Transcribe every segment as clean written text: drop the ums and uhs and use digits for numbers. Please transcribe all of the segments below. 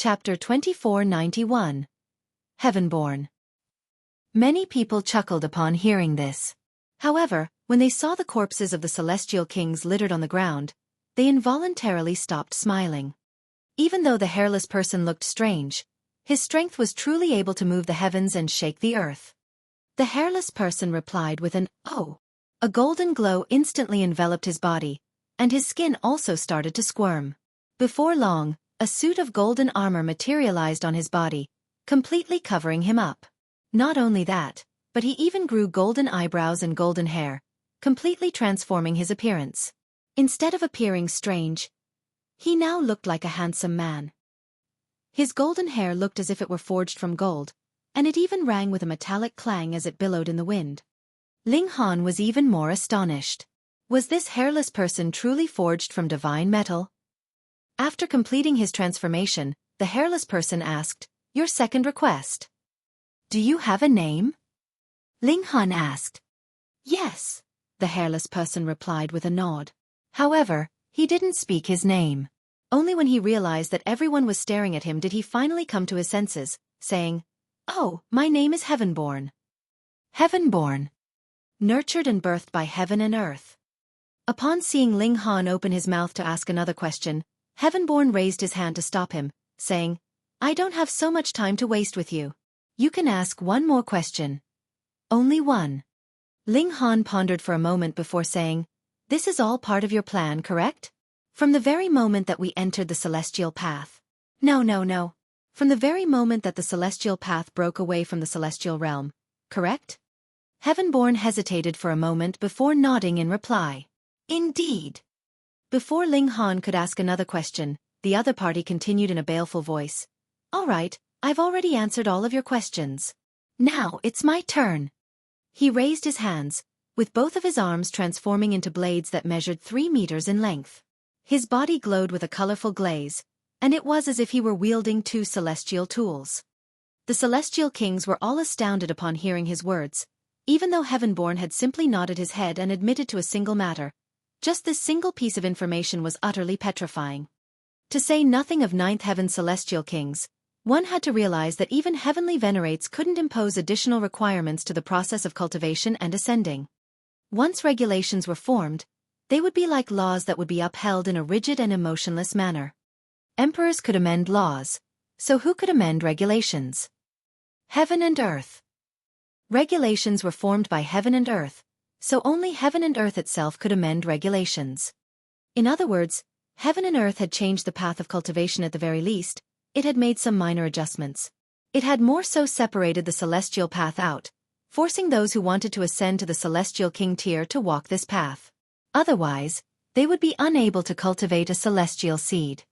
Chapter 2491. Heavenborn. Many people chuckled upon hearing this. However, when they saw the corpses of the celestial kings littered on the ground, they involuntarily stopped smiling. Even though the hairless person looked strange, his strength was truly able to move the heavens and shake the earth. The hairless person replied with an "Oh." A golden glow instantly enveloped his body, and his skin also started to squirm. Before long, a suit of golden armor materialized on his body, completely covering him up. Not only that, but he even grew golden eyebrows and golden hair, completely transforming his appearance. Instead of appearing strange, he now looked like a handsome man. His golden hair looked as if it were forged from gold, and it even rang with a metallic clang as it billowed in the wind. Ling Han was even more astonished. Was this hairless person truly forged from divine metal? After completing his transformation, the hairless person asked, "Your second request. Do you have a name?" Ling Han asked. "Yes," the hairless person replied with a nod. However, he didn't speak his name. Only when he realized that everyone was staring at him did he finally come to his senses, saying, "Oh, my name is Heavenborn." Heavenborn. Nurtured and birthed by heaven and earth. Upon seeing Ling Han open his mouth to ask another question, Heavenborn raised his hand to stop him, saying, "I don't have so much time to waste with you. You can ask one more question." "Only one?" Ling Han pondered for a moment before saying, "This is all part of your plan, correct? From the very moment that we entered the celestial path." No. From the very moment that the celestial path broke away from the celestial realm, correct?" Heavenborn hesitated for a moment before nodding in reply. "Indeed." Before Ling Han could ask another question, the other party continued in a baleful voice. "All right, I've already answered all of your questions. Now it's my turn." He raised his hands, with both of his arms transforming into blades that measured 3 meters in length. His body glowed with a colorful glaze, and it was as if he were wielding 2 celestial tools. The celestial kings were all astounded upon hearing his words, even though Heavenborn had simply nodded his head and admitted to a single matter. Just this single piece of information was utterly petrifying. To say nothing of 9th heaven celestial kings, one had to realize that even heavenly venerates couldn't impose additional requirements to the process of cultivation and ascending. Once regulations were formed, they would be like laws that would be upheld in a rigid and emotionless manner. Emperors could amend laws, so who could amend regulations? Heaven and earth. Regulations were formed by heaven and earth, so only heaven and earth itself could amend regulations. In other words, heaven and earth had changed the path of cultivation at the very least. It had made some minor adjustments. It had more so separated the celestial path out, forcing those who wanted to ascend to the celestial king tier to walk this path. Otherwise, they would be unable to cultivate a celestial seed.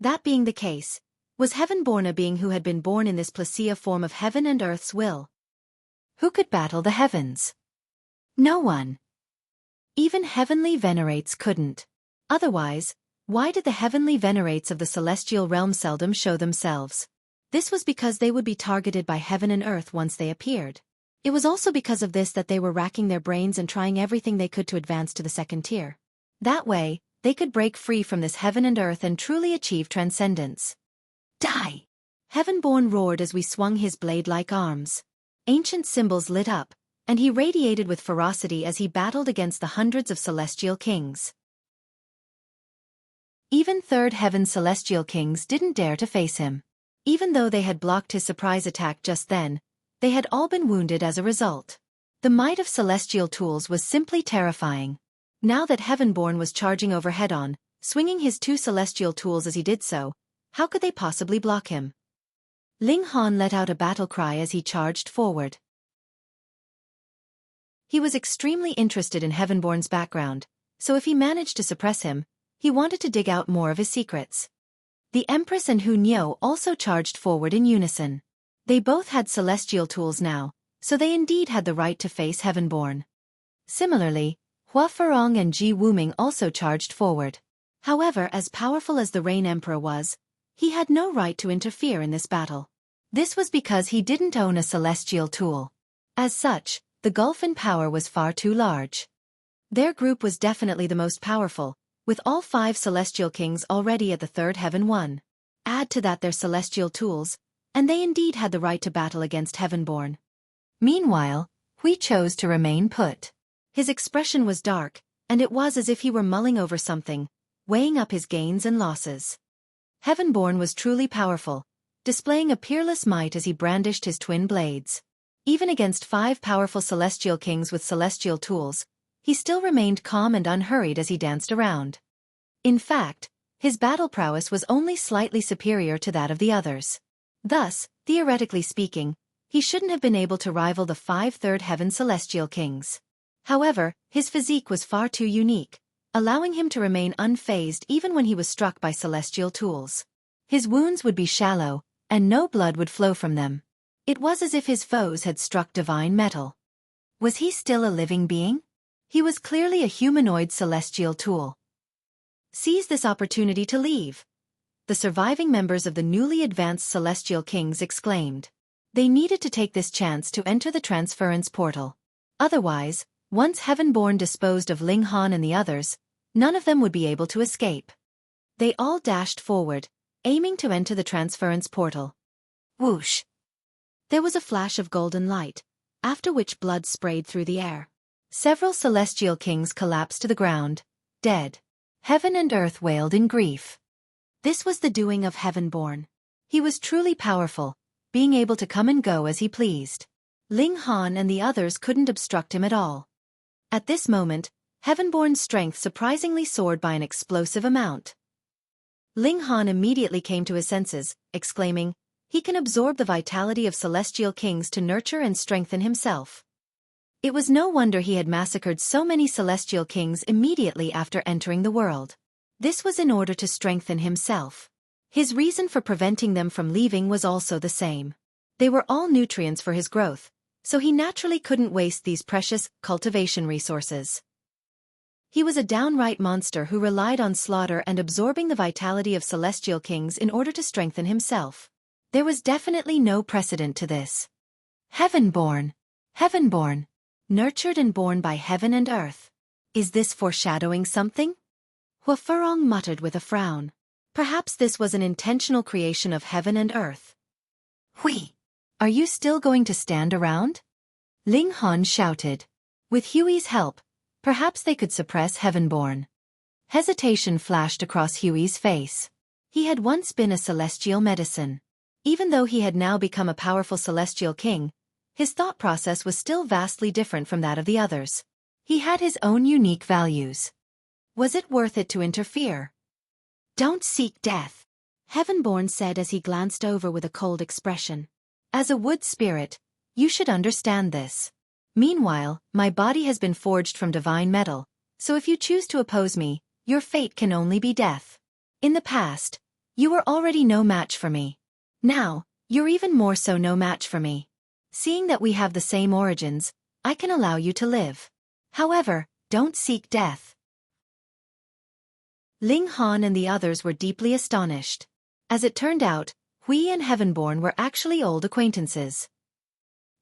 That being the case, was Heavenborn a being who had been born in this placia form of heaven and earth's will? Who could battle the heavens? No one. Even heavenly venerates couldn't. Otherwise, why did the heavenly venerates of the celestial realm seldom show themselves? This was because they would be targeted by heaven and earth once they appeared. It was also because of this that they were racking their brains and trying everything they could to advance to the second tier. That way, they could break free from this heaven and earth and truly achieve transcendence. Die! Heavenborn roared as we swung his blade-like arms. Ancient symbols lit up, and he radiated with ferocity as he battled against the hundreds of celestial kings. Even 3rd heaven celestial kings didn't dare to face him. Even though they had blocked his surprise attack just then, they had all been wounded as a result. The might of celestial tools was simply terrifying. Now that Heavenborn was charging over head-on, swinging his 2 celestial tools as he did so, how could they possibly block him? Ling Han let out a battle cry as he charged forward. He was extremely interested in Heavenborn's background, so if he managed to suppress him, he wanted to dig out more of his secrets. The Empress and Hu Niu also charged forward in unison. They both had celestial tools now, so they indeed had the right to face Heavenborn. Similarly, Hua Ferong and Ji Wuming also charged forward. However, as powerful as the Rain Emperor was, he had no right to interfere in this battle. This was because he didn't own a celestial tool. As such, the gulf in power was far too large. Their group was definitely the most powerful, with all 5 celestial kings already at the 3rd heaven one. Add to that their celestial tools, and they indeed had the right to battle against Heavenborn. Meanwhile, Hui chose to remain put. His expression was dark, and it was as if he were mulling over something, weighing up his gains and losses. Heavenborn was truly powerful, displaying a peerless might as he brandished his twin blades. Even against 5 powerful celestial kings with celestial tools, he still remained calm and unhurried as he danced around. In fact, his battle prowess was only slightly superior to that of the others. Thus, theoretically speaking, he shouldn't have been able to rival the 5 third heaven celestial kings. However, his physique was far too unique, allowing him to remain unfazed even when he was struck by celestial tools. His wounds would be shallow, and no blood would flow from them. It was as if his foes had struck divine metal. Was he still a living being? He was clearly a humanoid celestial tool. Seize this opportunity to leave, the surviving members of the newly advanced celestial kings exclaimed. They needed to take this chance to enter the transference portal. Otherwise, once Heavenborn disposed of Ling Han and the others, none of them would be able to escape. They all dashed forward, aiming to enter the transference portal. Whoosh! There was a flash of golden light, after which blood sprayed through the air. Several celestial kings collapsed to the ground, dead. Heaven and earth wailed in grief. This was the doing of Heavenborn. He was truly powerful, being able to come and go as he pleased. Ling Han and the others couldn't obstruct him at all. At this moment, Heavenborn's strength surprisingly soared by an explosive amount. Ling Han immediately came to his senses, exclaiming, "He can absorb the vitality of celestial kings to nurture and strengthen himself." It was no wonder he had massacred so many celestial kings immediately after entering the world. This was in order to strengthen himself. His reason for preventing them from leaving was also the same. They were all nutrients for his growth, so he naturally couldn't waste these precious cultivation resources. He was a downright monster who relied on slaughter and absorbing the vitality of celestial kings in order to strengthen himself. There was definitely no precedent to this. Heavenborn. Heavenborn. Nurtured and born by heaven and earth. Is this foreshadowing something? Hua Furong muttered with a frown. Perhaps this was an intentional creation of heaven and earth. Hui! Are you still going to stand around? Ling Han shouted. With Huey's help, perhaps they could suppress Heavenborn. Hesitation flashed across Huey's face. He had once been a celestial medicine. Even though he had now become a powerful celestial king, his thought process was still vastly different from that of the others. He had his own unique values. Was it worth it to interfere? Don't seek death, Heavenborn said as he glanced over with a cold expression. As a wood spirit, you should understand this. Meanwhile, my body has been forged from divine metal, so if you choose to oppose me, your fate can only be death. In the past, you were already no match for me. Now, you're even more so no match for me. Seeing that we have the same origins, I can allow you to live. However, don't seek death. Ling Han and the others were deeply astonished. As it turned out, Hui and Heavenborn were actually old acquaintances.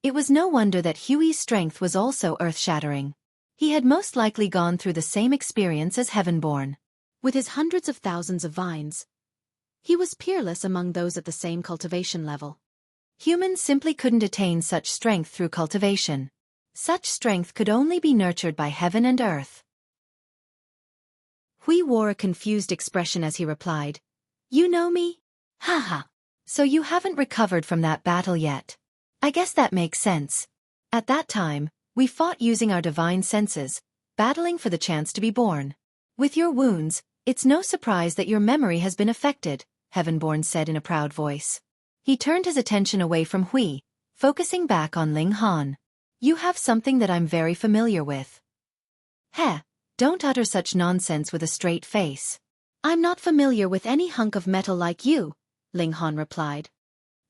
It was no wonder that Huey's strength was also earth-shattering. He had most likely gone through the same experience as Heavenborn. With his hundreds of thousands of vines, he was peerless among those at the same cultivation level. Humans simply couldn't attain such strength through cultivation. Such strength could only be nurtured by heaven and earth. Hui wore a confused expression as he replied, "You know me? Haha. So you haven't recovered from that battle yet. I guess that makes sense. At that time, we fought using our divine senses, battling for the chance to be born. With your wounds, it's no surprise that your memory has been affected," Heavenborn said in a proud voice. He turned his attention away from Hui, focusing back on Ling Han. "You have something that I'm very familiar with." "Heh, don't utter such nonsense with a straight face. I'm not familiar with any hunk of metal like you," Ling Han replied.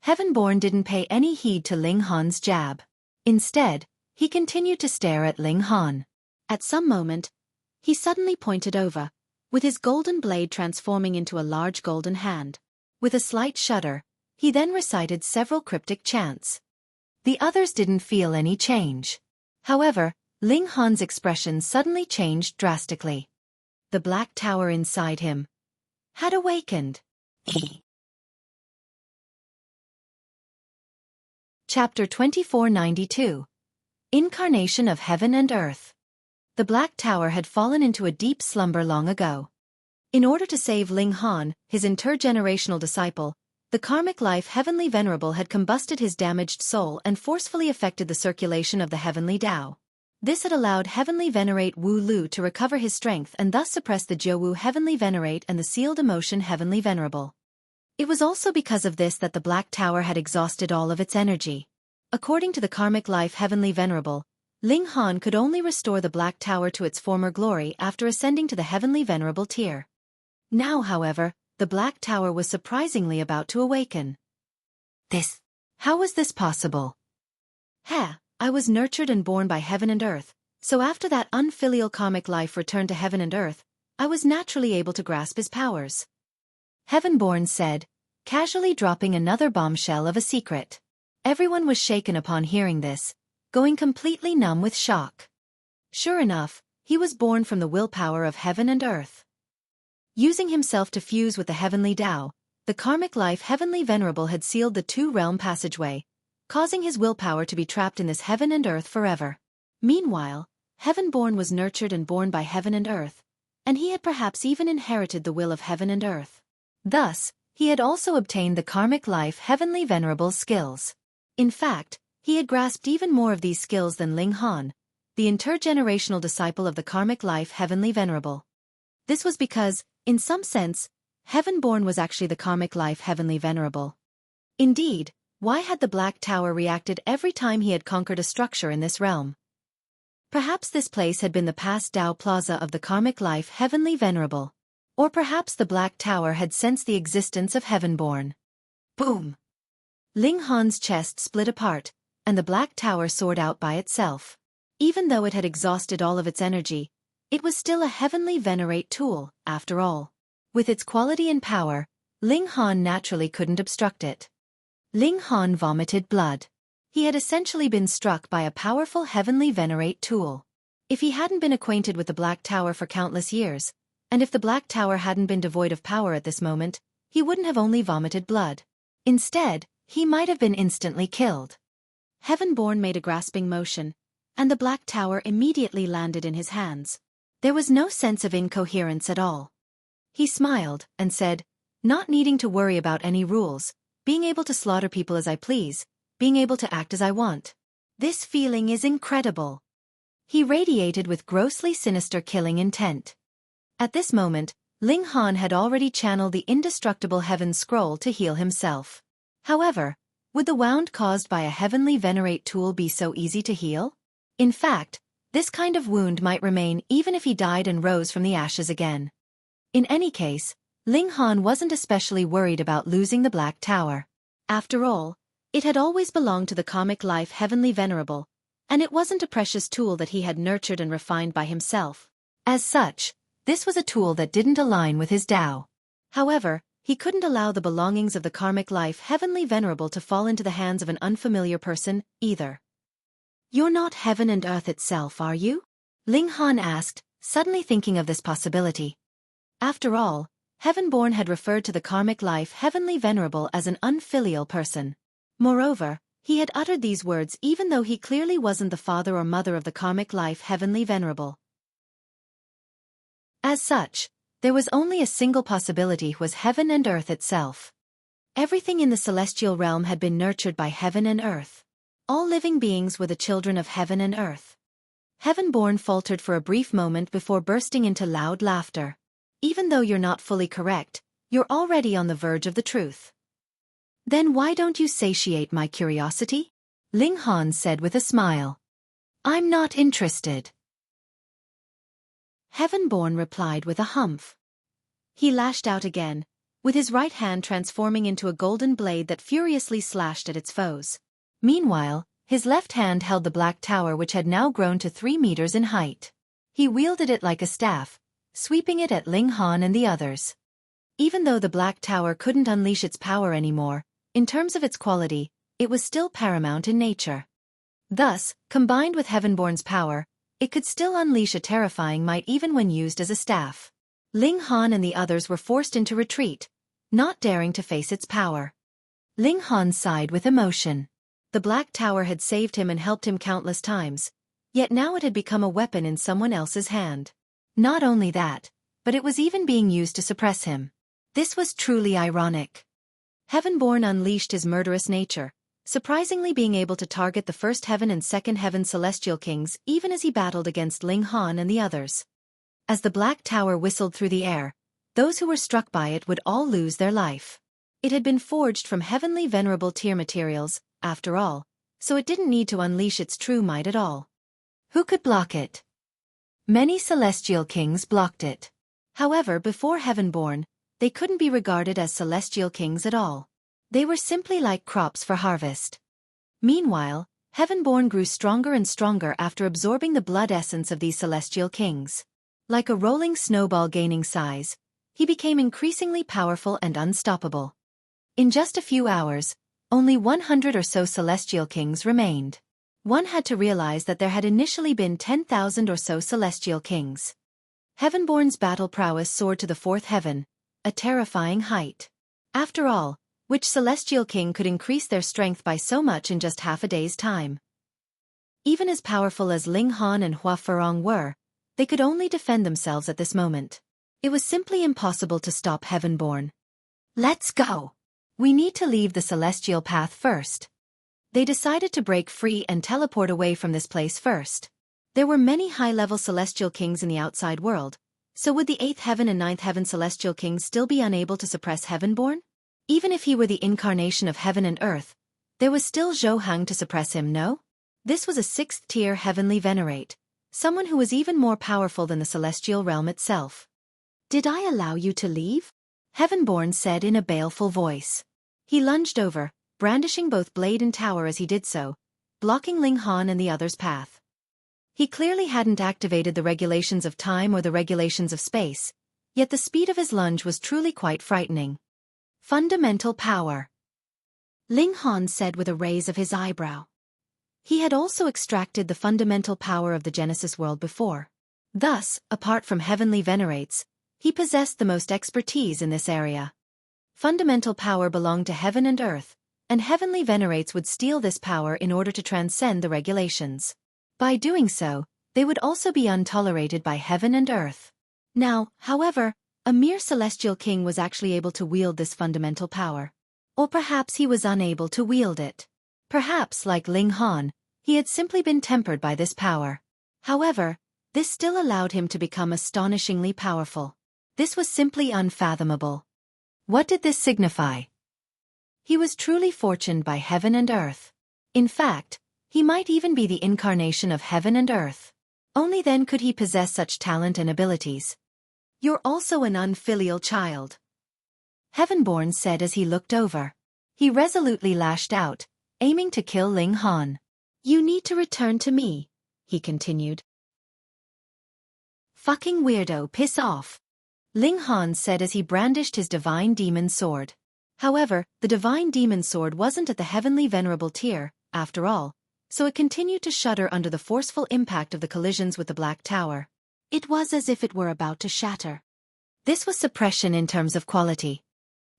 Heavenborn didn't pay any heed to Ling Han's jab. Instead, he continued to stare at Ling Han. At some moment, he suddenly pointed over, with his golden blade transforming into a large golden hand. With a slight shudder, he then recited several cryptic chants. The others didn't feel any change. However, Ling Han's expression suddenly changed drastically. The black tower inside him had awakened. Chapter 2492. Incarnation of Heaven and Earth. The Black Tower had fallen into a deep slumber long ago. In order to save Ling Han, his intergenerational disciple, the karmic life Heavenly Venerable had combusted his damaged soul and forcefully affected the circulation of the Heavenly Tao. This had allowed Heavenly Venerate Wu Lu to recover his strength and thus suppress the Jiuwu Heavenly Venerate and the sealed emotion Heavenly Venerable. It was also because of this that the Black Tower had exhausted all of its energy. According to the karmic life Heavenly Venerable, Ling Han could only restore the Black Tower to its former glory after ascending to the Heavenly Venerable tier. Now, however, the Black Tower was surprisingly about to awaken. How was this possible? I was nurtured and born by heaven and earth, so after that unfilial karmic life returned to heaven and earth, I was naturally able to grasp his powers. Heavenborn said, casually dropping another bombshell of a secret. Everyone was shaken upon hearing this, going completely numb with shock. Sure enough, he was born from the willpower of heaven and earth. Using himself to fuse with the heavenly Tao, the karmic life Heavenly Venerable had sealed the two-realm passageway, causing his willpower to be trapped in this heaven and earth forever. Meanwhile, Heavenborn was nurtured and born by heaven and earth, and he had perhaps even inherited the will of heaven and earth. Thus, he had also obtained the karmic life Heavenly Venerable's skills. In fact, he had grasped even more of these skills than Ling Han, the intergenerational disciple of the karmic life Heavenly Venerable. This was because, in some sense, Heavenborn was actually the karmic life Heavenly Venerable. Indeed, why had the Black Tower reacted every time he had conquered a structure in this realm? Perhaps this place had been the past Tao Plaza of the karmic life Heavenly Venerable. Or perhaps the Black Tower had sensed the existence of Heavenborn. Boom! Ling Han's chest split apart, and the Black Tower soared out by itself. Even though it had exhausted all of its energy, it was still a Heavenly Venerate tool, after all. With its quality and power, Ling Han naturally couldn't obstruct it. Ling Han vomited blood. He had essentially been struck by a powerful Heavenly Venerate tool. If he hadn't been acquainted with the Black Tower for countless years, and if the Black Tower hadn't been devoid of power at this moment, he wouldn't have only vomited blood. Instead, he might have been instantly killed. Heavenborn made a grasping motion, and the Black Tower immediately landed in his hands. There was no sense of incoherence at all. He smiled and said, not needing to worry about any rules, being able to slaughter people as I please, being able to act as I want. This feeling is incredible. He radiated with grossly sinister killing intent. At this moment, Ling Han had already channeled the indestructible Heaven Scroll to heal himself. However, would the wound caused by a Heavenly Venerate tool be so easy to heal? In fact, this kind of wound might remain even if he died and rose from the ashes again. In any case, Ling Han wasn't especially worried about losing the Black Tower. After all, it had always belonged to the karmic life Heavenly Venerable, and it wasn't a precious tool that he had nurtured and refined by himself. As such, this was a tool that didn't align with his Tao. However, he couldn't allow the belongings of the karmic life Heavenly Venerable to fall into the hands of an unfamiliar person, either. You're not heaven and earth itself, are you? Ling Han asked, suddenly thinking of this possibility. After all, Heavenborn had referred to the karmic life Heavenly Venerable as an unfilial person. Moreover, he had uttered these words even though he clearly wasn't the father or mother of the karmic life Heavenly Venerable. As such, there was only a single possibility, was heaven and earth itself. Everything in the celestial realm had been nurtured by heaven and earth. All living beings were the children of heaven and earth. Heavenborn faltered for a brief moment before bursting into loud laughter. Even though you're not fully correct, you're already on the verge of the truth. Then why don't you satiate my curiosity? Ling Han said with a smile. I'm not interested. Heavenborn replied with a humph. He lashed out again, with his right hand transforming into a golden blade that furiously slashed at its foes. Meanwhile, his left hand held the Black Tower, which had now grown to 3 meters in height. He wielded it like a staff, sweeping it at Ling Han and the others. Even though the Black Tower couldn't unleash its power anymore, in terms of its quality, it was still paramount in nature. Thus, combined with Heavenborn's power, it could still unleash a terrifying might even when used as a staff. Ling Han and the others were forced into retreat, not daring to face its power. Ling Han sighed with emotion. The Black Tower had saved him and helped him countless times, yet now it had become a weapon in someone else's hand. Not only that, but it was even being used to suppress him. This was truly ironic. Heavenborn unleashed his murderous nature, surprisingly being able to target the first heaven and second heaven celestial kings even as he battled against Ling Han and the others. As the Black Tower whistled through the air, those who were struck by it would all lose their life. It had been forged from heavenly venerable tier materials, after all, so it didn't need to unleash its true might at all. Who could block it? Many celestial kings blocked it. However, before Heavenborn, they couldn't be regarded as celestial kings at all. They were simply like crops for harvest. Meanwhile, Heavenborn grew stronger and stronger after absorbing the blood essence of these celestial kings. Like a rolling snowball gaining size, he became increasingly powerful and unstoppable. In just a few hours, only 100 or so celestial kings remained. One had to realize that there had initially been 10,000 or so celestial kings. Heavenborn's battle prowess soared to the fourth heaven, a terrifying height. After all, which celestial king could increase their strength by so much in just half a day's time? Even as powerful as Ling Han and Hua Ferong were, they could only defend themselves at this moment. It was simply impossible to stop Heavenborn. Let's go! We need to leave the celestial path first. They decided to break free and teleport away from this place first. There were many high-level celestial kings in the outside world, so would the 8th heaven and 9th heaven celestial kings still be unable to suppress Heavenborn? Even if he were the incarnation of heaven and earth, there was still Zhou Hang to suppress him, no? This was a 6th-tier heavenly venerate, someone who was even more powerful than the celestial realm itself. Did I allow you to leave? Heavenborn said in a baleful voice. He lunged over, brandishing both blade and tower as he did so, blocking Ling Han and the others' path. He clearly hadn't activated the regulations of time or the regulations of space, yet the speed of his lunge was truly quite frightening. Fundamental power. Ling Han said with a raise of his eyebrow. He had also extracted the fundamental power of the Genesis world before. Thus, apart from heavenly venerates, he possessed the most expertise in this area. Fundamental power belonged to heaven and earth, and heavenly venerates would steal this power in order to transcend the regulations. By doing so, they would also be untolerated by heaven and earth. Now, however, a mere celestial king was actually able to wield this fundamental power. Or perhaps he was unable to wield it. Perhaps, like Ling Han, he had simply been tempered by this power. However, this still allowed him to become astonishingly powerful. This was simply unfathomable. What did this signify? He was truly fortuned by heaven and earth. In fact, he might even be the incarnation of heaven and earth. Only then could he possess such talent and abilities. You're also an unfilial child. Heavenborn said as he looked over. He resolutely lashed out, aiming to kill Ling Han. You need to return to me, he continued. Fucking weirdo, piss off. Ling Han said as he brandished his divine demon sword. However, the divine demon sword wasn't at the heavenly venerable tier, after all, so it continued to shudder under the forceful impact of the collisions with the Black Tower. It was as if it were about to shatter. This was suppression in terms of quality.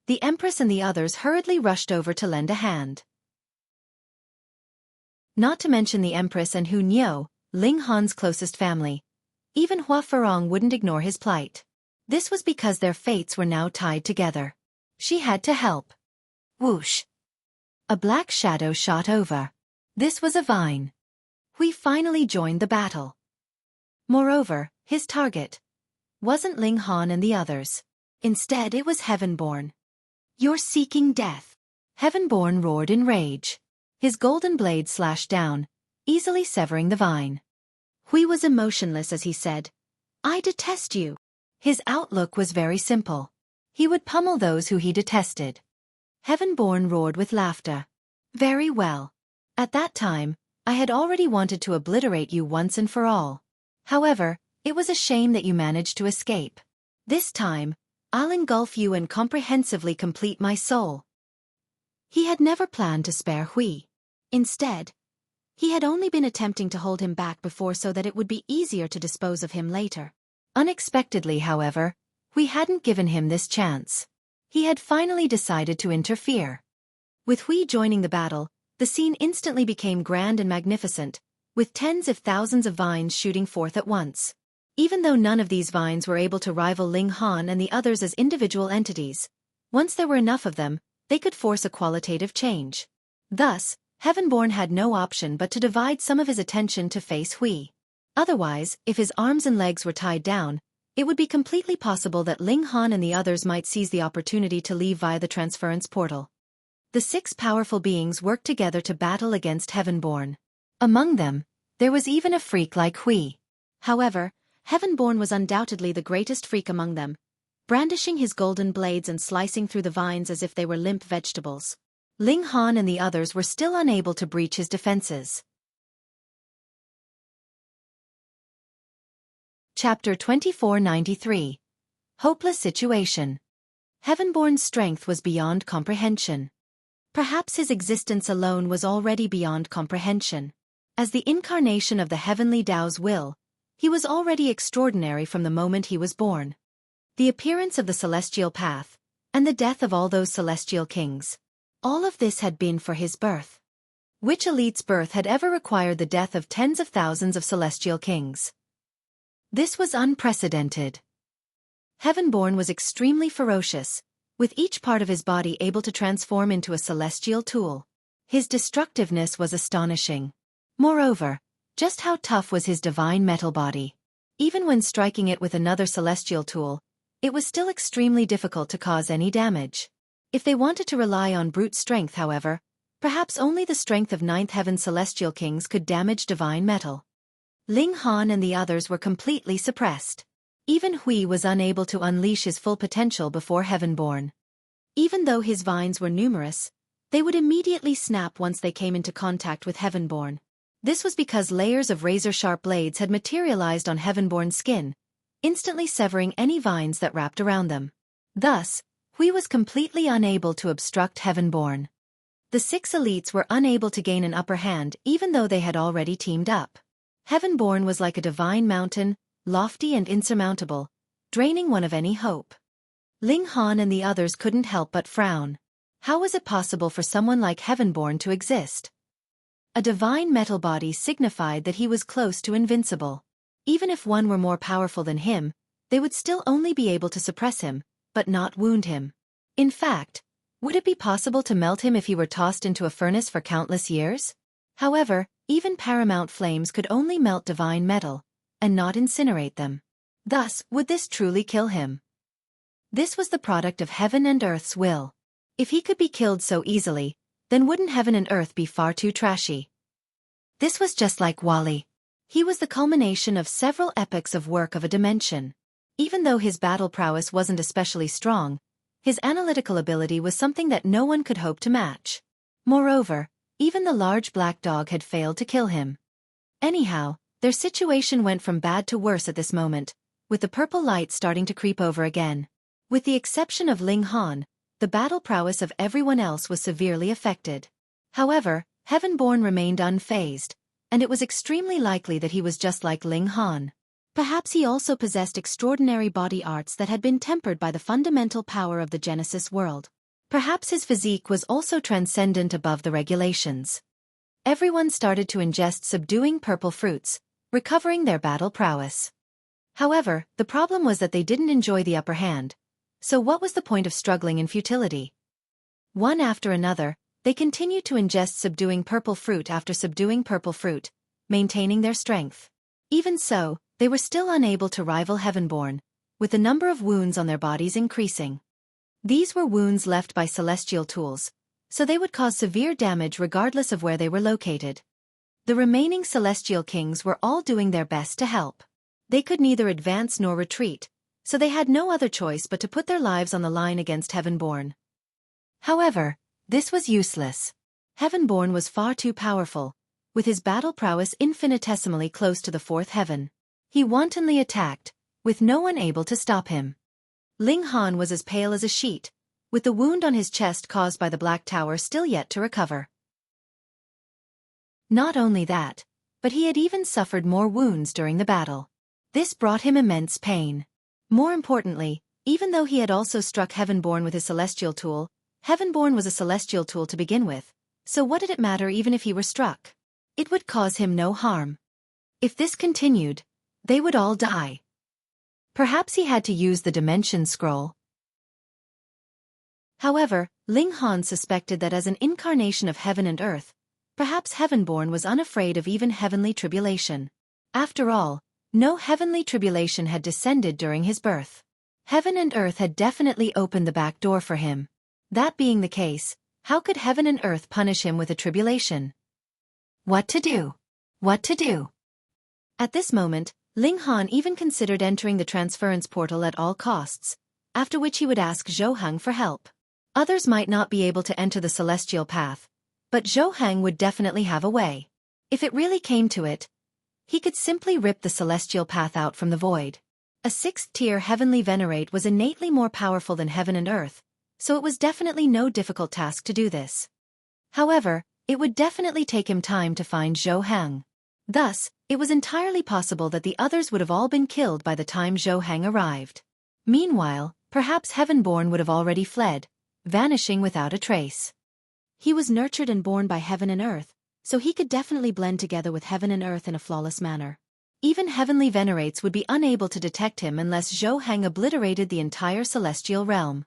The Empress and the others hurriedly rushed over to lend a hand. Not to mention the Empress and Hu Niu, Ling Han's closest family. Even Hua Ferong wouldn't ignore his plight. This was because their fates were now tied together. She had to help. Whoosh! A black shadow shot over. This was a vine. Hui finally joined the battle. Moreover, his target wasn't Ling Han and the others. Instead, it was Heavenborn. You're seeking death. Heavenborn roared in rage. His golden blade slashed down, easily severing the vine. Hui was emotionless as he said, I detest you. His outlook was very simple. He would pummel those who he detested. Heavenborn roared with laughter. Very well. At that time, I had already wanted to obliterate you once and for all. However, it was a shame that you managed to escape. This time, I'll engulf you and comprehensively complete my soul. He had never planned to spare Hui. Instead, he had only been attempting to hold him back before so that it would be easier to dispose of him later. Unexpectedly, however, Hui hadn't given him this chance. He had finally decided to interfere. With Hui joining the battle, The scene instantly became grand and magnificent, with tens of thousands of vines shooting forth at once. Even though none of these vines were able to rival Ling Han and the others as individual entities, once there were enough of them, they could force a qualitative change. Thus, Heavenborn had no option but to divide some of his attention to face Hui. Otherwise, if his arms and legs were tied down, it would be completely possible that Ling Han and the others might seize the opportunity to leave via the transference portal. The 6 powerful beings worked together to battle against Heavenborn. Among them, there was even a freak like Hui. However, Heavenborn was undoubtedly the greatest freak among them, brandishing his golden blades and slicing through the vines as if they were limp vegetables. Ling Han and the others were still unable to breach his defenses. Chapter 2493. Hopeless Situation. Heavenborn's strength was beyond comprehension. Perhaps his existence alone was already beyond comprehension. As the incarnation of the heavenly Tao's will, he was already extraordinary from the moment he was born. The appearance of the celestial path, and the death of all those celestial kings. All of this had been for his birth. Which elite's birth had ever required the death of tens of thousands of celestial kings? This was unprecedented. Heavenborn was extremely ferocious, with each part of his body able to transform into a celestial tool. His destructiveness was astonishing. Moreover, just how tough was his divine metal body? Even when striking it with another celestial tool, it was still extremely difficult to cause any damage. If they wanted to rely on brute strength, however, perhaps only the strength of ninth heaven celestial kings could damage divine metal. Ling Han and the others were completely suppressed. Even Hui was unable to unleash his full potential before Heavenborn. Even though his vines were numerous, they would immediately snap once they came into contact with Heavenborn. This was because layers of razor-sharp blades had materialized on Heavenborn's skin, instantly severing any vines that wrapped around them. Thus, Hui was completely unable to obstruct Heavenborn. The 6 elites were unable to gain an upper hand even though they had already teamed up. Heavenborn was like a divine mountain, lofty and insurmountable, draining one of any hope. Ling Han and the others couldn't help but frown. How was it possible for someone like Heavenborn to exist? A divine metal body signified that he was close to invincible. Even if one were more powerful than him, they would still only be able to suppress him, but not wound him. In fact, would it be possible to melt him if he were tossed into a furnace for countless years? However, even paramount flames could only melt divine metal, and not incinerate them. Thus, would this truly kill him? This was the product of heaven and earth's will. If he could be killed so easily, then wouldn't heaven and earth be far too trashy? This was just like Wally. He was the culmination of several epochs of work of a dimension. Even though his battle prowess wasn't especially strong, his analytical ability was something that no one could hope to match. Moreover, even the large black dog had failed to kill him. Anyhow, their situation went from bad to worse at this moment, with the purple light starting to creep over again. With the exception of Ling Han, the battle prowess of everyone else was severely affected. However, Heavenborn remained unfazed, and it was extremely likely that he was just like Ling Han. Perhaps he also possessed extraordinary body arts that had been tempered by the fundamental power of the Genesis world. Perhaps his physique was also transcendent above the regulations. Everyone started to ingest subduing purple fruits, recovering their battle prowess. However, the problem was that they didn't enjoy the upper hand. So what was the point of struggling in futility? One after another, they continued to ingest subduing purple fruit after subduing purple fruit, maintaining their strength. Even so, they were still unable to rival Heavenborn, with the number of wounds on their bodies increasing. These were wounds left by celestial tools, so they would cause severe damage regardless of where they were located. The remaining celestial kings were all doing their best to help. They could neither advance nor retreat, so they had no other choice but to put their lives on the line against Heavenborn. However, this was useless. Heavenborn was far too powerful, with his battle prowess infinitesimally close to the 4th heaven. He wantonly attacked, with no one able to stop him. Ling Han was as pale as a sheet, with the wound on his chest caused by the Black Tower still yet to recover. Not only that, but he had even suffered more wounds during the battle. This brought him immense pain. More importantly, even though he had also struck Heavenborn with his celestial tool, Heavenborn was a celestial tool to begin with, So what did it matter even if he were struck? It would cause him no harm. If this continued, they would all die. Perhaps he had to use the dimension scroll. However, Ling Han suspected that as an incarnation of heaven and earth, perhaps Heavenborn was unafraid of even heavenly tribulation. After all, no heavenly tribulation had descended during his birth. Heaven and earth had definitely opened the back door for him. That being the case, how could heaven and earth punish him with a tribulation? What to do? What to do? At this moment, Ling Han even considered entering the transference portal at all costs, after which he would ask Zhou Heng for help. Others might not be able to enter the celestial path, but Zhou Heng would definitely have a way. If it really came to it, he could simply rip the celestial path out from the void. A 6th-tier heavenly venerate was innately more powerful than heaven and earth, so it was definitely no difficult task to do this. However, it would definitely take him time to find Zhou Heng. Thus, it was entirely possible that the others would have all been killed by the time Zhou Heng arrived. Meanwhile, perhaps Heavenborn would have already fled, vanishing without a trace. He was nurtured and born by heaven and earth, so he could definitely blend together with heaven and earth in a flawless manner. Even heavenly venerates would be unable to detect him unless Zhou Heng obliterated the entire celestial realm.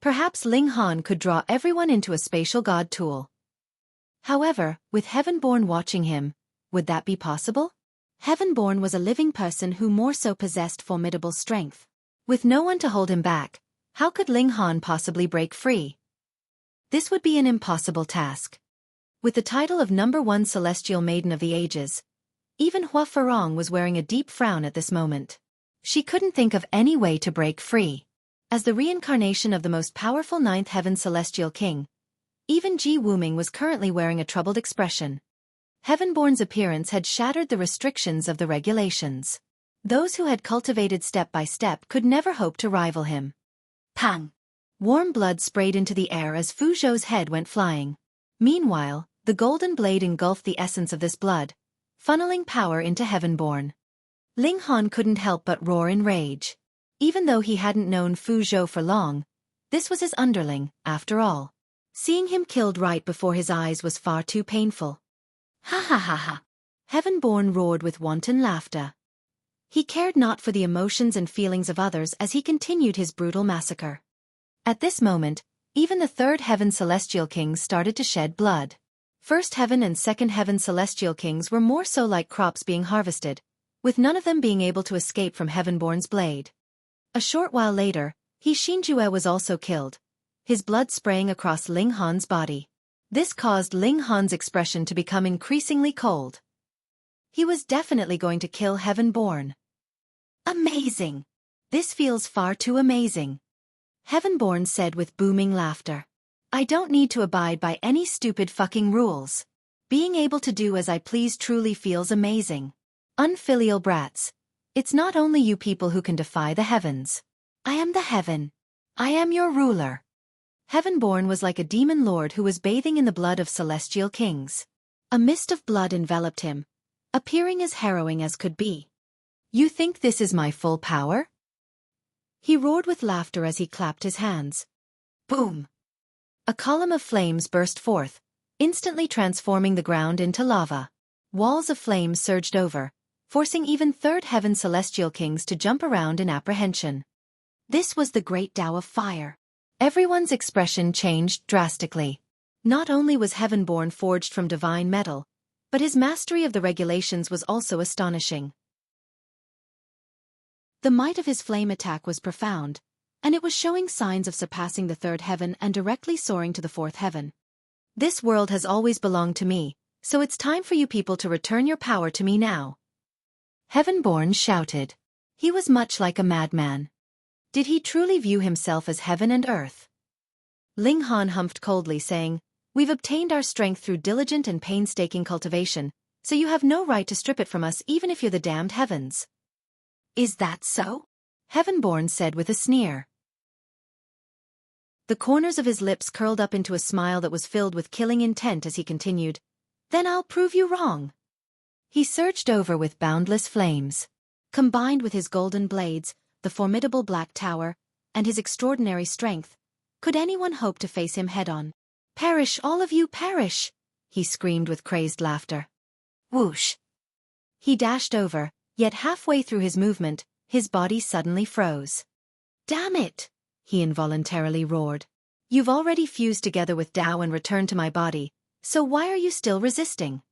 Perhaps Ling Han could draw everyone into a spatial god tool. However, with Heavenborn watching him, would that be possible? Heavenborn was a living person who more so possessed formidable strength. With no one to hold him back, how could Ling Han possibly break free? This would be an impossible task. With the title of #1 Celestial Maiden of the Ages, even Hua Farong was wearing a deep frown at this moment. She couldn't think of any way to break free. As the reincarnation of the most powerful 9th Heaven Celestial King, even Ji Wuming was currently wearing a troubled expression. Heavenborn's appearance had shattered the restrictions of the regulations. Those who had cultivated step by step could never hope to rival him. Pang! Warm blood sprayed into the air as Fu Zhou's head went flying. Meanwhile, the golden blade engulfed the essence of this blood, funneling power into Heavenborn. Ling Han couldn't help but roar in rage. Even though he hadn't known Fu Zhou for long, this was his underling, after all. Seeing him killed right before his eyes was far too painful. Ha ha ha ha! Heavenborn roared with wanton laughter. He cared not for the emotions and feelings of others as he continued his brutal massacre. At this moment, even the 3rd Heaven Celestial Kings started to shed blood. 1st Heaven and 2nd Heaven Celestial Kings were more so like crops being harvested, with none of them being able to escape from Heavenborn's blade. A short while later, He Xinjue was also killed, his blood spraying across Ling Han's body. This caused Ling Han's expression to become increasingly cold. He was definitely going to kill Heavenborn. Amazing! This feels far too amazing. Heavenborn said with booming laughter. I don't need to abide by any stupid fucking rules. Being able to do as I please truly feels amazing. Unfilial brats. It's not only you people who can defy the heavens. I am the heaven. I am your ruler. Heavenborn was like a demon lord who was bathing in the blood of celestial kings. A mist of blood enveloped him, appearing as harrowing as could be. You think this is my full power? He roared with laughter as he clapped his hands. Boom! A column of flames burst forth, instantly transforming the ground into lava. Walls of flames surged over, forcing even 3rd Heaven Celestial Kings to jump around in apprehension. This was the great Tao of fire. Everyone's expression changed drastically. Not only was Heavenborn forged from divine metal, but his mastery of the regulations was also astonishing. The might of his flame attack was profound, and it was showing signs of surpassing the 3rd heaven and directly soaring to the 4th heaven. This world has always belonged to me, so it's time for you people to return your power to me now. Heavenborn shouted. He was much like a madman. Did he truly view himself as heaven and earth? Ling Han humphed coldly, saying, We've obtained our strength through diligent and painstaking cultivation, so you have no right to strip it from us even if you're the damned heavens. Is that so? Heavenborn said with a sneer. The corners of his lips curled up into a smile that was filled with killing intent as he continued, Then I'll prove you wrong. He surged over with boundless flames. Combined with his golden blades, the formidable black tower, and his extraordinary strength, could anyone hope to face him head-on? Perish, all of you, perish! He screamed with crazed laughter. Whoosh! He dashed over, yet halfway through his movement, his body suddenly froze. Damn it! He involuntarily roared. You've already fused together with Tao and returned to my body, so why are you still resisting?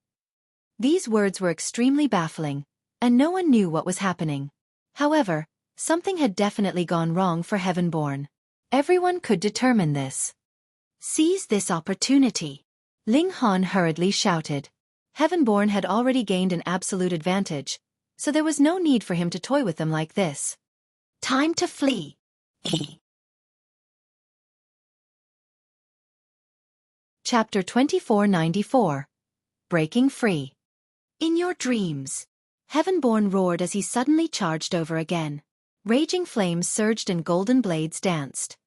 These words were extremely baffling, and no one knew what was happening. However, something had definitely gone wrong for Heavenborn. Everyone could determine this. Seize this opportunity! Ling Han hurriedly shouted. Heavenborn had already gained an absolute advantage, so there was no need for him to toy with them like this. Time to flee! Chapter 2494. Breaking Free. In your dreams. Heavenborn roared as he suddenly charged over again. Raging flames surged and golden blades danced.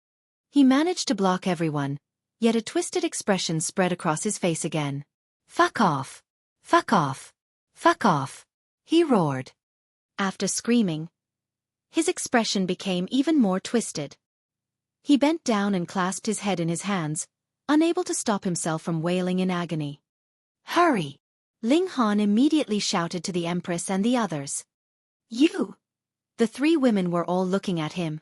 He managed to block everyone, yet a twisted expression spread across his face again. Fuck off! Fuck off! Fuck off! He roared. After screaming, his expression became even more twisted. He bent down and clasped his head in his hands, unable to stop himself from wailing in agony. Hurry! Ling Han immediately shouted to the Empress and the others. You! The three women were all looking at him.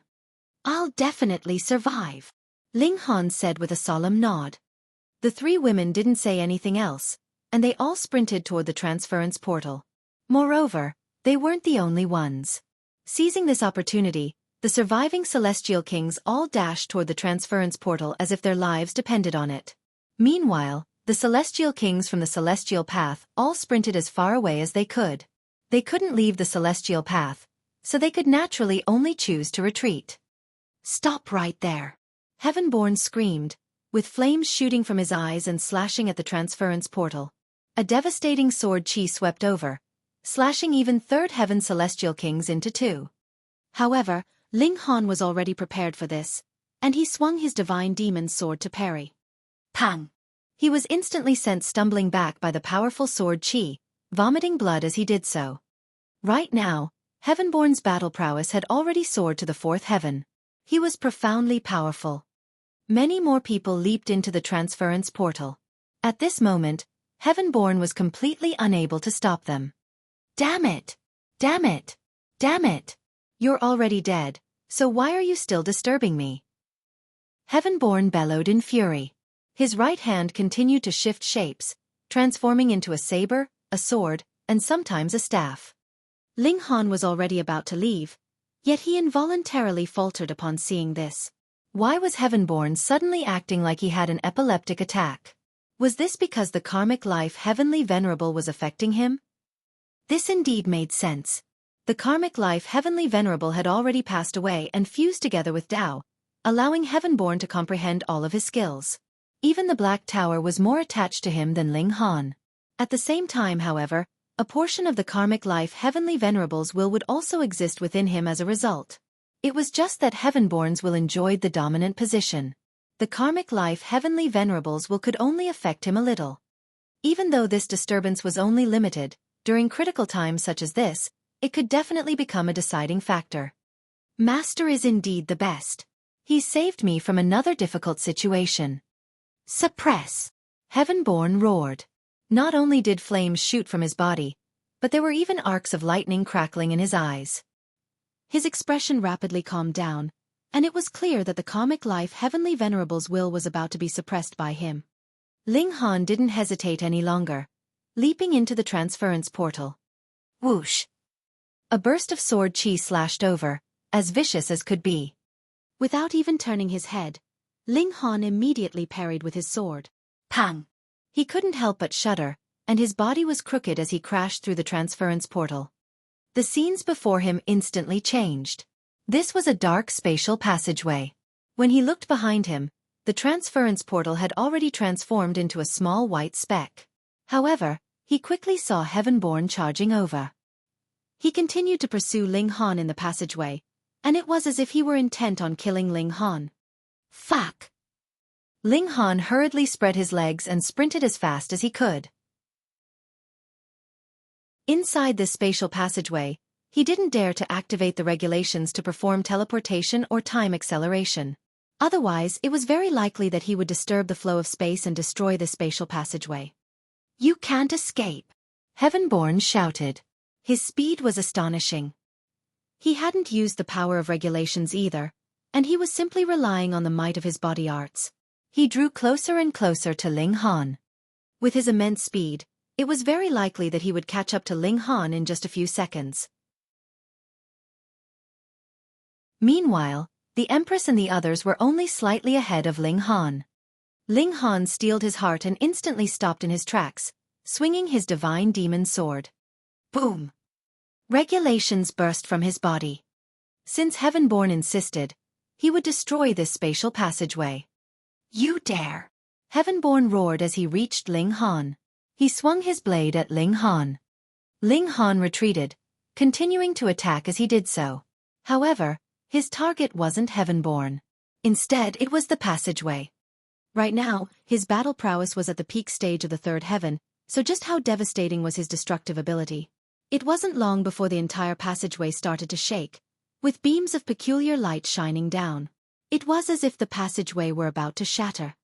I'll definitely survive, Ling Han said with a solemn nod. The three women didn't say anything else, and they all sprinted toward the transference portal. Moreover, they weren't the only ones. Seizing this opportunity, the surviving Celestial Kings all dashed toward the transference portal as if their lives depended on it. Meanwhile, the Celestial Kings from the Celestial Path all sprinted as far away as they could. They couldn't leave the Celestial Path, so they could naturally only choose to retreat. Stop right there! Heavenborn screamed, with flames shooting from his eyes and slashing at the transference portal. A devastating sword chi swept over, slashing even third heaven Celestial Kings into two. However, Ling Han was already prepared for this, and he swung his divine demon's sword to parry. Pang! He was instantly sent stumbling back by the powerful sword chi, vomiting blood as he did so. Right now, Heavenborn's battle prowess had already soared to the fourth heaven. He was profoundly powerful. Many more people leaped into the transference portal. At this moment, Heavenborn was completely unable to stop them. Damn it! Damn it! Damn it! You're already dead, so why are you still disturbing me? Heavenborn bellowed in fury. His right hand continued to shift shapes, transforming into a saber, a sword, and sometimes a staff. Ling Han was already about to leave, yet he involuntarily faltered upon seeing this. Why was Heavenborn suddenly acting like he had an epileptic attack? Was this because the karmic life Heavenly Venerable was affecting him? This indeed made sense. The karmic life Heavenly Venerable had already passed away and fused together with Tao, allowing Heavenborn to comprehend all of his skills. Even the Black Tower was more attached to him than Ling Han. At the same time, however, a portion of the karmic life Heavenly Venerable's will would also exist within him as a result. It was just that Heavenborn's will enjoyed the dominant position. The karmic life Heavenly Venerable's will could only affect him a little. Even though this disturbance was only limited, during critical times such as this, it could definitely become a deciding factor. Master is indeed the best. He saved me from another difficult situation. Suppress! Heavenborn roared. Not only did flames shoot from his body, but there were even arcs of lightning crackling in his eyes. His expression rapidly calmed down, and it was clear that the karmic life Heavenly Venerable's will was about to be suppressed by him. Ling Han didn't hesitate any longer, leaping into the transference portal. Whoosh! A burst of sword chi slashed over, as vicious as could be. Without even turning his head, Ling Han immediately parried with his sword. Pang! He couldn't help but shudder, and his body was crooked as he crashed through the transference portal. The scenes before him instantly changed. This was a dark spatial passageway. When he looked behind him, the transference portal had already transformed into a small white speck. However, he quickly saw Heavenborn charging over. He continued to pursue Ling Han in the passageway, and it was as if he were intent on killing Ling Han. Fuck! Ling Han hurriedly spread his legs and sprinted as fast as he could. Inside this spatial passageway, he didn't dare to activate the regulations to perform teleportation or time acceleration. Otherwise, it was very likely that he would disturb the flow of space and destroy the spatial passageway. "You can't escape," Heavenborn shouted. His speed was astonishing. He hadn't used the power of regulations either, and he was simply relying on the might of his body arts. He drew closer and closer to Ling Han. With his immense speed, it was very likely that he would catch up to Ling Han in just a few seconds. Meanwhile, the Empress and the others were only slightly ahead of Ling Han. Ling Han steeled his heart and instantly stopped in his tracks, swinging his divine demon sword. Boom! Regulations burst from his body. Since Heavenborn insisted, he would destroy this spatial passageway. "You dare!" Heavenborn roared as he reached Ling Han. He swung his blade at Ling Han. Ling Han retreated, continuing to attack as he did so. However, his target wasn't Heavenborn. Instead, it was the passageway. Right now, his battle prowess was at the peak stage of the third heaven, so just how devastating was his destructive ability? It wasn't long before the entire passageway started to shake, with beams of peculiar light shining down. It was as if the passageway were about to shatter.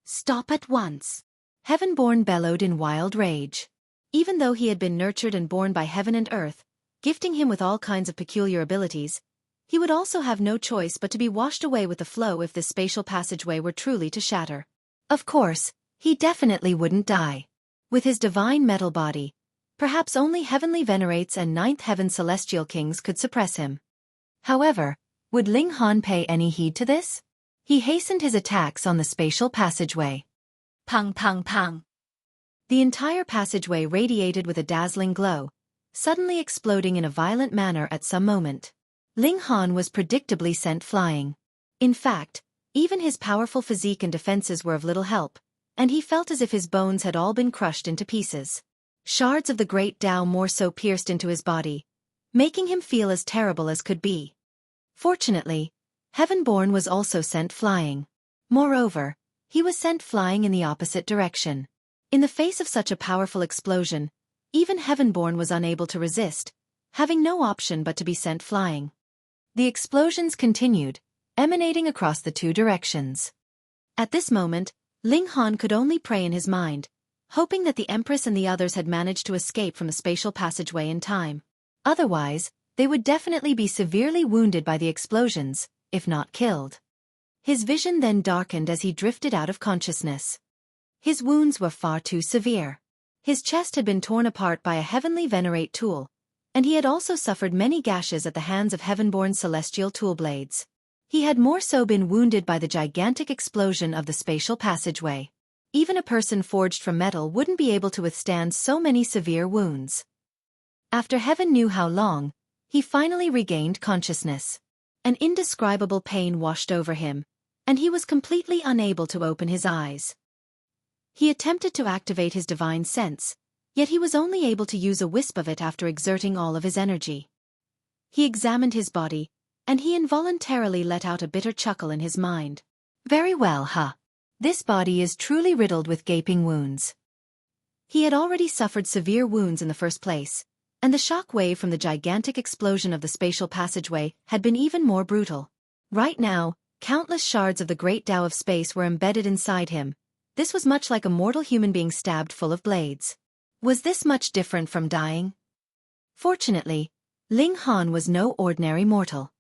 "Stop at once!" Heavenborn bellowed in wild rage. Even though he had been nurtured and born by heaven and earth, gifting him with all kinds of peculiar abilities, he would also have no choice but to be washed away with the flow if this spatial passageway were truly to shatter. Of course, he definitely wouldn't die. With his divine metal body, perhaps only heavenly venerates and ninth heaven celestial kings could suppress him. However, would Ling Han pay any heed to this? He hastened his attacks on the spatial passageway. Pang pang pang. The entire passageway radiated with a dazzling glow, suddenly exploding in a violent manner at some moment. Ling Han was predictably sent flying. In fact, even his powerful physique and defenses were of little help, and he felt as if his bones had all been crushed into pieces. Shards of the great Tao more so pierced into his body, making him feel as terrible as could be. Fortunately, Heavenborn was also sent flying. Moreover, he was sent flying in the opposite direction. In the face of such a powerful explosion, even Heavenborn was unable to resist, having no option but to be sent flying. The explosions continued, emanating across the two directions. At this moment, Ling Han could only pray in his mind, hoping that the Empress and the others had managed to escape from the spatial passageway in time. Otherwise, they would definitely be severely wounded by the explosions, if not killed. His vision then darkened as he drifted out of consciousness. His wounds were far too severe. His chest had been torn apart by a heavenly venerate tool, and he had also suffered many gashes at the hands of Heavenborn celestial tool blades. He had more so been wounded by the gigantic explosion of the spatial passageway. Even a person forged from metal wouldn't be able to withstand so many severe wounds. After heaven knew how long, he finally regained consciousness. An indescribable pain washed over him, and he was completely unable to open his eyes. He attempted to activate his divine sense, yet he was only able to use a wisp of it after exerting all of his energy. He examined his body, and he involuntarily let out a bitter chuckle in his mind. Very well, huh? This body is truly riddled with gaping wounds. He had already suffered severe wounds in the first place, and the shock wave from the gigantic explosion of the spatial passageway had been even more brutal. Right now, countless shards of the great Tao of space were embedded inside him. This was much like a mortal human being stabbed full of blades. Was this much different from dying? Fortunately, Ling Han was no ordinary mortal.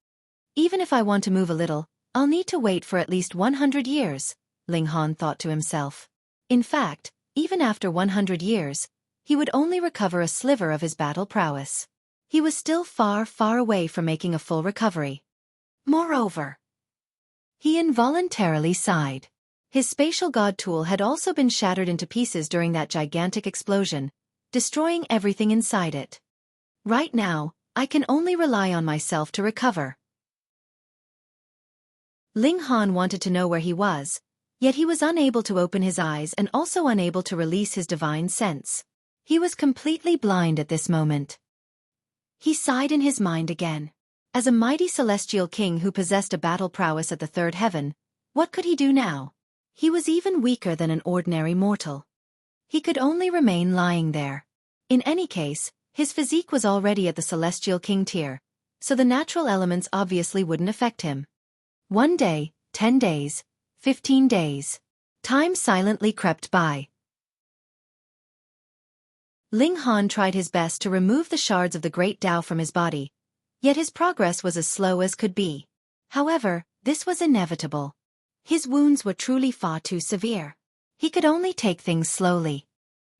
Even if I want to move a little, I'll need to wait for at least 100 years, Ling Han thought to himself. In fact, even after 100 years, he would only recover a sliver of his battle prowess. He was still far, far away from making a full recovery. Moreover, he involuntarily sighed. His spatial god tool had also been shattered into pieces during that gigantic explosion, destroying everything inside it. Right now, I can only rely on myself to recover. Ling Han wanted to know where he was, yet he was unable to open his eyes and also unable to release his divine sense. He was completely blind at this moment. He sighed in his mind again. As a mighty celestial king who possessed a battle prowess at the third heaven, what could he do now? He was even weaker than an ordinary mortal. He could only remain lying there. In any case, his physique was already at the celestial king tier, so the natural elements obviously wouldn't affect him. One day, 10 days, 15 days. Time silently crept by. Ling Han tried his best to remove the shards of the great Tao from his body, yet his progress was as slow as could be. However, this was inevitable. His wounds were truly far too severe. He could only take things slowly.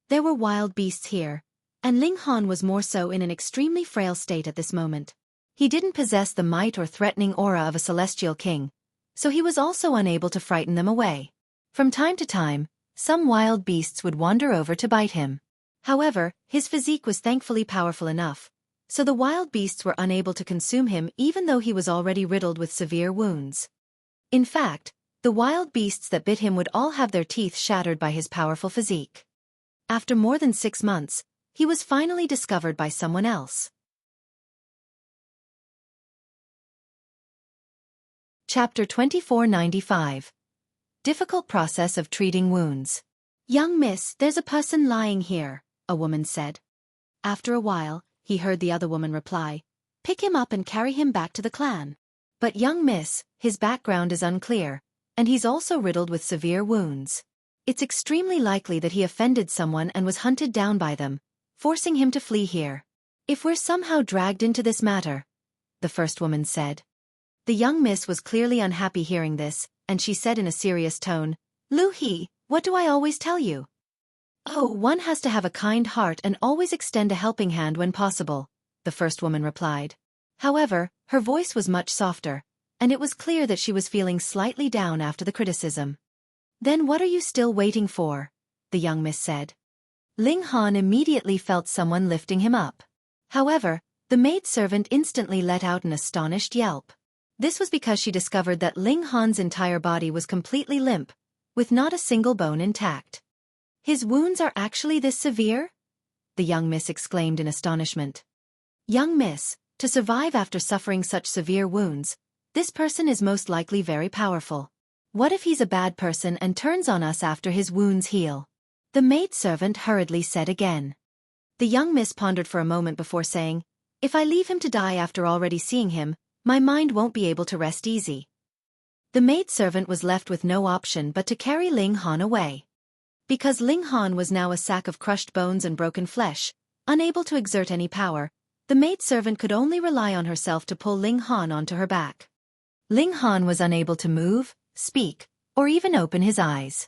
There were wild beasts here, and Ling Han was more so in an extremely frail state at this moment. He didn't possess the might or threatening aura of a celestial king, so he was also unable to frighten them away. From time to time, some wild beasts would wander over to bite him. However, his physique was thankfully powerful enough, so the wild beasts were unable to consume him even though he was already riddled with severe wounds. In fact, the wild beasts that bit him would all have their teeth shattered by his powerful physique. After more than 6 months, he was finally discovered by someone else. Chapter 2495. Difficult process of treating wounds. "Young miss, there's a person lying here," a woman said. After a while, he heard the other woman reply, "Pick him up and carry him back to the clan." "But young miss, his background is unclear, and he's also riddled with severe wounds. It's extremely likely that he offended someone and was hunted down by them, forcing him to flee here. If we're somehow dragged into this matter," the first woman said. The young miss was clearly unhappy hearing this, and she said in a serious tone, "Lu He, what do I always tell you? Oh, one has to have a kind heart and always extend a helping hand when possible," the first woman replied. However, her voice was much softer, and it was clear that she was feeling slightly down after the criticism. "Then what are you still waiting for?" the young miss said. Ling Han immediately felt someone lifting him up. However, the maidservant instantly let out an astonished yelp. This was because she discovered that Ling Han's entire body was completely limp, with not a single bone intact. "His wounds are actually this severe?" the young miss exclaimed in astonishment. "Young miss, to survive after suffering such severe wounds, this person is most likely very powerful. What if he's a bad person and turns on us after his wounds heal?" the maidservant hurriedly said again. The young miss pondered for a moment before saying, "If I leave him to die after already seeing him, my mind won't be able to rest easy." The maidservant was left with no option but to carry Ling Han away. Because Ling Han was now a sack of crushed bones and broken flesh, unable to exert any power, the maidservant could only rely on herself to pull Ling Han onto her back. Ling Han was unable to move, speak, or even open his eyes.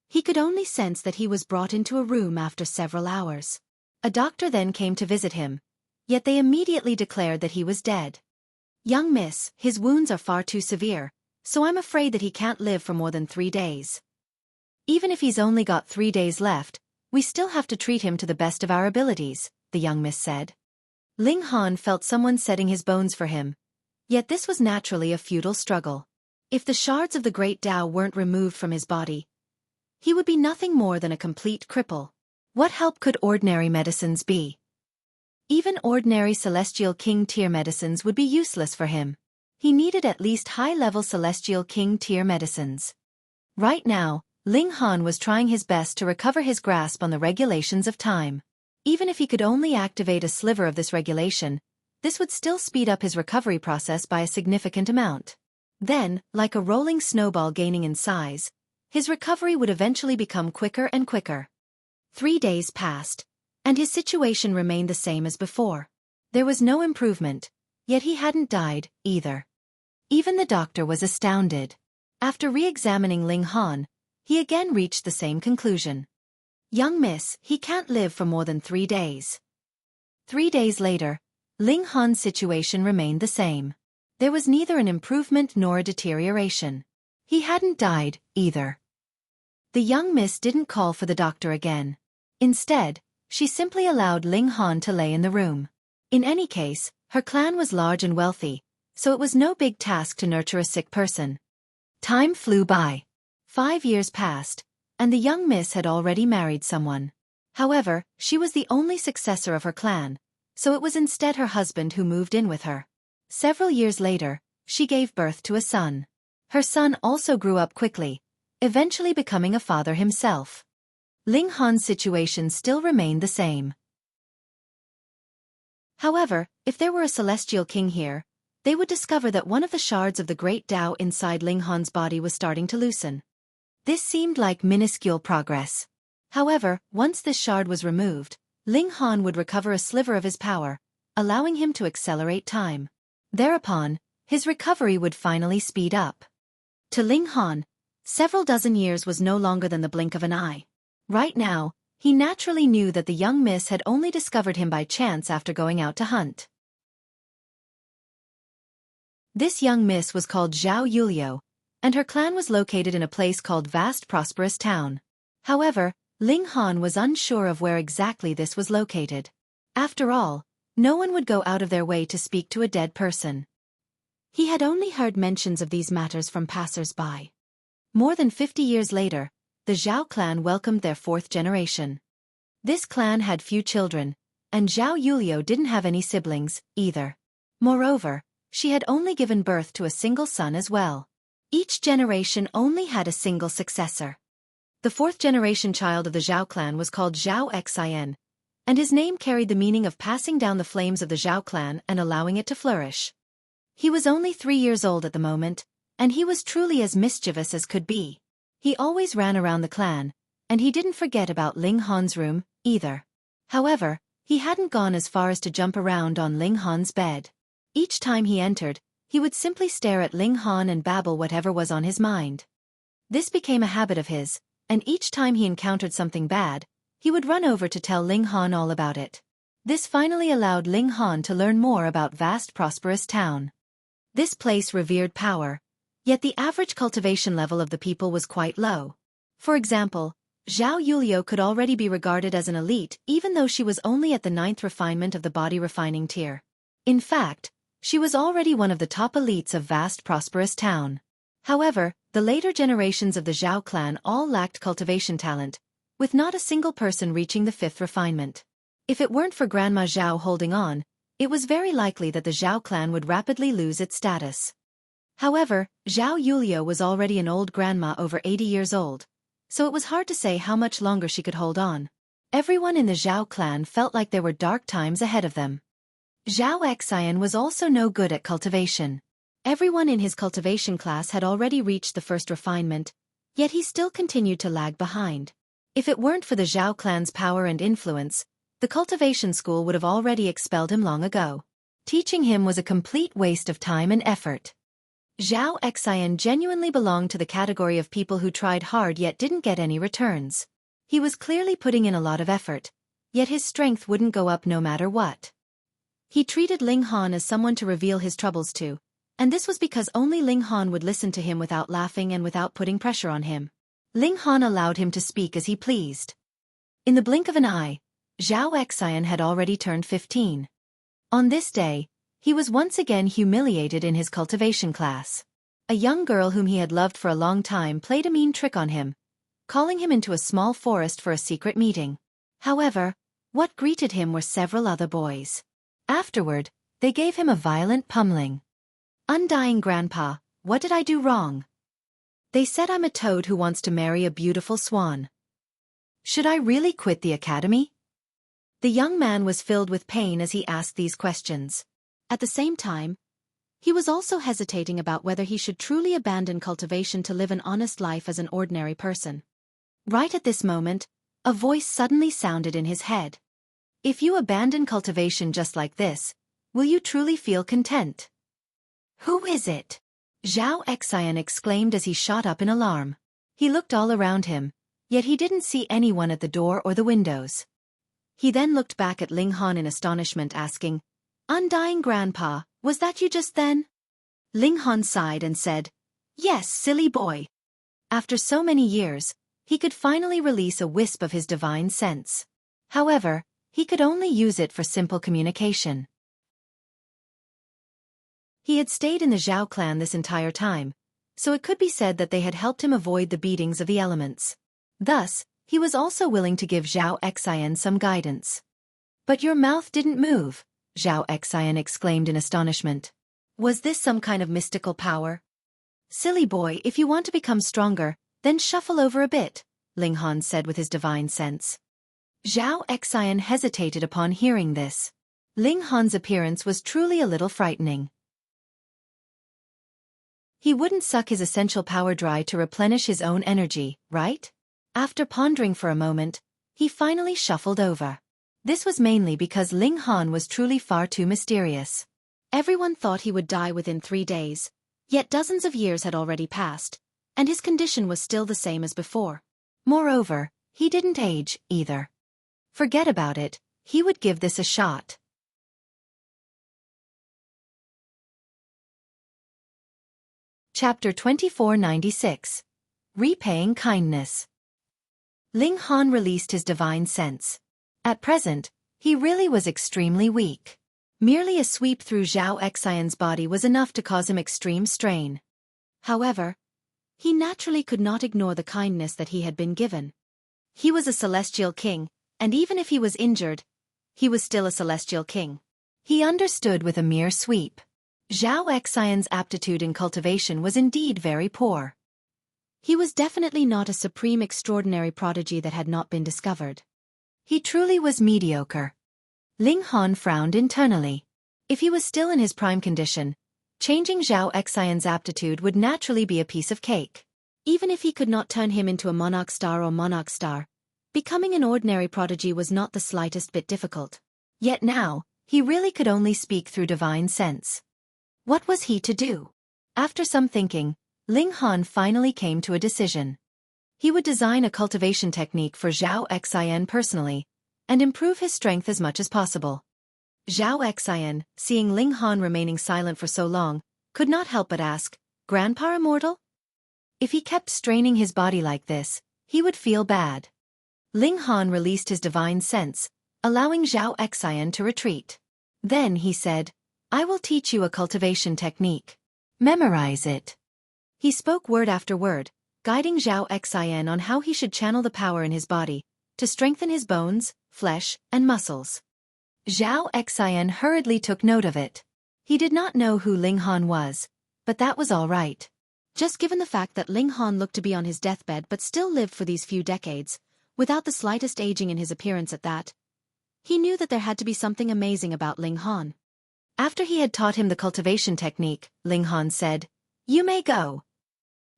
He could only sense that he was brought into a room after several hours. A doctor then came to visit him, yet they immediately declared that he was dead. "Young miss, his wounds are far too severe, so I'm afraid that he can't live for more than 3 days. Even if he's only got 3 days left, we still have to treat him to the best of our abilities," the young miss said. Ling Han felt someone setting his bones for him, yet this was naturally a futile struggle. If the shards of the great Tao weren't removed from his body, he would be nothing more than a complete cripple. What help could ordinary medicines be? Even ordinary Celestial King tier medicines would be useless for him. He needed at least high-level Celestial King tier medicines. Right now, Ling Han was trying his best to recover his grasp on the regulations of time. Even if he could only activate a sliver of this regulation, this would still speed up his recovery process by a significant amount. Then, like a rolling snowball gaining in size, his recovery would eventually become quicker and quicker. 3 days passed, and his situation remained the same as before. There was no improvement, yet he hadn't died, either. Even the doctor was astounded. After re-examining Ling Han, he again reached the same conclusion. "Young miss, he can't live for more than 3 days." 3 days later, Ling Han's situation remained the same. There was neither an improvement nor a deterioration. He hadn't died, either. The young miss didn't call for the doctor again. Instead, she simply allowed Ling Han to lay in the room. In any case, her clan was large and wealthy, so it was no big task to nurture a sick person. Time flew by. 5 years passed, and the young miss had already married someone. However, she was the only successor of her clan, so it was instead her husband who moved in with her. Several years later, she gave birth to a son. Her son also grew up quickly, eventually becoming a father himself. Ling Han's situation still remained the same. However, if there were a celestial king here, they would discover that one of the shards of the great Tao inside Ling Han's body was starting to loosen. This seemed like minuscule progress. However, once this shard was removed, Ling Han would recover a sliver of his power, allowing him to accelerate time. Thereupon, his recovery would finally speed up. To Ling Han, several dozen years was no longer than the blink of an eye. Right now, he naturally knew that the young miss had only discovered him by chance after going out to hunt. This young miss was called Zhao Yulio, and her clan was located in a place called Vast Prosperous Town. However, Ling Han was unsure of where exactly this was located. After all, no one would go out of their way to speak to a dead person. He had only heard mentions of these matters from passers-by. More than 50 years later, the Zhao clan welcomed their fourth generation. This clan had few children, and Zhao Yulio didn't have any siblings, either. Moreover, she had only given birth to a single son as well. Each generation only had a single successor. The fourth-generation child of the Zhao clan was called Zhao Xian, and his name carried the meaning of passing down the flames of the Zhao clan and allowing it to flourish. He was only 3 years old at the moment, and he was truly as mischievous as could be. He always ran around the clan, and he didn't forget about Ling Han's room, either. However, he hadn't gone as far as to jump around on Ling Han's bed. Each time he entered, he would simply stare at Ling Han and babble whatever was on his mind. This became a habit of his, and each time he encountered something bad, he would run over to tell Ling Han all about it. This finally allowed Ling Han to learn more about Vast Prosperous Town. This place revered power, yet the average cultivation level of the people was quite low. For example, Zhao Yulio could already be regarded as an elite even though she was only at the 9th refinement of the body refining tier. In fact, she was already one of the top elites of Vast Prosperous Town. However, the later generations of the Zhao clan all lacked cultivation talent, with not a single person reaching the 5th refinement. If it weren't for Grandma Zhao holding on, it was very likely that the Zhao clan would rapidly lose its status. However, Zhao Yulio was already an old grandma over 80 years old, so it was hard to say how much longer she could hold on. Everyone in the Zhao clan felt like there were dark times ahead of them. Zhao Xian was also no good at cultivation. Everyone in his cultivation class had already reached the 1st refinement, yet he still continued to lag behind. If it weren't for the Zhao clan's power and influence, the cultivation school would have already expelled him long ago. Teaching him was a complete waste of time and effort. Zhao Xian genuinely belonged to the category of people who tried hard yet didn't get any returns. He was clearly putting in a lot of effort, yet his strength wouldn't go up no matter what. He treated Ling Han as someone to reveal his troubles to, and this was because only Ling Han would listen to him without laughing and without putting pressure on him. Ling Han allowed him to speak as he pleased. In the blink of an eye, Zhao Xian had already turned 15. On this day, he was once again humiliated in his cultivation class. A young girl whom he had loved for a long time played a mean trick on him, calling him into a small forest for a secret meeting. However, what greeted him were several other boys. Afterward, they gave him a violent pummeling. "Undying Grandpa, what did I do wrong?" They said I'm a toad who wants to marry a beautiful swan. Should I really quit the academy? The young man was filled with pain as he asked these questions. At the same time, he was also hesitating about whether he should truly abandon cultivation to live an honest life as an ordinary person. Right at this moment, a voice suddenly sounded in his head. If you abandon cultivation just like this, will you truly feel content? Who is it? Zhao Xian exclaimed as he shot up in alarm. He looked all around him, yet he didn't see anyone at the door or the windows. He then looked back at Ling Han in astonishment, asking, "Undying Grandpa, was that you just then?" Ling Han sighed and said, "Yes, silly boy." After so many years, he could finally release a wisp of his divine sense. However, he could only use it for simple communication. He had stayed in the Zhao clan this entire time, so it could be said that they had helped him avoid the beatings of the elements. Thus, he was also willing to give Zhao Xian some guidance. "But your mouth didn't move," Zhao Xian exclaimed in astonishment. "Was this some kind of mystical power?" "Silly boy, if you want to become stronger, then shuffle over a bit," Ling Han said with his divine sense. Zhao Xian hesitated upon hearing this. Ling Han's appearance was truly a little frightening. He wouldn't suck his essential power dry to replenish his own energy, right? After pondering for a moment, he finally shuffled over. This was mainly because Ling Han was truly far too mysterious. Everyone thought he would die within 3 days, yet dozens of years had already passed, and his condition was still the same as before. Moreover, he didn't age, either. Forget about it, he would give this a shot. Chapter 2496. Repaying Kindness. Ling Han released his divine sense. At present, he really was extremely weak. Merely a sweep through Zhao Xian's body was enough to cause him extreme strain. However, he naturally could not ignore the kindness that he had been given. He was a celestial king, and even if he was injured, he was still a celestial king. He understood with a mere sweep. Zhao Xian's aptitude in cultivation was indeed very poor. He was definitely not a supreme extraordinary prodigy that had not been discovered. He truly was mediocre. Ling Han frowned internally. If he was still in his prime condition, changing Zhao Xian's aptitude would naturally be a piece of cake. Even if he could not turn him into a monarch star, becoming an ordinary prodigy was not the slightest bit difficult. Yet now, he really could only speak through divine sense. What was he to do? After some thinking, Ling Han finally came to a decision. He would design a cultivation technique for Zhao Xian personally, and improve his strength as much as possible. Zhao Xian, seeing Ling Han remaining silent for so long, could not help but ask, "Grandpa immortal?" If he kept straining his body like this, he would feel bad. Ling Han released his divine sense, allowing Zhao Xian to retreat. Then he said, "I will teach you a cultivation technique. Memorize it." He spoke word after word, guiding Zhao Xian on how he should channel the power in his body, to strengthen his bones, flesh, and muscles. Zhao Xian hurriedly took note of it. He did not know who Ling Han was, but that was all right. Just given the fact that Ling Han looked to be on his deathbed but still lived for these few decades, without the slightest aging in his appearance at that, he knew that there had to be something amazing about Ling Han. After he had taught him the cultivation technique, Ling Han said, "You may go."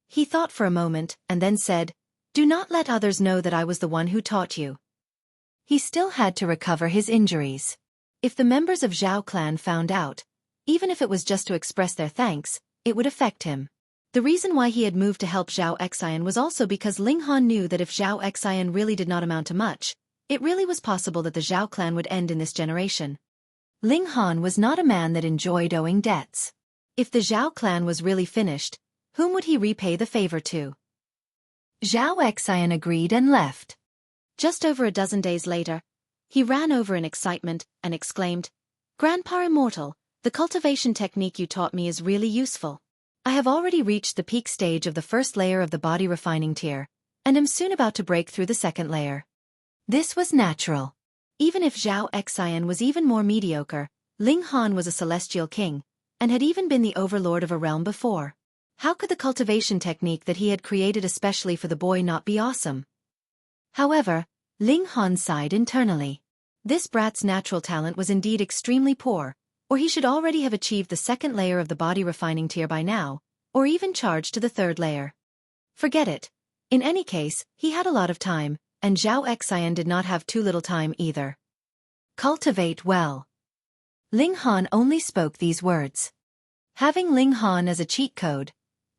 He thought for a moment, and then said, "Do not let others know that I was the one who taught you." He still had to recover his injuries. If the members of Zhao clan found out, even if it was just to express their thanks, it would affect him. The reason why he had moved to help Zhao Xian was also because Ling Han knew that if Zhao Xian really did not amount to much, it really was possible that the Zhao clan would end in this generation. Ling Han was not a man that enjoyed owing debts. If the Zhao clan was really finished, whom would he repay the favor to? Zhao Xian agreed and left. Just over a dozen days later, he ran over in excitement and exclaimed, "Grandpa Immortal, the cultivation technique you taught me is really useful. I have already reached the peak stage of the first layer of the body refining tier, and am soon about to break through the second layer." This was natural. Even if Zhao Xian was even more mediocre, Ling Han was a celestial king, and had even been the overlord of a realm before. How could the cultivation technique that he had created especially for the boy not be awesome? However, Ling Han sighed internally. This brat's natural talent was indeed extremely poor, or he should already have achieved the second layer of the body refining tier by now, or even charged to the third layer. Forget it. In any case, he had a lot of time, and Zhao Xian did not have too little time either. Cultivate well. Ling Han only spoke these words. Having Ling Han as a cheat code,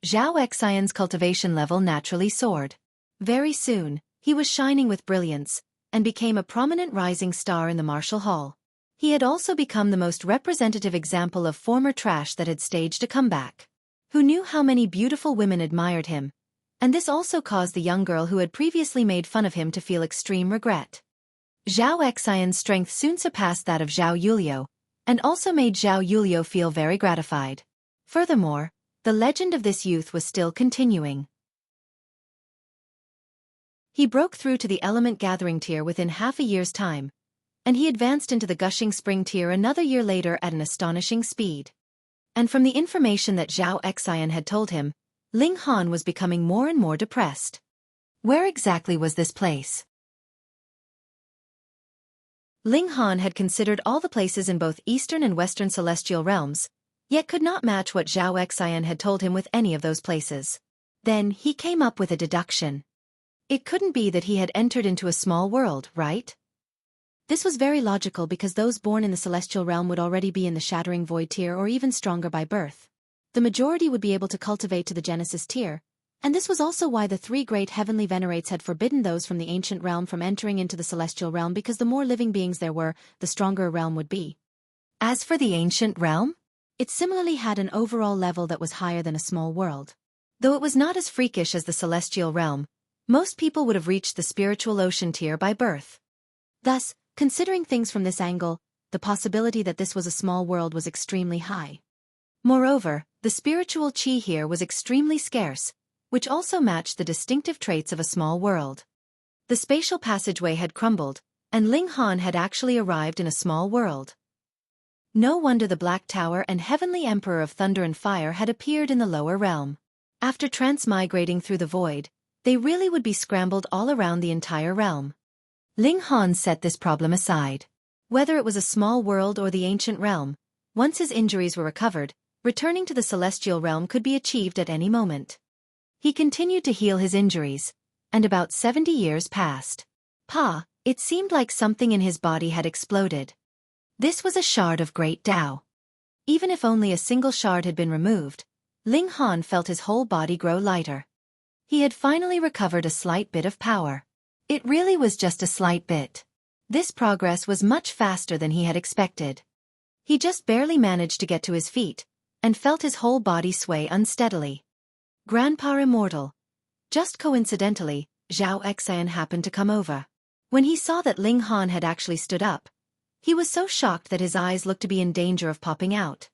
Zhao Xian's cultivation level naturally soared. Very soon, he was shining with brilliance, and became a prominent rising star in the martial hall. He had also become the most representative example of former trash that had staged a comeback. Who knew how many beautiful women admired him, and this also caused the young girl who had previously made fun of him to feel extreme regret. Zhao Xian's strength soon surpassed that of Zhao Yulio, and also made Zhao Yulio feel very gratified. Furthermore, the legend of this youth was still continuing. He broke through to the element gathering tier within half a year's time, and he advanced into the gushing spring tier another year later at an astonishing speed. And from the information that Zhao Xian had told him, Ling Han was becoming more and more depressed. Where exactly was this place? Ling Han had considered all the places in both Eastern and Western celestial realms, yet could not match what Zhao Xian had told him with any of those places. Then he came up with a deduction. It couldn't be that he had entered into a small world, right? This was very logical because those born in the celestial realm would already be in the shattering void tier or even stronger by birth. The majority would be able to cultivate to the Genesis tier, and this was also why the three great heavenly venerates had forbidden those from the ancient realm from entering into the celestial realm, because the more living beings there were, the stronger a realm would be. As for the ancient realm, it similarly had an overall level that was higher than a small world. Though it was not as freakish as the celestial realm, most people would have reached the spiritual ocean tier by birth. Thus, considering things from this angle, the possibility that this was a small world was extremely high. Moreover, the spiritual chi here was extremely scarce, which also matched the distinctive traits of a small world. The spatial passageway had crumbled, and Ling Han had actually arrived in a small world. No wonder the Black Tower and Heavenly Emperor of Thunder and Fire had appeared in the lower realm. After transmigrating through the void, they really would be scrambled all around the entire realm. Ling Han set this problem aside. Whether it was a small world or the ancient realm, once his injuries were recovered, returning to the celestial realm could be achieved at any moment. He continued to heal his injuries, and about 70 years passed. It seemed like something in his body had exploded. This was a shard of great Tao. Even if only a single shard had been removed, Ling Han felt his whole body grow lighter. He had finally recovered a slight bit of power. It really was just a slight bit. This progress was much faster than he had expected. He just barely managed to get to his feet, and felt his whole body sway unsteadily. Grandpa Immortal. Just coincidentally, Zhao Xian happened to come over. When he saw that Ling Han had actually stood up, he was so shocked that his eyes looked to be in danger of popping out.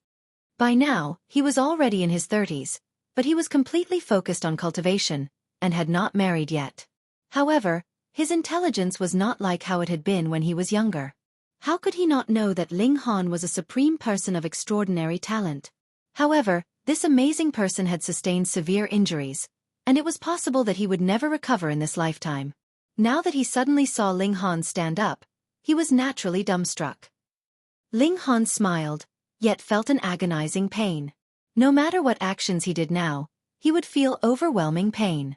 By now, he was already in his 30s, but he was completely focused on cultivation, and had not married yet. However, his intelligence was not like how it had been when he was younger. How could he not know that Ling Han was a supreme person of extraordinary talent? However, this amazing person had sustained severe injuries, and it was possible that he would never recover in this lifetime. Now that he suddenly saw Ling Han stand up, he was naturally dumbstruck. Ling Han smiled, yet felt an agonizing pain. No matter what actions he did now, he would feel overwhelming pain.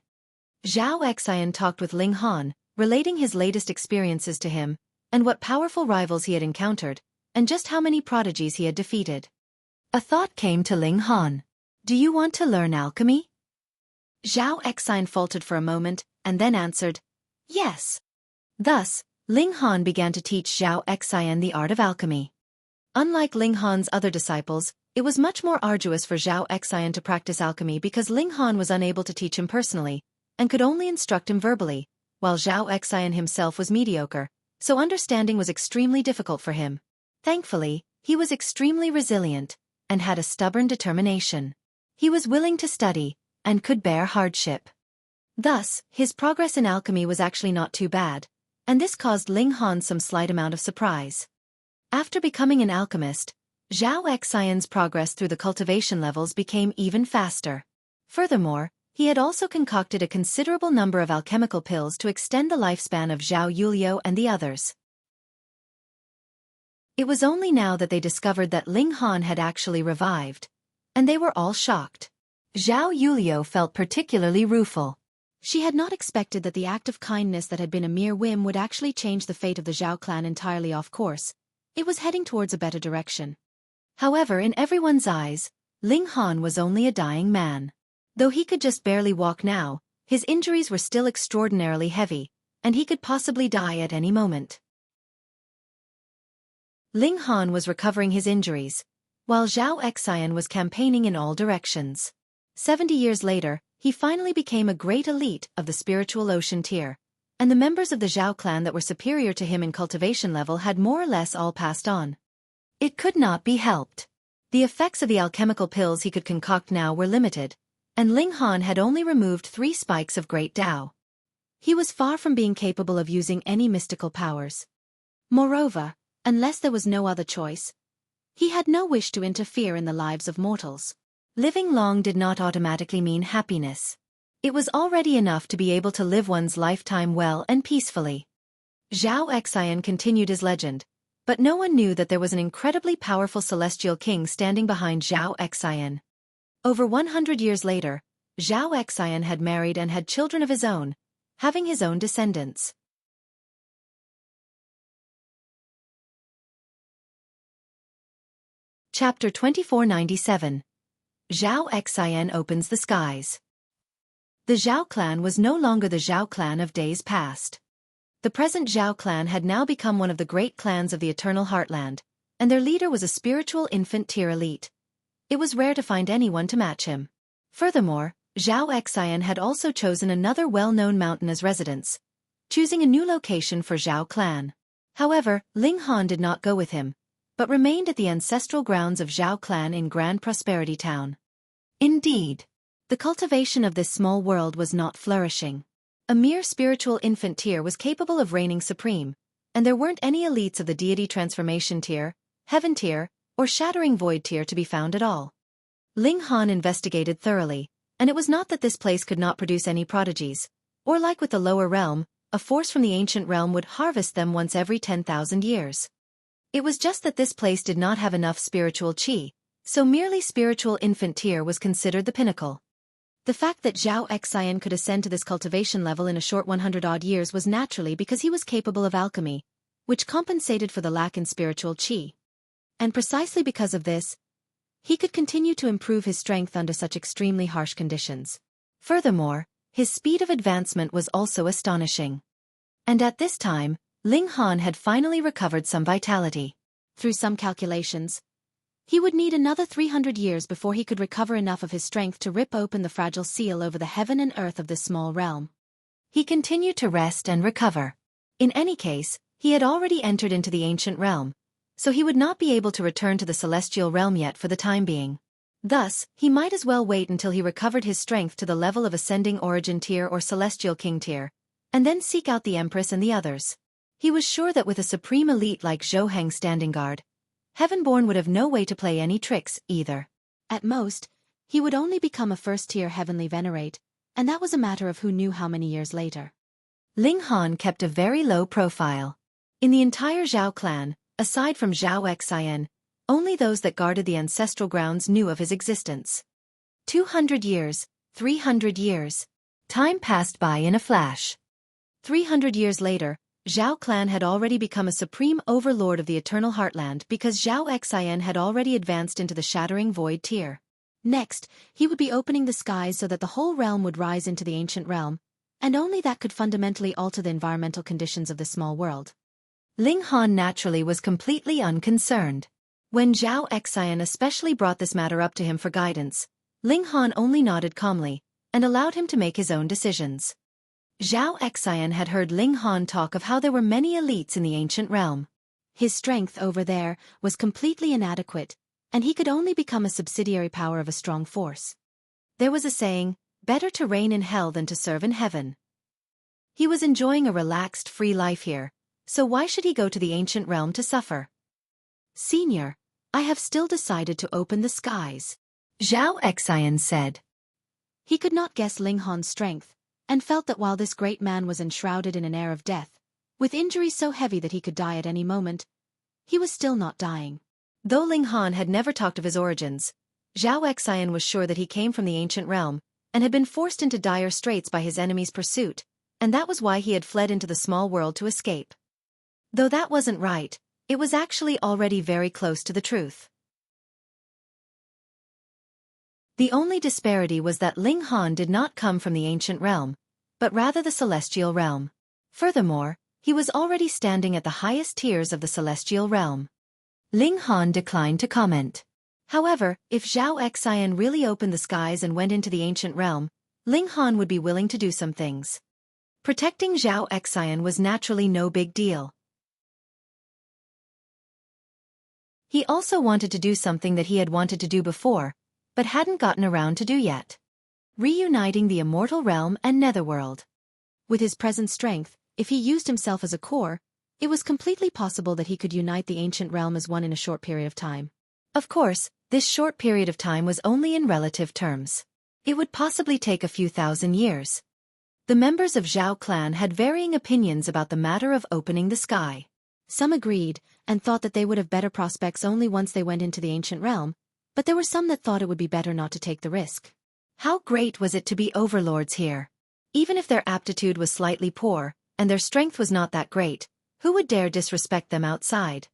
Zhao Xian talked with Ling Han, relating his latest experiences to him, and what powerful rivals he had encountered, and just how many prodigies he had defeated. A thought came to Ling Han. Do you want to learn alchemy? Zhao Xian faltered for a moment, and then answered, yes. Thus, Ling Han began to teach Zhao Xian the art of alchemy. Unlike Ling Han's other disciples, it was much more arduous for Zhao Xian to practice alchemy because Ling Han was unable to teach him personally, and could only instruct him verbally, while Zhao Xian himself was mediocre, so understanding was extremely difficult for him. Thankfully, he was extremely resilient, and had a stubborn determination. He was willing to study, and could bear hardship. Thus, his progress in alchemy was actually not too bad, and this caused Ling Han some slight amount of surprise. After becoming an alchemist, Zhao Xian's progress through the cultivation levels became even faster. Furthermore, he had also concocted a considerable number of alchemical pills to extend the lifespan of Zhao Yulio and the others. It was only now that they discovered that Ling Han had actually revived, and they were all shocked. Zhao Yulio felt particularly rueful. She had not expected that the act of kindness that had been a mere whim would actually change the fate of the Zhao clan entirely off course. It was heading towards a better direction. However, in everyone's eyes, Ling Han was only a dying man. Though he could just barely walk now, his injuries were still extraordinarily heavy, and he could possibly die at any moment. Ling Han was recovering his injuries, while Zhao Xian was campaigning in all directions. 70 years later, he finally became a great elite of the spiritual ocean tier, and the members of the Zhao clan that were superior to him in cultivation level had more or less all passed on. It could not be helped. The effects of the alchemical pills he could concoct now were limited, and Ling Han had only removed 3 spikes of great Tao. He was far from being capable of using any mystical powers. Moreover, unless there was no other choice, he had no wish to interfere in the lives of mortals. Living long did not automatically mean happiness. It was already enough to be able to live one's lifetime well and peacefully. Zhao Xian continued his legend, But no one knew that there was an incredibly powerful celestial king standing behind Xiao Xian. Over 100 years later, Xiao Xian had married and had children of his own, having his own descendants. Chapter 2497. Xiao Xian opens the skies. The Zhao clan was no longer the Zhao clan of days past. The present Zhao clan had now become one of the great clans of the Eternal Heartland, and their leader was a spiritual infant-tier elite. It was rare to find anyone to match him. Furthermore, Xiao Xian had also chosen another well-known mountain as residence, choosing a new location for Zhao clan. However, Ling Han did not go with him, but remained at the ancestral grounds of Zhao clan in Grand Prosperity Town. Indeed, the cultivation of this small world was not flourishing. A mere spiritual infant tier was capable of reigning supreme, and there weren't any elites of the deity transformation tier, heaven tier, or shattering void tier to be found at all. Ling Han investigated thoroughly, and it was not that this place could not produce any prodigies, or like with the lower realm, a force from the ancient realm would harvest them once every 10,000 years. It was just that this place did not have enough spiritual qi, so merely spiritual infant tier was considered the pinnacle. The fact that Xiao Xian could ascend to this cultivation level in a short 100-odd years was naturally because he was capable of alchemy, which compensated for the lack in spiritual qi. And precisely because of this, he could continue to improve his strength under such extremely harsh conditions. Furthermore, his speed of advancement was also astonishing. And at this time, Ling Han had finally recovered some vitality. Through some calculations, he would need another 300 years before he could recover enough of his strength to rip open the fragile seal over the heaven and earth of this small realm. He continued to rest and recover. In any case, he had already entered into the ancient realm, so he would not be able to return to the celestial realm yet for the time being. Thus, he might as well wait until he recovered his strength to the level of ascending origin tier or celestial king tier, and then seek out the Empress and the others. He was sure that with a supreme elite like Zhou Heng standing guard, Heavenborn would have no way to play any tricks, either. At most, he would only become a first-tier heavenly venerate, and that was a matter of who knew how many years later. Ling Han kept a very low profile. In the entire Zhao clan, aside from Xiao Xian, only those that guarded the ancestral grounds knew of his existence. 200 years, 300 years. Time passed by in a flash. 300 years later, Zhao clan had already become a supreme overlord of the Eternal Heartland because Xiao Xian had already advanced into the shattering void tier. Next, he would be opening the skies so that the whole realm would rise into the ancient realm, and only that could fundamentally alter the environmental conditions of this small world. Ling Han naturally was completely unconcerned. When Xiao Xian especially brought this matter up to him for guidance, Ling Han only nodded calmly, and allowed him to make his own decisions. Xiao Xian had heard Ling Han talk of how there were many elites in the ancient realm. His strength over there was completely inadequate, and he could only become a subsidiary power of a strong force. There was a saying, better to reign in hell than to serve in heaven. He was enjoying a relaxed, free life here, so why should he go to the ancient realm to suffer? Senior, I have still decided to open the skies, Xiao Xian said. He could not guess Ling Han's strength, and felt that while this great man was enshrouded in an air of death, with injuries so heavy that he could die at any moment, he was still not dying. Though Ling Han had never talked of his origins, Xiao Xian was sure that he came from the ancient realm, and had been forced into dire straits by his enemy's pursuit, and that was why he had fled into the small world to escape. Though that wasn't right, it was actually already very close to the truth. The only disparity was that Ling Han did not come from the ancient realm, but rather the celestial realm. Furthermore, he was already standing at the highest tiers of the celestial realm. Ling Han declined to comment. However, if Xiao Xian really opened the skies and went into the ancient realm, Ling Han would be willing to do some things. Protecting Xiao Xian was naturally no big deal. He also wanted to do something that he had wanted to do before, but hadn't gotten around to do yet. Reuniting the immortal realm and netherworld. With his present strength, if he used himself as a core, it was completely possible that he could unite the ancient realm as one in a short period of time. Of course, this short period of time was only in relative terms. It would possibly take a few thousand years. The members of Zhao clan had varying opinions about the matter of opening the sky. Some agreed, and thought that they would have better prospects only once they went into the ancient realm, but there were some that thought it would be better not to take the risk. How great was it to be overlords here! Even if their aptitude was slightly poor, and their strength was not that great, who would dare disrespect them outside?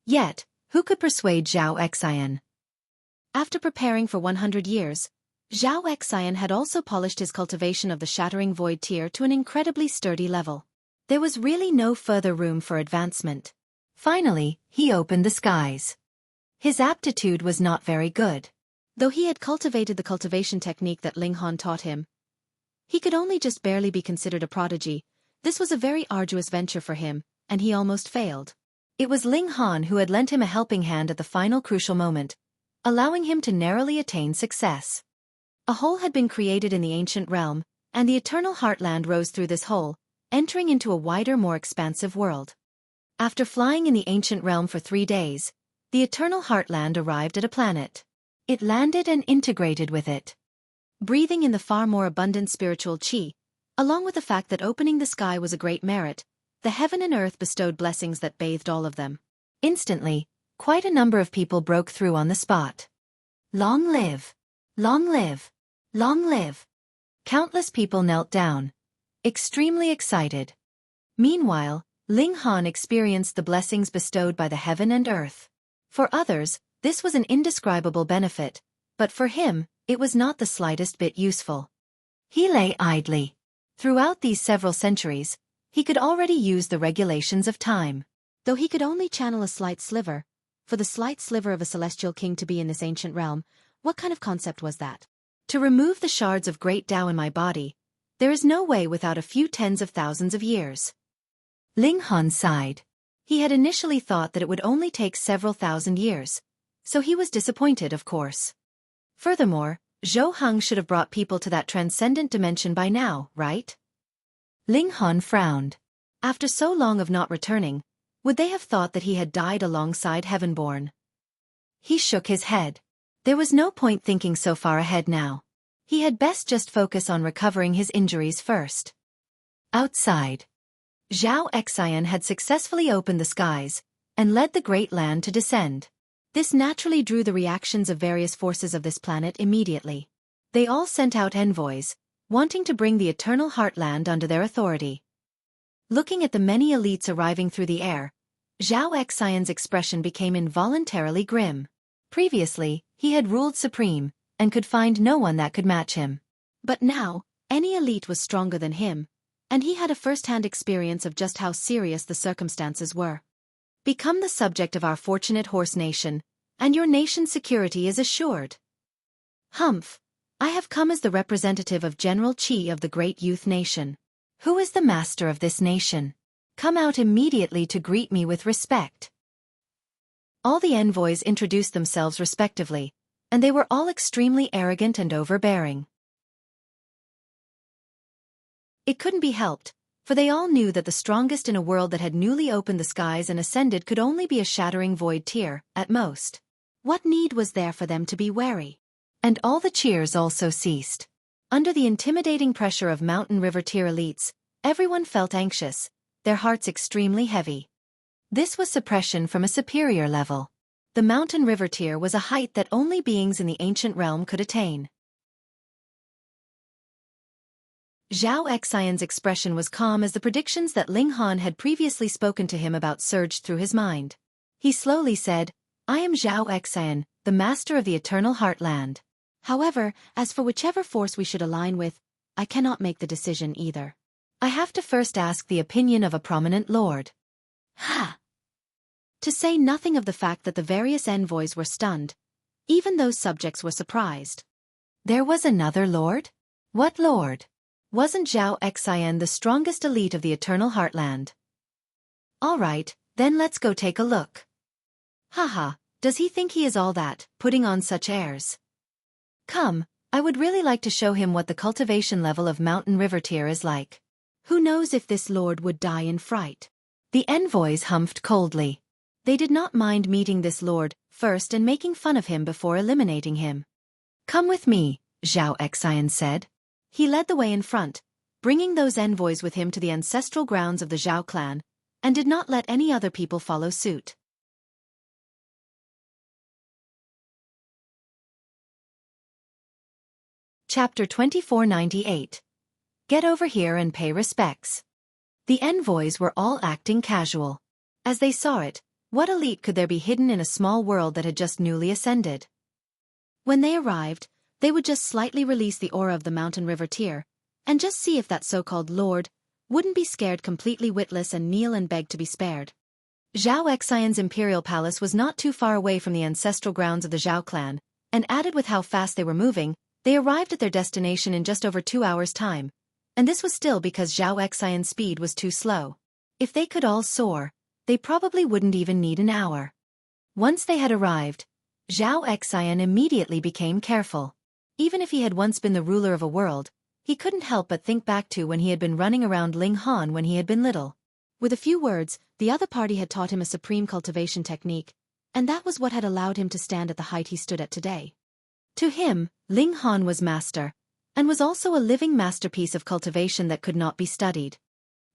Yet, who could persuade Zhao Xian? After preparing for 100 years, Zhao Xian had also polished his cultivation of the Shattering Void tier to an incredibly sturdy level. There was really no further room for advancement. Finally, he opened the skies. His aptitude was not very good. Though he had cultivated the cultivation technique that Ling Han taught him, he could only just barely be considered a prodigy. This was a very arduous venture for him, and he almost failed. It was Ling Han who had lent him a helping hand at the final crucial moment, allowing him to narrowly attain success. A hole had been created in the ancient realm, and the eternal heartland rose through this hole, entering into a wider, more expansive world. After flying in the ancient realm for 3 days, the eternal heartland arrived at a planet. It landed and integrated with it. Breathing in the far more abundant spiritual qi, along with the fact that opening the sky was a great merit, the heaven and earth bestowed blessings that bathed all of them. Instantly, quite a number of people broke through on the spot. Long live! Long live! Long live! Countless people knelt down, extremely excited. Meanwhile, Ling Han experienced the blessings bestowed by the heaven and earth. For others, this was an indescribable benefit, but for him, it was not the slightest bit useful. He lay idly. Throughout these several centuries, he could already use the regulations of time. Though he could only channel a slight sliver, for the slight sliver of a celestial king to be in this ancient realm, what kind of concept was that? To remove the shards of great Tao in my body, there is no way without a few tens of thousands of years. Ling Han sighed. He had initially thought that it would only take several thousand years, so he was disappointed, of course. Furthermore, Zhou Heng should have brought people to that transcendent dimension by now, right? Ling Han frowned. After so long of not returning, would they have thought that he had died alongside Heavenborn? He shook his head. There was no point thinking so far ahead now. He had best just focus on recovering his injuries first. Outside, Zhao Xian had successfully opened the skies and led the great land to descend. This naturally drew the reactions of various forces of this planet immediately. They all sent out envoys, wanting to bring the eternal heartland under their authority. Looking at the many elites arriving through the air, Zhao Xian's expression became involuntarily grim. Previously, he had ruled supreme, and could find no one that could match him. But now, any elite was stronger than him, and he had a first-hand experience of just how serious the circumstances were. Become the subject of our fortunate horse nation, and your nation's security is assured. Humph! I have come as the representative of General Qi of the great youth nation. Who is the master of this nation? Come out immediately to greet me with respect. All the envoys introduced themselves respectively, and they were all extremely arrogant and overbearing. It couldn't be helped, for they all knew that the strongest in a world that had newly opened the skies and ascended could only be a shattering void tier, at most. What need was there for them to be wary? And all the cheers also ceased. Under the intimidating pressure of mountain river tier elites, everyone felt anxious, their hearts extremely heavy. This was suppression from a superior level. The mountain river tier was a height that only beings in the ancient realm could attain. Zhao Xian's expression was calm as the predictions that Ling Han had previously spoken to him about surged through his mind. He slowly said, I am Zhao Xian, the master of the eternal heartland. However, as for whichever force we should align with, I cannot make the decision either. I have to first ask the opinion of a prominent lord. Ha! To say nothing of the fact that the various envoys were stunned, even those subjects were surprised. There was another lord? What lord? Wasn't Zhao Xian the strongest elite of the eternal heartland? All right, then let's go take a look. Haha, does he think he is all that, putting on such airs? Come, I would really like to show him what the cultivation level of mountain river tier is like. Who knows if this lord would die in fright? The envoys humphed coldly. They did not mind meeting this lord first and making fun of him before eliminating him. Come with me, Zhao Xian said. He led the way in front, bringing those envoys with him to the ancestral grounds of the Zhao clan, and did not let any other people follow suit. Chapter 2498. Get over here and pay respects. The envoys were all acting casual. As they saw it, what elite could there be hidden in a small world that had just newly ascended? When they arrived, they would just slightly release the aura of the mountain river tier, and just see if that so-called lord wouldn't be scared completely witless and kneel and beg to be spared. Xiao Xian's imperial palace was not too far away from the ancestral grounds of the Zhao clan, and added with how fast they were moving, they arrived at their destination in just over 2 hours' time, and this was still because Xiao Xian's speed was too slow. If they could all soar, they probably wouldn't even need an hour. Once they had arrived, Xiao Xian immediately became careful. Even if he had once been the ruler of a world, he couldn't help but think back to when he had been running around Ling Han when he had been little. With a few words, the other party had taught him a supreme cultivation technique, and that was what had allowed him to stand at the height he stood at today. To him, Ling Han was master, and was also a living masterpiece of cultivation that could not be studied.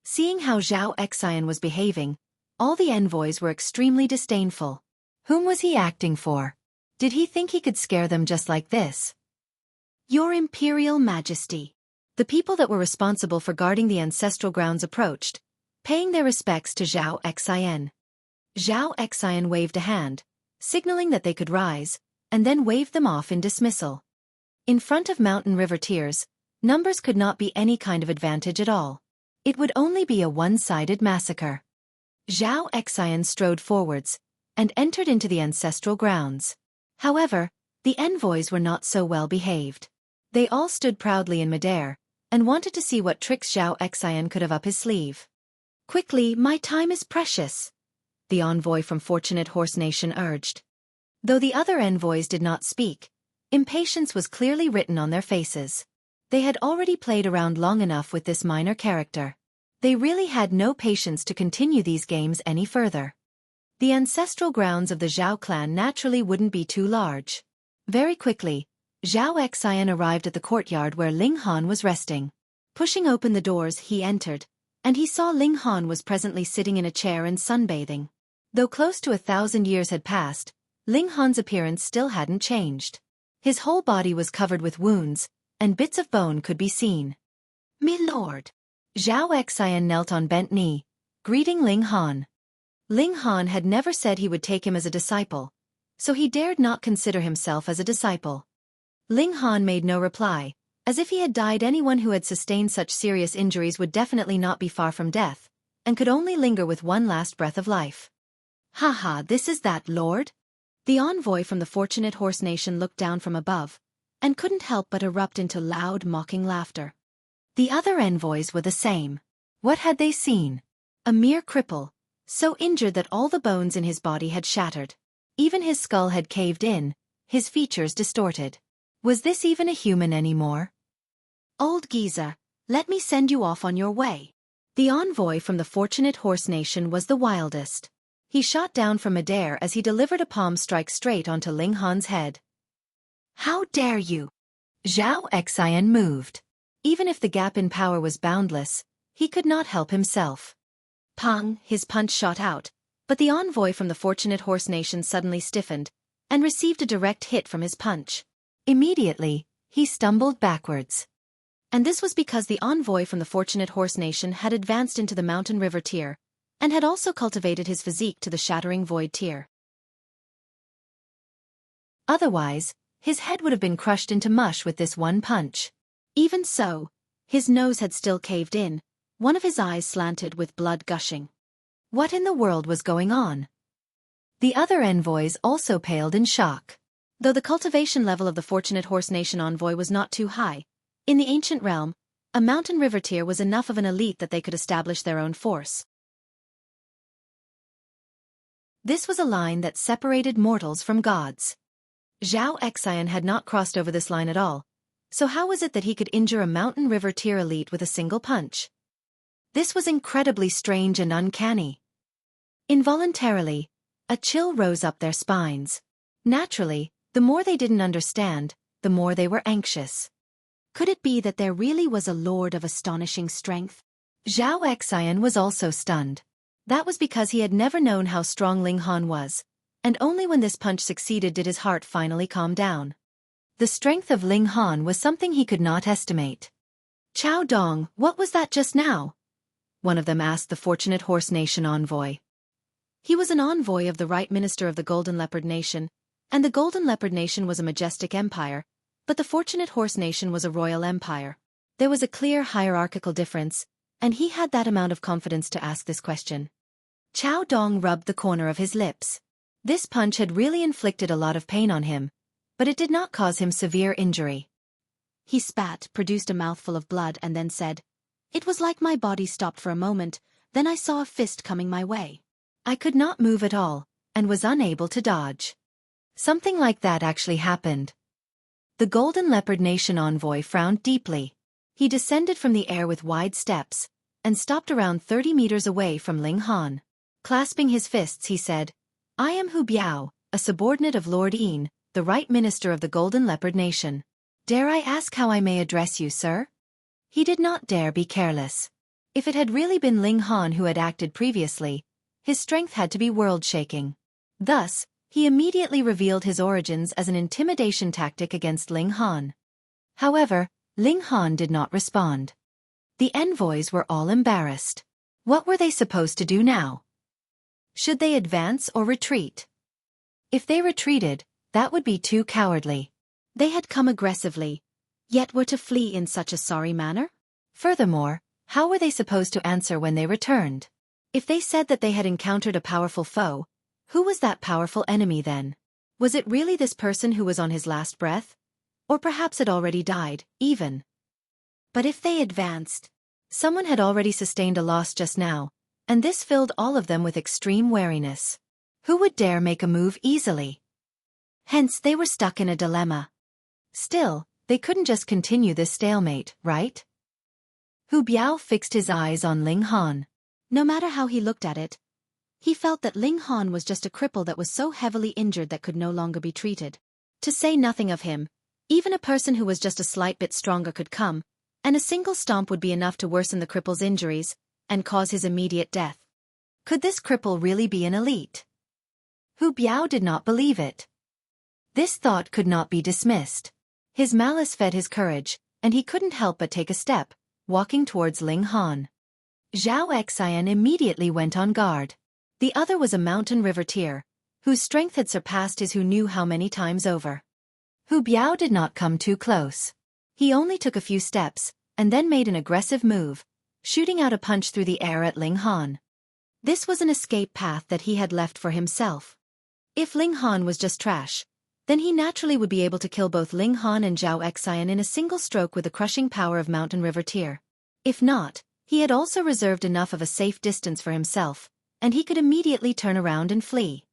Seeing how Xiao Xian was behaving, all the envoys were extremely disdainful. Whom was he acting for? Did he think he could scare them just like this? Your Imperial Majesty. The people that were responsible for guarding the ancestral grounds approached, paying their respects to Xiao Xian. Xiao Xian waved a hand, signaling that they could rise, and then waved them off in dismissal. In front of mountain river tiers, numbers could not be any kind of advantage at all. It would only be a one-sided massacre. Xiao Xian strode forwards, and entered into the ancestral grounds. However, the envoys were not so well behaved. They all stood proudly in midair, and wanted to see what tricks Xiao Xian could have up his sleeve. Quickly, my time is precious, the envoy from Fortunate Horse Nation urged. Though the other envoys did not speak, impatience was clearly written on their faces. They had already played around long enough with this minor character. They really had no patience to continue these games any further. The ancestral grounds of the Zhao clan naturally wouldn't be too large. Very quickly, Xiao Xian arrived at the courtyard where Ling Han was resting. Pushing open the doors, he entered, and he saw Ling Han was presently sitting in a chair and sunbathing. Though close to 1,000 years had passed, Ling Han's appearance still hadn't changed. His whole body was covered with wounds, and bits of bone could be seen. "My lord." Xiao Xian knelt on bent knee, greeting Ling Han. Ling Han had never said he would take him as a disciple, so he dared not consider himself as a disciple. Ling Han made no reply, as if he had died. Anyone who had sustained such serious injuries would definitely not be far from death, and could only linger with one last breath of life. "Haha, this is that, lord?" The envoy from the Fortunate Horse Nation looked down from above, and couldn't help but erupt into loud, mocking laughter. The other envoys were the same. What had they seen? A mere cripple, so injured that all the bones in his body had shattered. Even his skull had caved in, his features distorted. Was this even a human anymore? "Old geezer, let me send you off on your way." The envoy from the Fortunate Horse Nation was the wildest. He shot down from midair as he delivered a palm strike straight onto Ling Han's head. "How dare you!" Xiao Xian moved. Even if the gap in power was boundless, he could not help himself. Pang, his punch shot out, but the envoy from the Fortunate Horse Nation suddenly stiffened, and received a direct hit from his punch. Immediately, he stumbled backwards. And this was because the envoy from the Fortunate Horse Nation had advanced into the mountain river tier, and had also cultivated his physique to the shattering void tier. Otherwise, his head would have been crushed into mush with this one punch. Even so, his nose had still caved in, one of his eyes slanted with blood gushing. What in the world was going on? The other envoys also paled in shock. Though the cultivation level of the Fortunate Horse Nation envoy was not too high, in the ancient realm, a mountain river tier was enough of an elite that they could establish their own force. This was a line that separated mortals from gods. Xiao Xian had not crossed over this line at all, so how was it that he could injure a mountain river tier elite with a single punch? This was incredibly strange and uncanny. Involuntarily, a chill rose up their spines. Naturally, the more they didn't understand, the more they were anxious. Could it be that there really was a lord of astonishing strength? Xiao Xian was also stunned. That was because he had never known how strong Ling Han was, and only when this punch succeeded did his heart finally calm down. The strength of Ling Han was something he could not estimate. "Chao Dong, what was that just now?" one of them asked the Fortunate Horse Nation envoy. He was an envoy of the Right Minister of the Golden Leopard Nation, and the Golden Leopard Nation was a majestic empire, but the Fortunate Horse Nation was a royal empire. There was a clear hierarchical difference, and he had that amount of confidence to ask this question. Chao Dong rubbed the corner of his lips. This punch had really inflicted a lot of pain on him, but it did not cause him severe injury. He spat, produced a mouthful of blood, and then said, "It was like my body stopped for a moment, then I saw a fist coming my way. I could not move at all, and was unable to dodge." Something like that actually happened. The Golden Leopard Nation envoy frowned deeply. He descended from the air with wide steps, and stopped around 30 meters away from Ling Han. Clasping his fists, he said, "I am Hu Biao, a subordinate of Lord Yin, the Right Minister of the Golden Leopard Nation. Dare I ask how I may address you, sir?" He did not dare be careless. If it had really been Ling Han who had acted previously, his strength had to be world-shaking. Thus, he immediately revealed his origins as an intimidation tactic against Ling Han. However, Ling Han did not respond. The envoys were all embarrassed. What were they supposed to do now? Should they advance or retreat? If they retreated, that would be too cowardly. They had come aggressively, yet were to flee in such a sorry manner? Furthermore, how were they supposed to answer when they returned? If they said that they had encountered a powerful foe, who was that powerful enemy then? Was it really this person who was on his last breath? Or perhaps had already died, even? But if they advanced, someone had already sustained a loss just now, and this filled all of them with extreme wariness. Who would dare make a move easily? Hence they were stuck in a dilemma. Still, they couldn't just continue this stalemate, right? Hu Biao fixed his eyes on Ling Han. No matter how he looked at it, he felt that Ling Han was just a cripple that was so heavily injured that could no longer be treated. To say nothing of him, even a person who was just a slight bit stronger could come, and a single stomp would be enough to worsen the cripple's injuries and cause his immediate death. Could this cripple really be an elite? Hu Biao did not believe it. This thought could not be dismissed. His malice fed his courage, and he couldn't help but take a step, walking towards Ling Han. Zhao Xian immediately went on guard. The other was a mountain riverteer, whose strength had surpassed his who knew how many times over. Hu Biao did not come too close. He only took a few steps, and then made an aggressive move, shooting out a punch through the air at Ling Han. This was an escape path that he had left for himself. If Ling Han was just trash, then he naturally would be able to kill both Ling Han and Zhao Xian in a single stroke with the crushing power of Mountain Riverteer. If not, he had also reserved enough of a safe distance for himself, and he could immediately turn around and flee.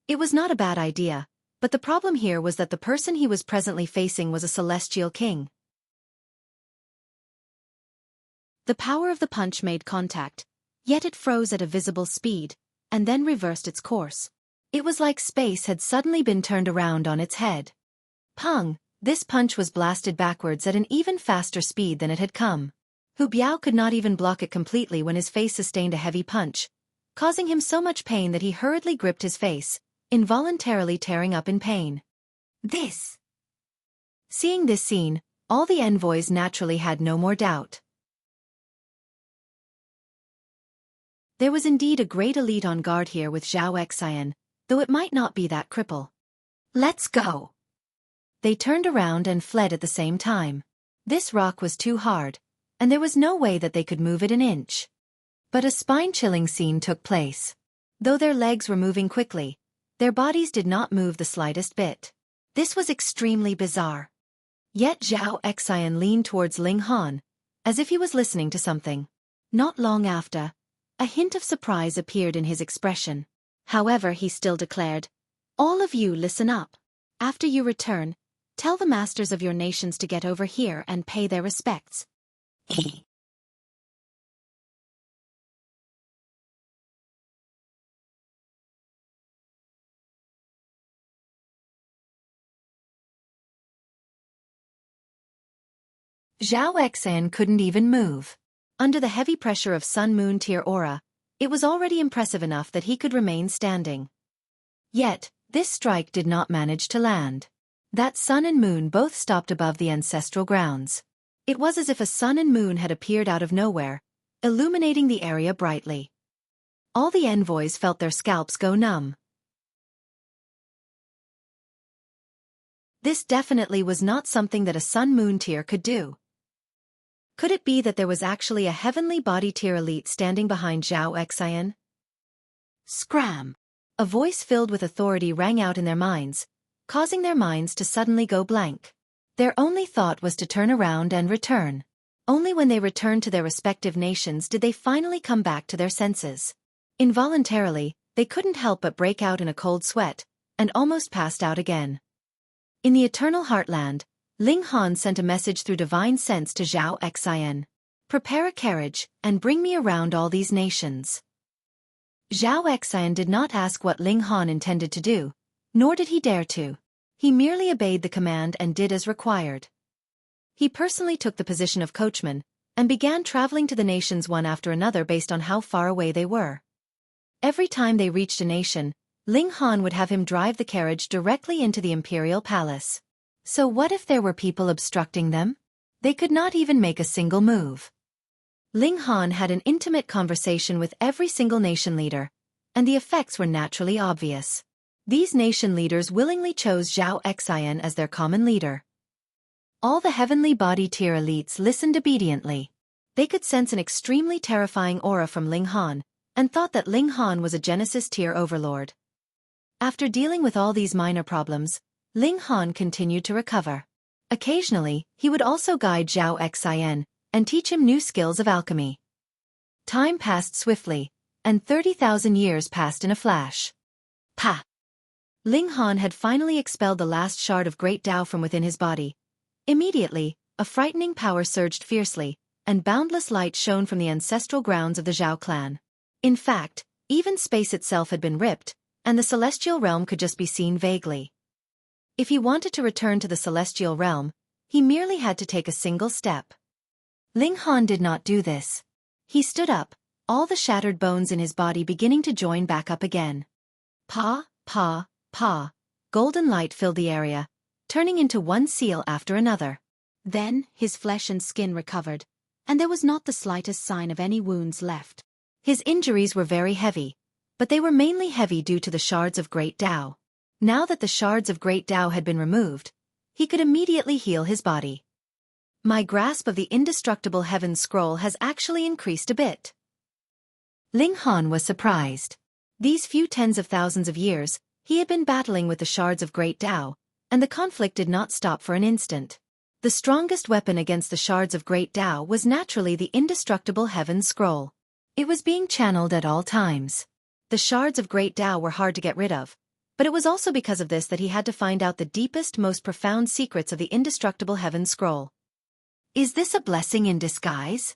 It was not a bad idea, but the problem here was that the person he was presently facing was a celestial king. The power of the punch made contact, yet it froze at a visible speed, and then reversed its course. It was like space had suddenly been turned around on its head. Pung! This punch was blasted backwards at an even faster speed than it had come. Hu Biao could not even block it completely when his face sustained a heavy punch, causing him so much pain that he hurriedly gripped his face, involuntarily tearing up in pain. Seeing this scene, all the envoys naturally had no more doubt. There was indeed a great elite on guard here with Zhao Xian, though it might not be that cripple. Let's go! They turned around and fled at the same time. This rock was too hard, and there was no way that they could move it an inch. But a spine-chilling scene took place. Though their legs were moving quickly, their bodies did not move the slightest bit. This was extremely bizarre. Yet Zhao Xian leaned towards Ling Han, as if he was listening to something. Not long after, a hint of surprise appeared in his expression. However, he still declared, "All of you listen up. After you return, tell the masters of your nations to get over here and pay their respects." Zhao Xian couldn't even move. Under the heavy pressure of Sun Moon Tier aura, It was already impressive enough that he could remain standing. Yet, this strike did not manage to land. That sun and moon both stopped above the ancestral grounds. It was as if a sun and moon had appeared out of nowhere, illuminating the area brightly. All the envoys felt their scalps go numb. This definitely was not something that a sun-moon tier could do. Could it be that there was actually a heavenly body tier elite standing behind Xiao Xian? Scram! A voice filled with authority rang out in their minds, causing their minds to suddenly go blank. Their only thought was to turn around and return. Only when they returned to their respective nations did they finally come back to their senses. Involuntarily, they couldn't help but break out in a cold sweat, and almost passed out again. In the Eternal Heartland, Ling Han sent a message through divine sense to Xiao Xian. Prepare a carriage, and bring me around all these nations. Xiao Xian did not ask what Ling Han intended to do, nor did he dare to. He merely obeyed the command and did as required. He personally took the position of coachman, and began traveling to the nations one after another based on how far away they were. Every time they reached a nation, Ling Han would have him drive the carriage directly into the imperial palace. So what if there were people obstructing them? They could not even make a single move. Ling Han had an intimate conversation with every single nation leader, and the effects were naturally obvious. These nation leaders willingly chose Xiao Xian as their common leader. All the heavenly body tier elites listened obediently. They could sense an extremely terrifying aura from Ling Han, and thought that Ling Han was a Genesis tier overlord. After dealing with all these minor problems, Ling Han continued to recover. Occasionally, he would also guide Xiao Xian, and teach him new skills of alchemy. Time passed swiftly, and 30,000 years passed in a flash. Pa! Ling Han had finally expelled the last shard of great Tao from within his body. Immediately, a frightening power surged fiercely, and boundless light shone from the ancestral grounds of the Zhao clan. In fact, even space itself had been ripped, and the celestial realm could just be seen vaguely. If he wanted to return to the celestial realm, he merely had to take a single step. Ling Han did not do this. He stood up, all the shattered bones in his body beginning to join back up again. Pa, pa, pa, golden light filled the area, turning into one seal after another. Then, his flesh and skin recovered, and there was not the slightest sign of any wounds left. His injuries were very heavy, but they were mainly heavy due to the shards of great Tao. Now that the shards of great Tao had been removed, he could immediately heal his body. My grasp of the indestructible heaven scroll has actually increased a bit. Ling Han was surprised. These few tens of thousands of years, he had been battling with the shards of great Tao, and the conflict did not stop for an instant. The strongest weapon against the shards of great Tao was naturally the indestructible heaven scroll. It was being channeled at all times. The shards of great Tao were hard to get rid of, but it was also because of this that he had to find out the deepest, most profound secrets of the indestructible heaven scroll. Is this a blessing in disguise?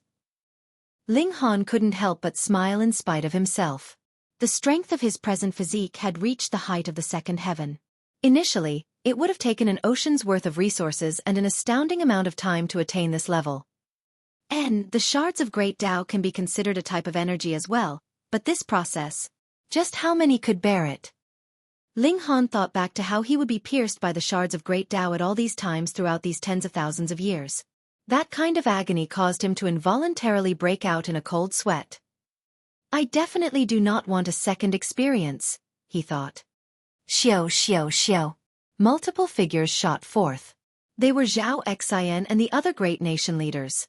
Ling Han couldn't help but smile in spite of himself. The strength of his present physique had reached the height of the second heaven. Initially, it would have taken an ocean's worth of resources and an astounding amount of time to attain this level. And the shards of great Tao can be considered a type of energy as well, but this process, just how many could bear it? Ling Han thought back to how he would be pierced by the shards of great Tao at all these times throughout these tens of thousands of years. That kind of agony caused him to involuntarily break out in a cold sweat. I definitely do not want a second experience, he thought. Xiao, xiao, xiao. Multiple figures shot forth. They were Xiao Xian and the other great nation leaders.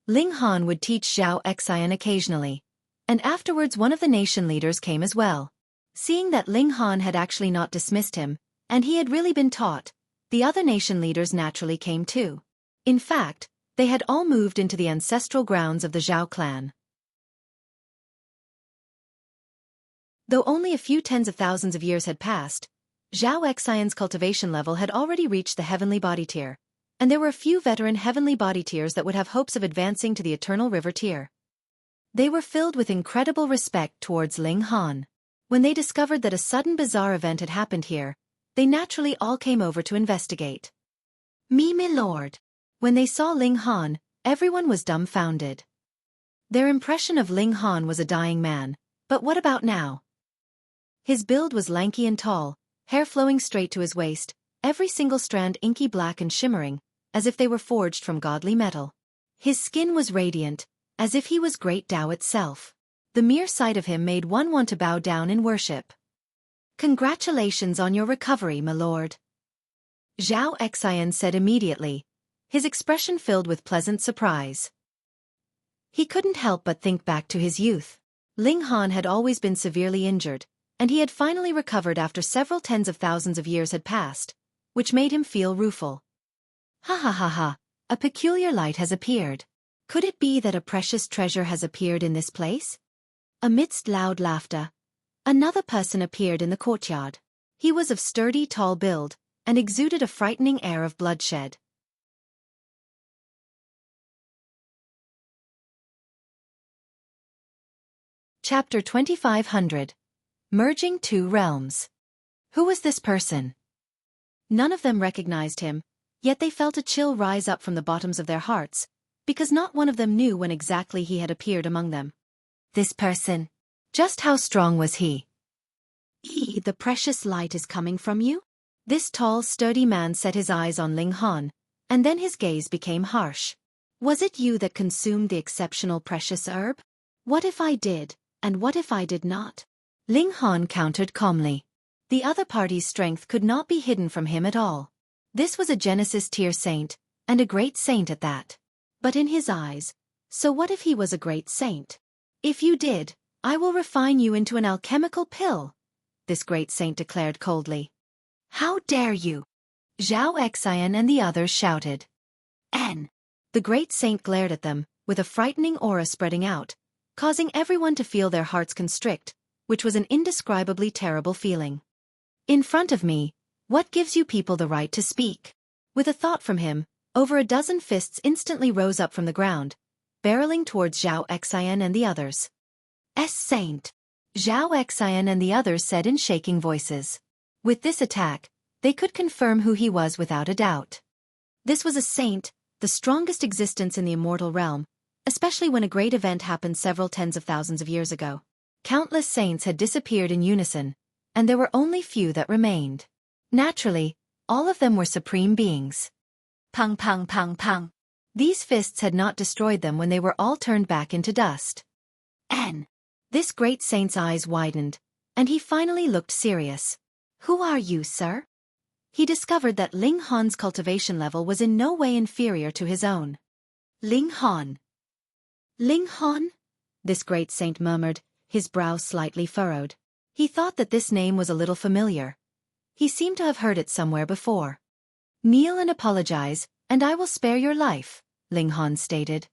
Ling Han would teach Xiao Xian occasionally, and afterwards one of the nation leaders came as well. Seeing that Ling Han had actually not dismissed him, and he had really been taught, the other nation leaders naturally came too. In fact, they had all moved into the ancestral grounds of the Zhao clan. Though only a few tens of thousands of years had passed, Xiao Xian's cultivation level had already reached the heavenly body tier, and there were a few veteran heavenly body tiers that would have hopes of advancing to the eternal river tier. They were filled with incredible respect towards Ling Han. When they discovered that a sudden bizarre event had happened here, they naturally all came over to investigate. My lord. When they saw Ling Han, everyone was dumbfounded. Their impression of Ling Han was a dying man, but what about now? His build was lanky and tall, hair flowing straight to his waist, every single strand inky black and shimmering, as if they were forged from godly metal. His skin was radiant, as if he was great Tao itself. The mere sight of him made one want to bow down in worship. "Congratulations on your recovery, my lord," Xiao Xian said immediately, his expression filled with pleasant surprise. He couldn't help but think back to his youth. Ling Han had always been severely injured, and he had finally recovered after several tens of thousands of years had passed, which made him feel rueful. "Ha ha ha ha, a peculiar light has appeared. Could it be that a precious treasure has appeared in this place?" Amidst loud laughter, another person appeared in the courtyard. He was of sturdy, tall build, and exuded a frightening air of bloodshed. Chapter 2500. Merging Two Realms. Who was this person? None of them recognized him, yet they felt a chill rise up from the bottoms of their hearts, because not one of them knew when exactly he had appeared among them. This person. Just how strong was he? The precious light is coming from you? This tall, sturdy man set his eyes on Ling Han, and then his gaze became harsh. Was it you that consumed the exceptional precious herb? What if I did, and what if I did not? Ling Han countered calmly. The other party's strength could not be hidden from him at all. This was a Genesis tier saint, and a great saint at that. But in his eyes, so what if he was a great saint? "If you did, I will refine you into an alchemical pill," this great saint declared coldly. "How dare you?" Xiao Xian and the others shouted. "N." The great saint glared at them, with a frightening aura spreading out, causing everyone to feel their hearts constrict, which was an indescribably terrible feeling. "In front of me, what gives you people the right to speak?" With a thought from him, over a dozen fists instantly rose up from the ground, barreling towards Xiao Xian and the others. "Saint," Xiao Xian and the others said in shaking voices. With this attack, they could confirm who he was without a doubt. This was a saint, the strongest existence in the immortal realm, especially when a great event happened several tens of thousands of years ago. Countless saints had disappeared in unison, and there were only few that remained. Naturally, all of them were supreme beings. Pang pang pang pang. These fists had not destroyed them when they were all turned back into dust. This great saint's eyes widened, and he finally looked serious. "Who are you, sir?" He discovered that Ling Han's cultivation level was in no way inferior to his own. "Ling Han." "Ling Han?" this great saint murmured, his brow slightly furrowed. He thought that this name was a little familiar. He seemed to have heard it somewhere before. "Kneel and apologize, and I will spare your life," Ling Han stated.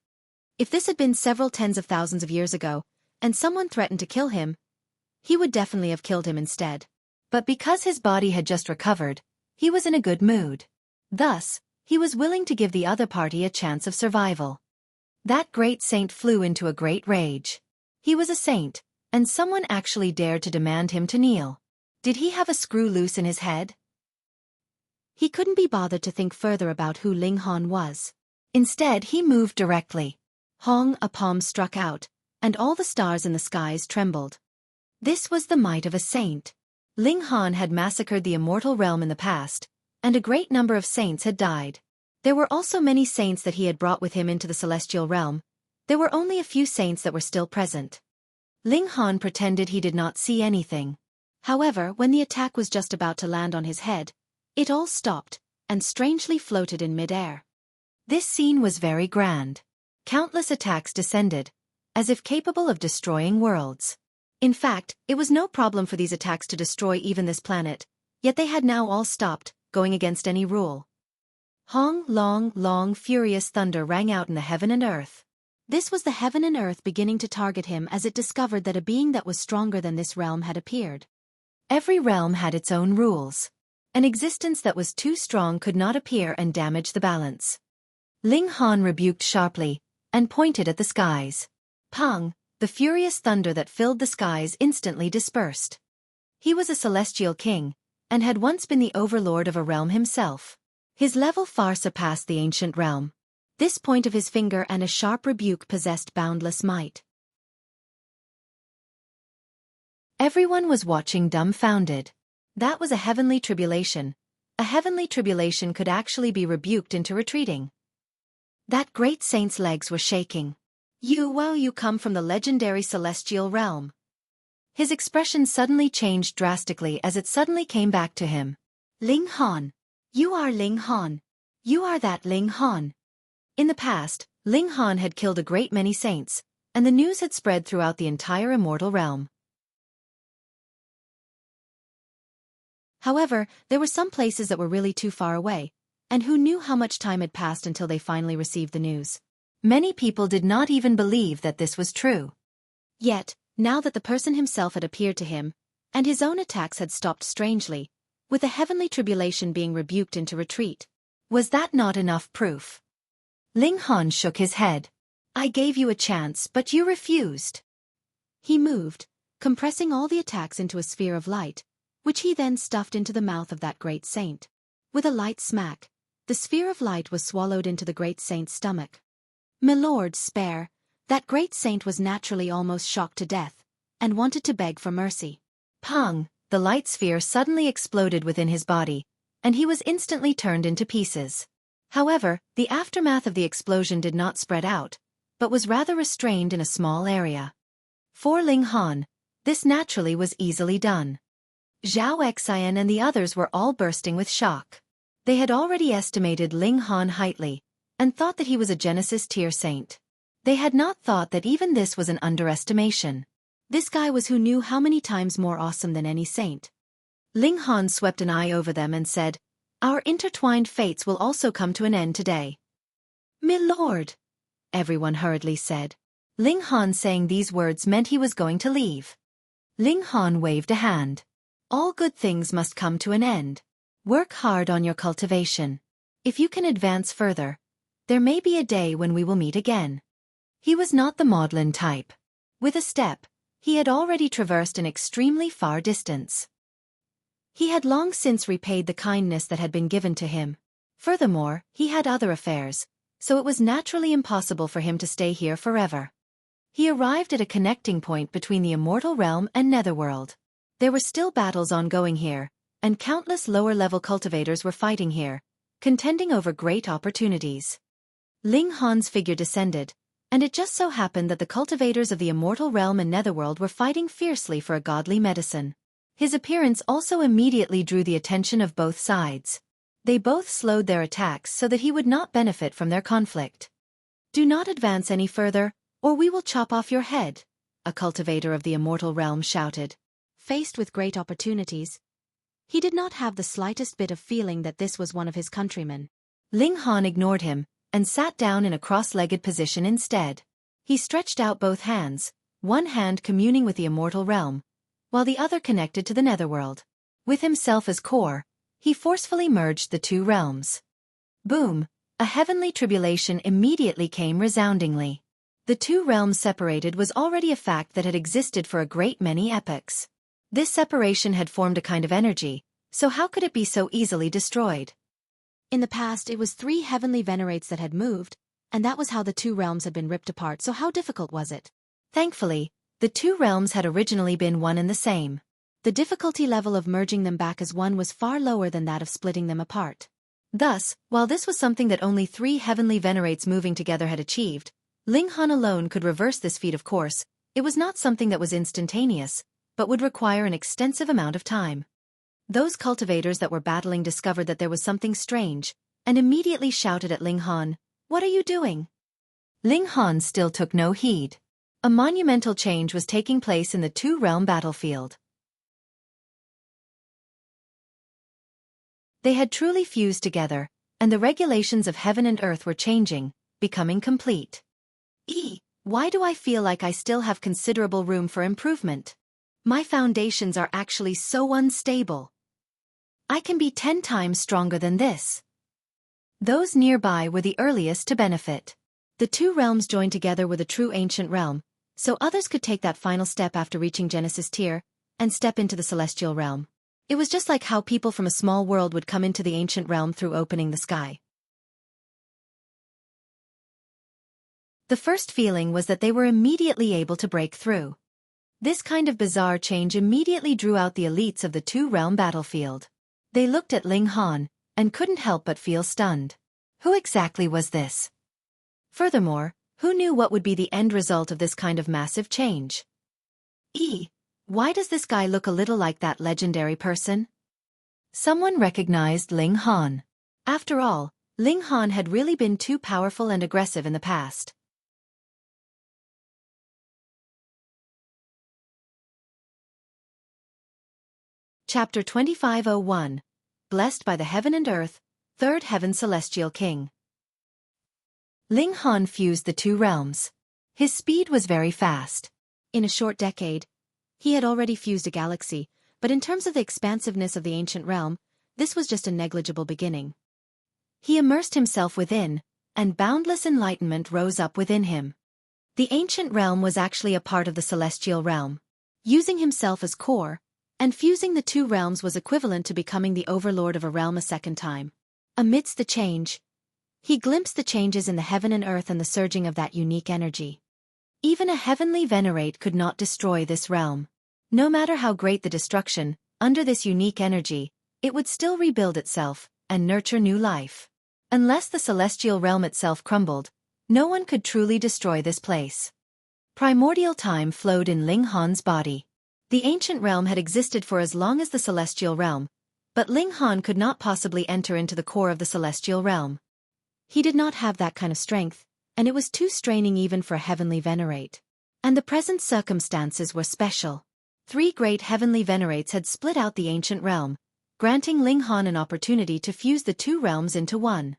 If this had been several tens of thousands of years ago, and someone threatened to kill him, he would definitely have killed him instead. But because his body had just recovered, he was in a good mood. Thus, he was willing to give the other party a chance of survival. That great saint flew into a great rage. He was a saint, and someone actually dared to demand him to kneel. Did he have a screw loose in his head? He couldn't be bothered to think further about who Ling Han was. Instead, he moved directly. Hong, a palm struck out, and all the stars in the skies trembled. This was the might of a saint. Ling Han had massacred the immortal realm in the past, and a great number of saints had died. There were also many saints that he had brought with him into the celestial realm. There were only a few saints that were still present. Ling Han pretended he did not see anything. However, when the attack was just about to land on his head, it all stopped, and strangely floated in mid-air. This scene was very grand. Countless attacks descended, as if capable of destroying worlds. In fact, it was no problem for these attacks to destroy even this planet, yet they had now all stopped, going against any rule. Hong, long, furious thunder rang out in the heaven and earth. This was the heaven and earth beginning to target him as it discovered that a being that was stronger than this realm had appeared. Every realm had its own rules. An existence that was too strong could not appear and damage the balance. Ling Han rebuked sharply, and pointed at the skies. Pang, the furious thunder that filled the skies instantly dispersed. He was a celestial king, and had once been the overlord of a realm himself. His level far surpassed the ancient realm. This point of his finger and a sharp rebuke possessed boundless might. Everyone was watching dumbfounded. That was a heavenly tribulation. A heavenly tribulation could actually be rebuked into retreating. That great saint's legs were shaking. You come from the legendary celestial realm. His expression suddenly changed drastically as it suddenly came back to him. Ling Han. You are Ling Han. You are that Ling Han. In the past, Ling Han had killed a great many saints, and the news had spread throughout the entire immortal realm. However, there were some places that were really too far away, and who knew how much time had passed until they finally received the news. Many people did not even believe that this was true. Yet, now that the person himself had appeared to him, and his own attacks had stopped strangely, with the heavenly tribulation being rebuked into retreat, was that not enough proof? Ling Han shook his head. I gave you a chance, but you refused. He moved, compressing all the attacks into a sphere of light, which he then stuffed into the mouth of that great saint. With a light smack, the sphere of light was swallowed into the great saint's stomach. "Milord, spare." That great saint was naturally almost shocked to death, and wanted to beg for mercy. Pang! The light sphere suddenly exploded within his body, and he was instantly turned into pieces. However, the aftermath of the explosion did not spread out, but was rather restrained in a small area. For Ling Han, this naturally was easily done. Zhao Xian and the others were all bursting with shock. They had already estimated Ling Han highly, and thought that he was a Genesis tier saint. They had not thought that even this was an underestimation. This guy was who knew how many times more awesome than any saint. Ling Han swept an eye over them and said, Our intertwined fates will also come to an end today. Milord, everyone hurriedly said. Ling Han saying these words meant he was going to leave. Ling Han waved a hand. All good things must come to an end. Work hard on your cultivation. If you can advance further, there may be a day when we will meet again. He was not the maudlin type. With a step, he had already traversed an extremely far distance. He had long since repaid the kindness that had been given to him. Furthermore, he had other affairs, so it was naturally impossible for him to stay here forever. He arrived at a connecting point between the immortal realm and netherworld. There were still battles ongoing here, and countless lower-level cultivators were fighting here, contending over great opportunities. Ling Han's figure descended, and it just so happened that the cultivators of the immortal realm and netherworld were fighting fiercely for a godly medicine. His appearance also immediately drew the attention of both sides. They both slowed their attacks so that he would not benefit from their conflict. Do not advance any further, or we will chop off your head, a cultivator of the immortal realm shouted. Faced with great opportunities, he did not have the slightest bit of feeling that this was one of his countrymen. Ling Han ignored him, and sat down in a cross-legged position instead. He stretched out both hands, one hand communing with the immortal realm, while the other connected to the netherworld. With himself as core, he forcefully merged the two realms. Boom! A heavenly tribulation immediately came resoundingly. The two realms separated was already a fact that had existed for a great many epochs. This separation had formed a kind of energy, so how could it be so easily destroyed? In the past it was 3 heavenly venerates that had moved, and that was how the two realms had been ripped apart, so how difficult was it? Thankfully, the two realms had originally been one and the same. The difficulty level of merging them back as one was far lower than that of splitting them apart. Thus, while this was something that only 3 heavenly venerates moving together had achieved, Ling Han alone could reverse this feat. Of course, it was not something that was instantaneous, but would require an extensive amount of time. Those cultivators that were battling discovered that there was something strange, and immediately shouted at Ling Han, What are you doing? Ling Han still took no heed. A monumental change was taking place in the two-realm battlefield. They had truly fused together, and the regulations of heaven and earth were changing, becoming complete. Why do I feel like I still have considerable room for improvement? My foundations are actually so unstable. I can be 10 times stronger than this. Those nearby were the earliest to benefit. The two realms joined together were the true ancient realm, so others could take that final step after reaching Genesis tier, and step into the celestial realm. It was just like how people from a small world would come into the ancient realm through opening the sky. The first feeling was that they were immediately able to break through. This kind of bizarre change immediately drew out the elites of the two-realm battlefield. They looked at Ling Han and couldn't help but feel stunned. Who exactly was this? Furthermore, who knew what would be the end result of this kind of massive change? Why does this guy look a little like that legendary person? Someone recognized Ling Han. After all, Ling Han had really been too powerful and aggressive in the past. Chapter 2501. Blessed by the Heaven and Earth, Third Heaven Celestial King. Ling Han fused the two realms. His speed was very fast. In a short decade, he had already fused a galaxy, but in terms of the expansiveness of the ancient realm, this was just a negligible beginning. He immersed himself within, and boundless enlightenment rose up within him. The ancient realm was actually a part of the celestial realm. Using himself as core, and fusing the two realms was equivalent to becoming the overlord of a realm a second time. Amidst the change, he glimpsed the changes in the heaven and earth and the surging of that unique energy. Even a heavenly venerate could not destroy this realm. No matter how great the destruction, under this unique energy, it would still rebuild itself and nurture new life. Unless the celestial realm itself crumbled, no one could truly destroy this place. Primordial time flowed in Ling Han's body. The ancient realm had existed for as long as the celestial realm, but Ling Han could not possibly enter into the core of the celestial realm. He did not have that kind of strength, and it was too straining even for a heavenly venerate. And the present circumstances were special. 3 great heavenly venerates had split out the ancient realm, granting Ling Han an opportunity to fuse the two realms into one.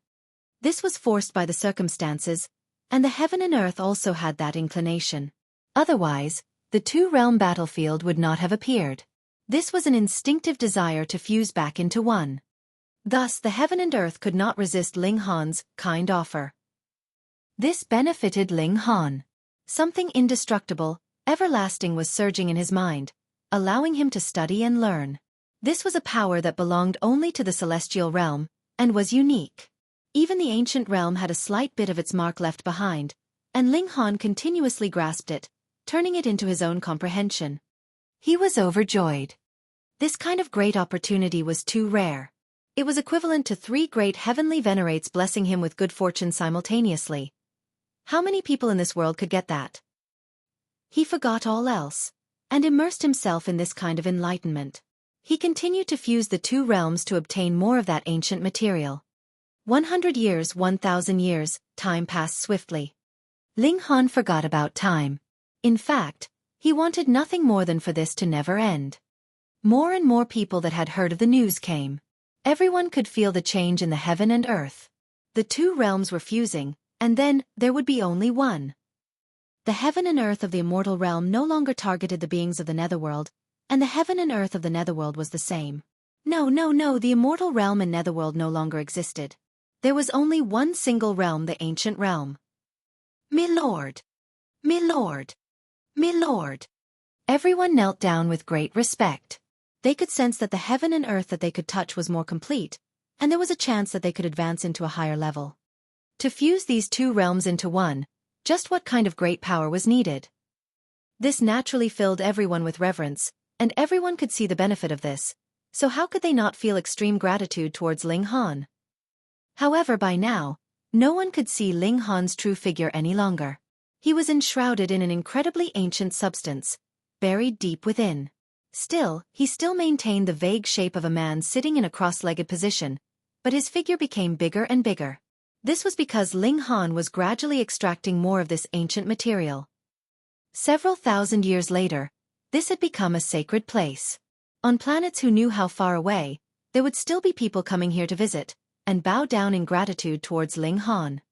This was forced by the circumstances, and the heaven and earth also had that inclination. Otherwise, the two-realm battlefield would not have appeared. This was an instinctive desire to fuse back into one. Thus the heaven and earth could not resist Ling Han's kind offer. This benefited Ling Han. Something indestructible, everlasting was surging in his mind, allowing him to study and learn. This was a power that belonged only to the celestial realm, and was unique. Even the ancient realm had a slight bit of its mark left behind, and Ling Han continuously grasped it, turning it into his own comprehension. He was overjoyed. This kind of great opportunity was too rare. It was equivalent to 3 great heavenly venerates blessing him with good fortune simultaneously. How many people in this world could get that? He forgot all else, and immersed himself in this kind of enlightenment. He continued to fuse the two realms to obtain more of that ancient material. 100 years, 1,000 years, time passed swiftly. Ling Han forgot about time. In fact, he wanted nothing more than for this to never end. More and more people that had heard of the news came. Everyone could feel the change in the heaven and earth. The two realms were fusing, and then there would be only one. The heaven and earth of the immortal realm no longer targeted the beings of the netherworld, and the heaven and earth of the netherworld was the same. No, the immortal realm and netherworld no longer existed. There was only one single realm, the ancient realm. My lord! My lord! My lord! Everyone knelt down with great respect. They could sense that the heaven and earth that they could touch was more complete, and there was a chance that they could advance into a higher level. To fuse these two realms into one, just what kind of great power was needed? This naturally filled everyone with reverence, and everyone could see the benefit of this, so how could they not feel extreme gratitude towards Ling Han? However, by now, no one could see Ling Han's true figure any longer. He was enshrouded in an incredibly ancient substance, buried deep within. Still, he still maintained the vague shape of a man sitting in a cross-legged position, but his figure became bigger and bigger. This was because Ling Han was gradually extracting more of this ancient material. Several thousand years later, this had become a sacred place. On planets who knew how far away, there would still be people coming here to visit, and bow down in gratitude towards Ling Han.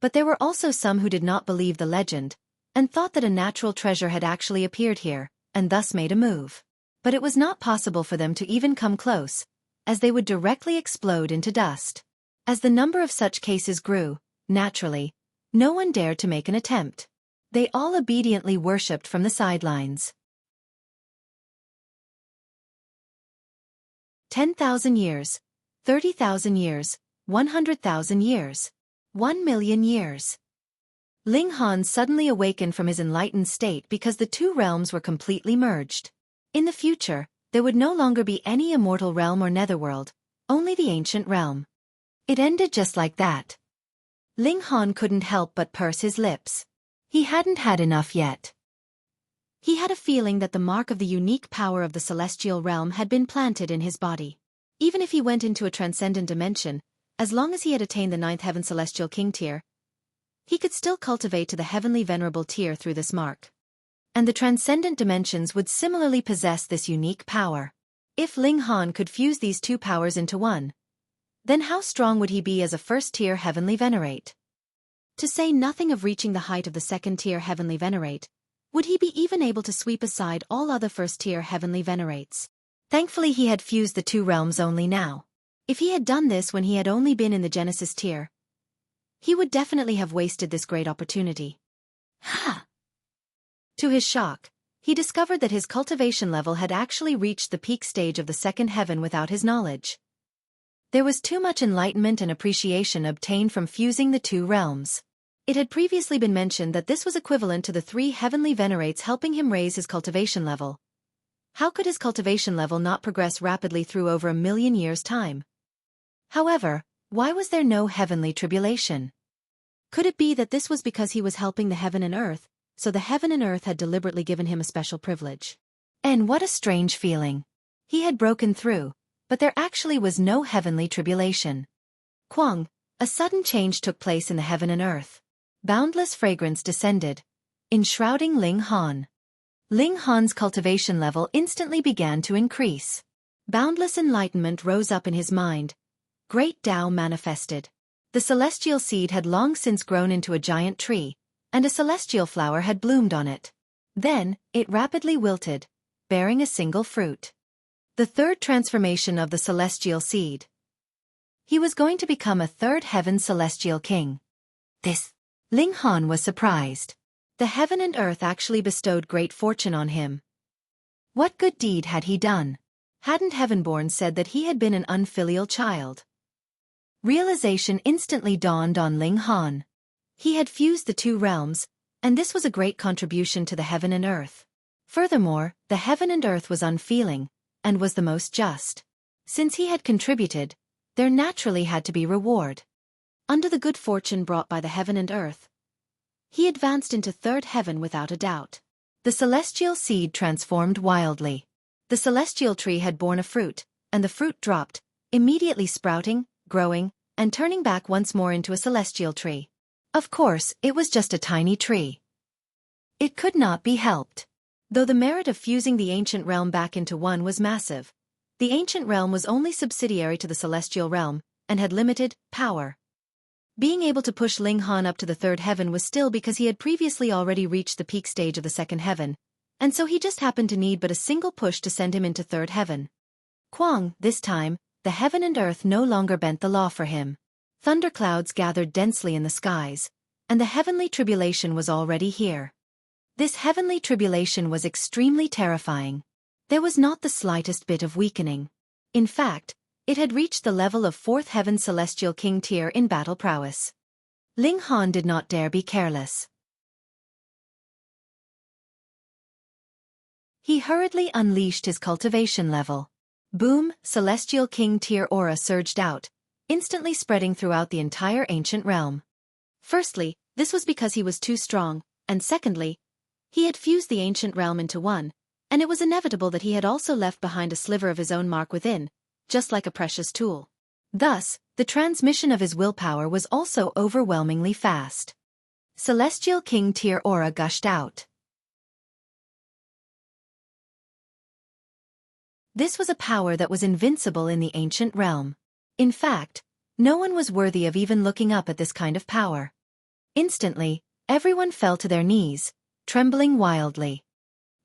But there were also some who did not believe the legend, and thought that a natural treasure had actually appeared here, and thus made a move. But it was not possible for them to even come close, as they would directly explode into dust. As the number of such cases grew, naturally, no one dared to make an attempt. They all obediently worshipped from the sidelines. 10,000 years, 30,000 years, 100,000 years. 1,000,000 years. Ling Han suddenly awakened from his enlightened state because the two realms were completely merged. In the future, there would no longer be any immortal realm or netherworld, only the ancient realm. It ended just like that. Ling Han couldn't help but purse his lips. He hadn't had enough yet. He had a feeling that the mark of the unique power of the celestial realm had been planted in his body. Even if he went into a transcendent dimension, as long as he had attained the 9th heaven celestial king tier, he could still cultivate to the heavenly venerable tier through this mark. And the transcendent dimensions would similarly possess this unique power. If Ling Han could fuse these two powers into one, then how strong would he be as a first-tier heavenly venerate? To say nothing of reaching the height of the second-tier heavenly venerate, would he be even able to sweep aside all other first-tier heavenly venerates? Thankfully he had fused the two realms only now. If he had done this when he had only been in the Genesis tier, he would definitely have wasted this great opportunity. Ha! To his shock, he discovered that his cultivation level had actually reached the peak stage of the second heaven without his knowledge. There was too much enlightenment and appreciation obtained from fusing the two realms. It had previously been mentioned that this was equivalent to the 3 heavenly venerates helping him raise his cultivation level. How could his cultivation level not progress rapidly through over 1,000,000 years' time? However, why was there no heavenly tribulation? Could it be that this was because he was helping the heaven and earth, so the heaven and earth had deliberately given him a special privilege? And what a strange feeling. He had broken through, but there actually was no heavenly tribulation. Kwang, a sudden change took place in the heaven and earth. Boundless fragrance descended, enshrouding Ling Han. Ling Han's cultivation level instantly began to increase. Boundless enlightenment rose up in his mind. Great Tao manifested. The celestial seed had long since grown into a giant tree, and a celestial flower had bloomed on it. Then, it rapidly wilted, bearing a single fruit. The third transformation of the celestial seed. He was going to become a third heaven celestial king. Ling Han was surprised. The heaven and earth actually bestowed great fortune on him. What good deed had he done? Hadn't Heavenborn said that he had been an unfilial child? Realization instantly dawned on Ling Han. He had fused the two realms, and this was a great contribution to the heaven and earth. Furthermore, the heaven and earth was unfeeling, and was the most just. Since he had contributed, there naturally had to be reward. Under the good fortune brought by the heaven and earth, he advanced into third heaven without a doubt. The celestial seed transformed wildly. The celestial tree had borne a fruit, and the fruit dropped, immediately sprouting, growing, and turning back once more into a celestial tree. Of course, it was just a tiny tree. It could not be helped. Though the merit of fusing the ancient realm back into one was massive, the ancient realm was only subsidiary to the celestial realm, and had limited power. Being able to push Ling Han up to the third heaven was still because he had previously already reached the peak stage of the second heaven, and so he just happened to need but a single push to send him into third heaven. Kwang, this time, the heaven and earth no longer bent the law for him. Thunderclouds gathered densely in the skies, and the heavenly tribulation was already here. This heavenly tribulation was extremely terrifying. There was not the slightest bit of weakening. In fact, it had reached the level of 4th heaven celestial king tier in battle prowess. Ling Han did not dare be careless. He hurriedly unleashed his cultivation level. Boom! Celestial king tier aura surged out, instantly spreading throughout the entire ancient realm. Firstly, this was because he was too strong, and secondly, he had fused the ancient realm into one, and it was inevitable that he had also left behind a sliver of his own mark within, just like a precious tool. Thus, the transmission of his willpower was also overwhelmingly fast. Celestial king tier aura gushed out. This was a power that was invincible in the ancient realm. In fact, no one was worthy of even looking up at this kind of power. Instantly, everyone fell to their knees, trembling wildly.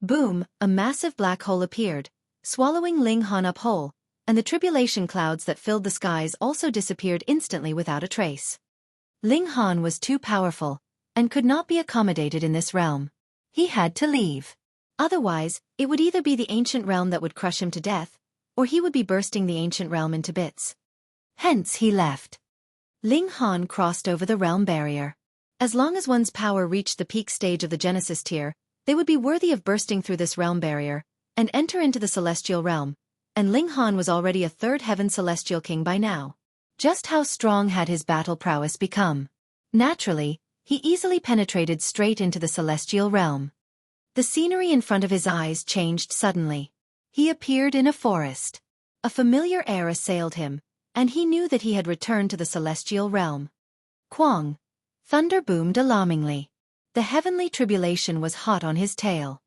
Boom! A massive black hole appeared, swallowing Ling Han up whole, and the tribulation clouds that filled the skies also disappeared instantly without a trace. Ling Han was too powerful, and could not be accommodated in this realm. He had to leave. Otherwise, it would either be the ancient realm that would crush him to death, or he would be bursting the ancient realm into bits. Hence he left. Ling Han crossed over the realm barrier. As long as one's power reached the peak stage of the Genesis tier, they would be worthy of bursting through this realm barrier and enter into the celestial realm, and Ling Han was already a third heaven celestial king by now. Just how strong had his battle prowess become? Naturally, he easily penetrated straight into the celestial realm. The scenery in front of his eyes changed suddenly. He appeared in a forest. A familiar air assailed him, and he knew that he had returned to the celestial realm. Quang! Thunder boomed alarmingly. The heavenly tribulation was hot on his tail.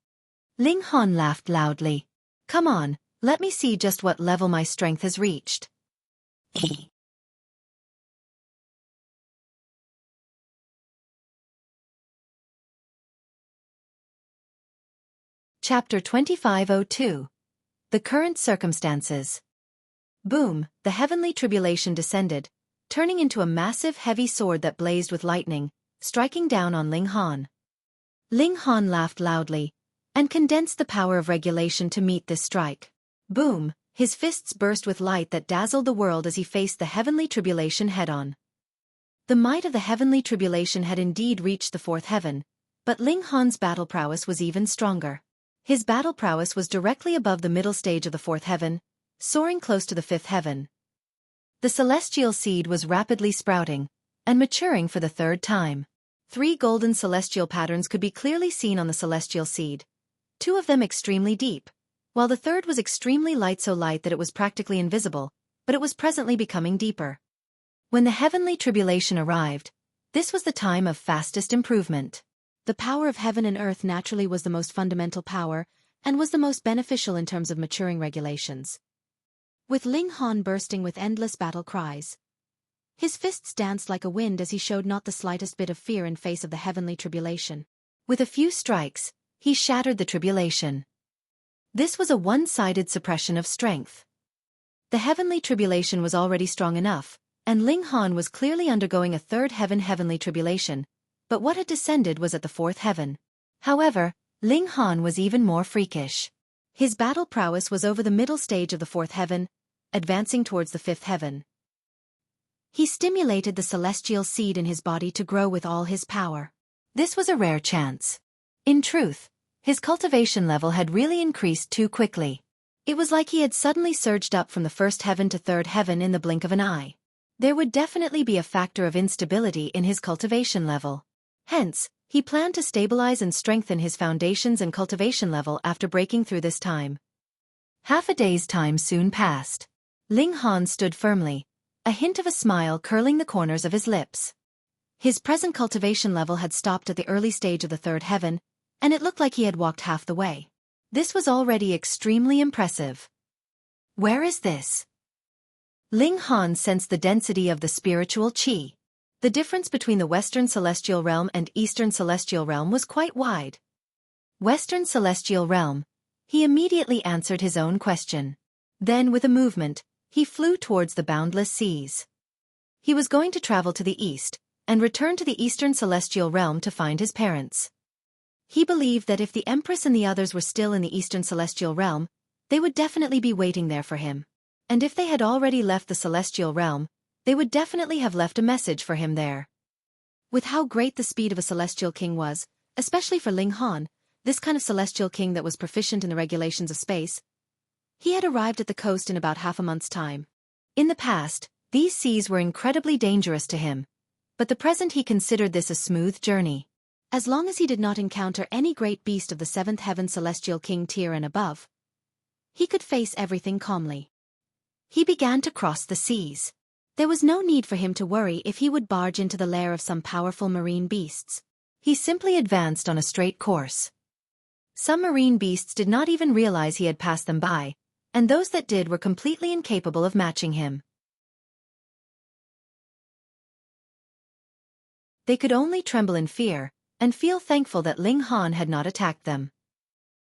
Ling Han laughed loudly. Come on, let me see just what level my strength has reached. Chapter 2502. The Current Circumstances. Boom, the heavenly tribulation descended, turning into a massive heavy sword that blazed with lightning, striking down on Ling Han. Ling Han laughed loudly, and condensed the power of regulation to meet this strike. Boom, his fists burst with light that dazzled the world as he faced the heavenly tribulation head-on. The might of the heavenly tribulation had indeed reached the fourth heaven, but Ling Han's battle prowess was even stronger. His battle prowess was directly above the middle stage of the fourth heaven, soaring close to the fifth heaven. The celestial seed was rapidly sprouting and maturing for the third time. 3 golden celestial patterns could be clearly seen on the celestial seed, 2 of them extremely deep, while the third was extremely light, so light that it was practically invisible, but it was presently becoming deeper. When the heavenly tribulation arrived, this was the time of fastest improvement. The power of heaven and earth naturally was the most fundamental power, and was the most beneficial in terms of maturing regulations. With Ling Han bursting with endless battle cries, his fists danced like a wind as he showed not the slightest bit of fear in face of the heavenly tribulation. With a few strikes, he shattered the tribulation. This was a one-sided suppression of strength. The heavenly tribulation was already strong enough, and Ling Han was clearly undergoing a third heavenly tribulation, but what had descended was at the fourth heaven. However, Ling Han was even more freakish. His battle prowess was over the middle stage of the fourth heaven, advancing towards the fifth heaven. He stimulated the celestial seed in his body to grow with all his power. This was a rare chance. In truth, his cultivation level had really increased too quickly. It was like he had suddenly surged up from the first heaven to third heaven in the blink of an eye. There would definitely be a factor of instability in his cultivation level. Hence, he planned to stabilize and strengthen his foundations and cultivation level after breaking through this time. Half a day's time soon passed. Ling Han stood firmly, a hint of a smile curling the corners of his lips. His present cultivation level had stopped at the early stage of the third heaven, and it looked like he had walked half the way. This was already extremely impressive. Where is this? Ling Han sensed the density of the spiritual qi. The difference between the Western Celestial Realm and Eastern Celestial Realm was quite wide. Western Celestial Realm. He immediately answered his own question. Then, with a movement, he flew towards the boundless seas. He was going to travel to the east, and return to the Eastern Celestial Realm to find his parents. He believed that if the Empress and the others were still in the Eastern Celestial Realm, they would definitely be waiting there for him. And if they had already left the Celestial Realm, they would definitely have left a message for him there. With how great the speed of a Celestial King was, especially for Ling Han, this kind of Celestial King that was proficient in the regulations of space, he had arrived at the coast in about half a month's time. In the past, these seas were incredibly dangerous to him, but the present he considered this a smooth journey. As long as he did not encounter any great beast of the seventh heaven Celestial King tier and above, he could face everything calmly. He began to cross the seas. There was no need for him to worry if he would barge into the lair of some powerful marine beasts. He simply advanced on a straight course. Some marine beasts did not even realize he had passed them by, and those that did were completely incapable of matching him. They could only tremble in fear, and feel thankful that Ling Han had not attacked them.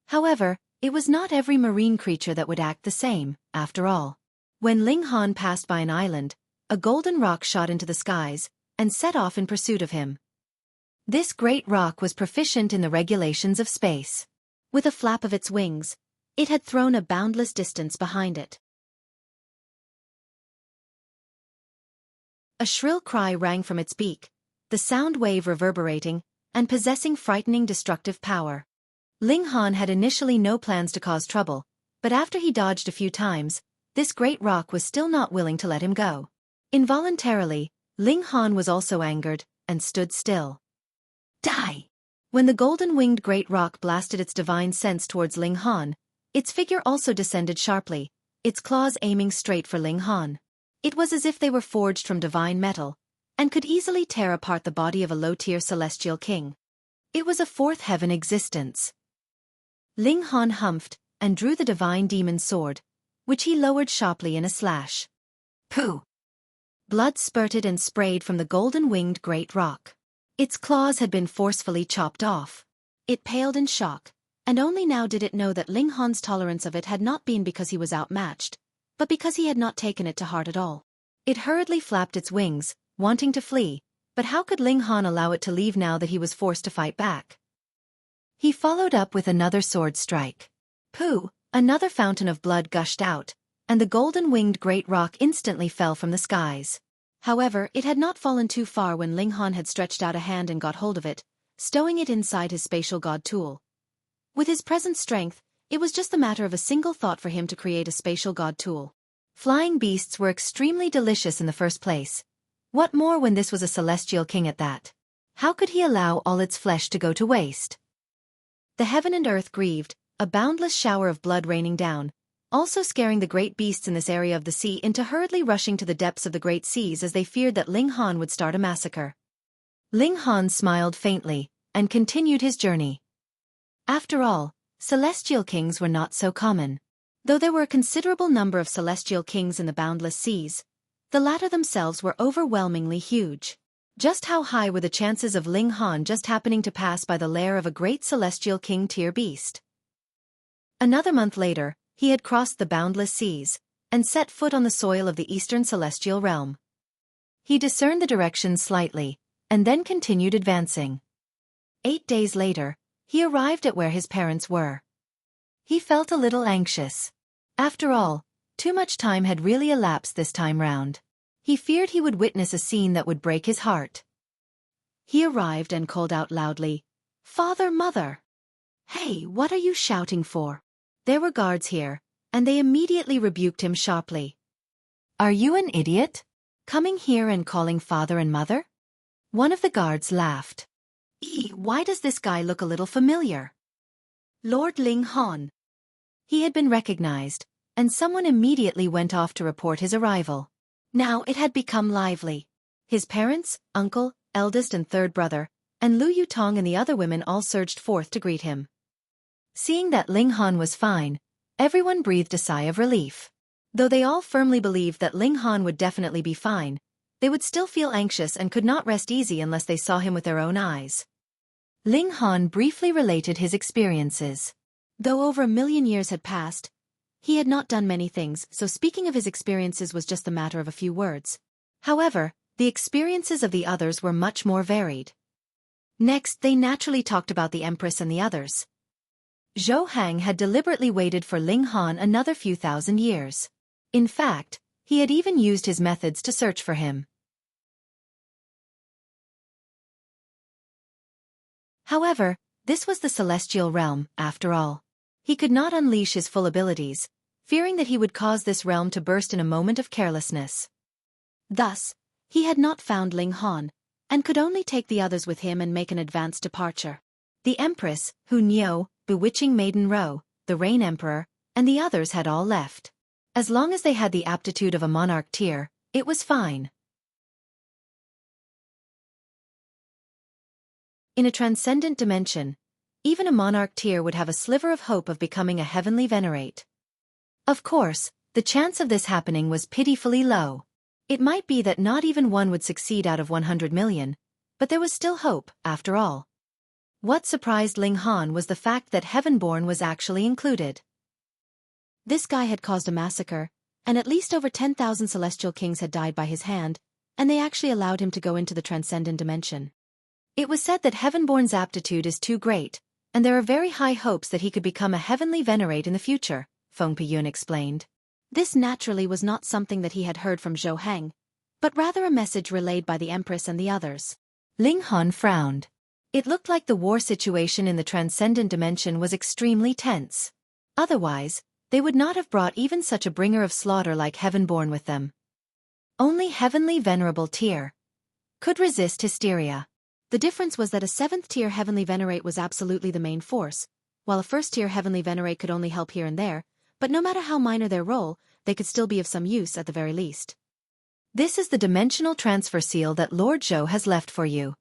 However, it was not every marine creature that would act the same, after all. When Ling Han passed by an island, a golden rock shot into the skies, and set off in pursuit of him. This great rock was proficient in the regulations of space. With a flap of its wings, it had thrown a boundless distance behind it. A shrill cry rang from its beak, the sound wave reverberating and possessing frightening destructive power. Ling Han had initially no plans to cause trouble, but after he dodged a few times, this great rock was still not willing to let him go. Involuntarily, Ling Han was also angered and stood still. Die! When the golden-winged great rock blasted its divine sense towards Ling Han, its figure also descended sharply, its claws aiming straight for Ling Han. It was as if they were forged from divine metal, and could easily tear apart the body of a low-tier celestial king. It was a fourth heaven existence. Ling Han humphed and drew the divine demon's sword, which he lowered sharply in a slash. Pooh! Blood spurted and sprayed from the golden-winged great rock. Its claws had been forcefully chopped off. It paled in shock, and only now did it know that Ling Han's tolerance of it had not been because he was outmatched, but because he had not taken it to heart at all. It hurriedly flapped its wings, wanting to flee, but how could Ling Han allow it to leave now that he was forced to fight back? He followed up with another sword strike. Pooh! Another fountain of blood gushed out, and the golden-winged great rock instantly fell from the skies. However, it had not fallen too far when Ling Han had stretched out a hand and got hold of it, stowing it inside his spatial god tool. With his present strength, it was just a matter of a single thought for him to create a spatial god tool. Flying beasts were extremely delicious in the first place. What more when this was a celestial king at that? How could he allow all its flesh to go to waste? The heaven and earth grieved, a boundless shower of blood raining down, also scaring the great beasts in this area of the sea into hurriedly rushing to the depths of the great seas as they feared that Ling Han would start a massacre. Ling Han smiled faintly and continued his journey. After all, celestial kings were not so common. Though there were a considerable number of celestial kings in the boundless seas, the latter themselves were overwhelmingly huge. Just how high were the chances of Ling Han just happening to pass by the lair of a great celestial king-tier beast? Another month later, he had crossed the boundless seas and set foot on the soil of the eastern celestial realm. He discerned the direction slightly, and then continued advancing. 8 days later, he arrived at where his parents were. He felt a little anxious. After all, too much time had really elapsed this time round. He feared he would witness a scene that would break his heart. He arrived and called out loudly, "Father, Mother! Hey, what are you shouting for?" There were guards here, and they immediately rebuked him sharply. "Are you an idiot? Coming here and calling father and mother?" One of the guards laughed. Why does this guy look a little familiar?" Lord Ling Han. He had been recognized, and someone immediately went off to report his arrival. Now it had become lively. His parents, uncle, eldest and third brother, and Lu Yutong and the other women all surged forth to greet him. Seeing that Ling Han was fine, everyone breathed a sigh of relief. Though they all firmly believed that Ling Han would definitely be fine, they would still feel anxious and could not rest easy unless they saw him with their own eyes. Ling Han briefly related his experiences. Though over 1,000,000 years had passed, he had not done many things, so speaking of his experiences was just a matter of a few words. However, the experiences of the others were much more varied. Next, they naturally talked about the Empress and the others. Zhou Hang had deliberately waited for Ling Han another few thousand years. In fact, he had even used his methods to search for him. However, this was the celestial realm, after all. He could not unleash his full abilities, fearing that he would cause this realm to burst in a moment of carelessness. Thus, he had not found Ling Han, and could only take the others with him and make an advanced departure. The Empress, Hu Niu, Bewitching Maiden Ro, the Rain Emperor, and the others had all left. As long as they had the aptitude of a monarch tier, it was fine. In a transcendent dimension, even a monarch tier would have a sliver of hope of becoming a heavenly venerate. Of course, the chance of this happening was pitifully low. It might be that not even one would succeed out of 100 million, but there was still hope, after all. What surprised Ling Han was the fact that Heavenborn was actually included. This guy had caused a massacre, and at least over 10,000 celestial kings had died by his hand, and they actually allowed him to go into the transcendent dimension. It was said that Heavenborn's aptitude is too great, and there are very high hopes that he could become a heavenly venerate in the future, Feng Piyun explained. This naturally was not something that he had heard from Zhou Hang, but rather a message relayed by the Empress and the others. Ling Han frowned. It looked like the war situation in the transcendent dimension was extremely tense. Otherwise, they would not have brought even such a bringer of slaughter like Heavenborn with them. Only Heavenly Venerable Tier could resist hysteria. The difference was that a 7th-tier Heavenly Venerate was absolutely the main force, while a 1st-tier Heavenly Venerate could only help here and there, but no matter how minor their role, they could still be of some use at the very least. This is the dimensional transfer seal that Lord Zhou has left for you.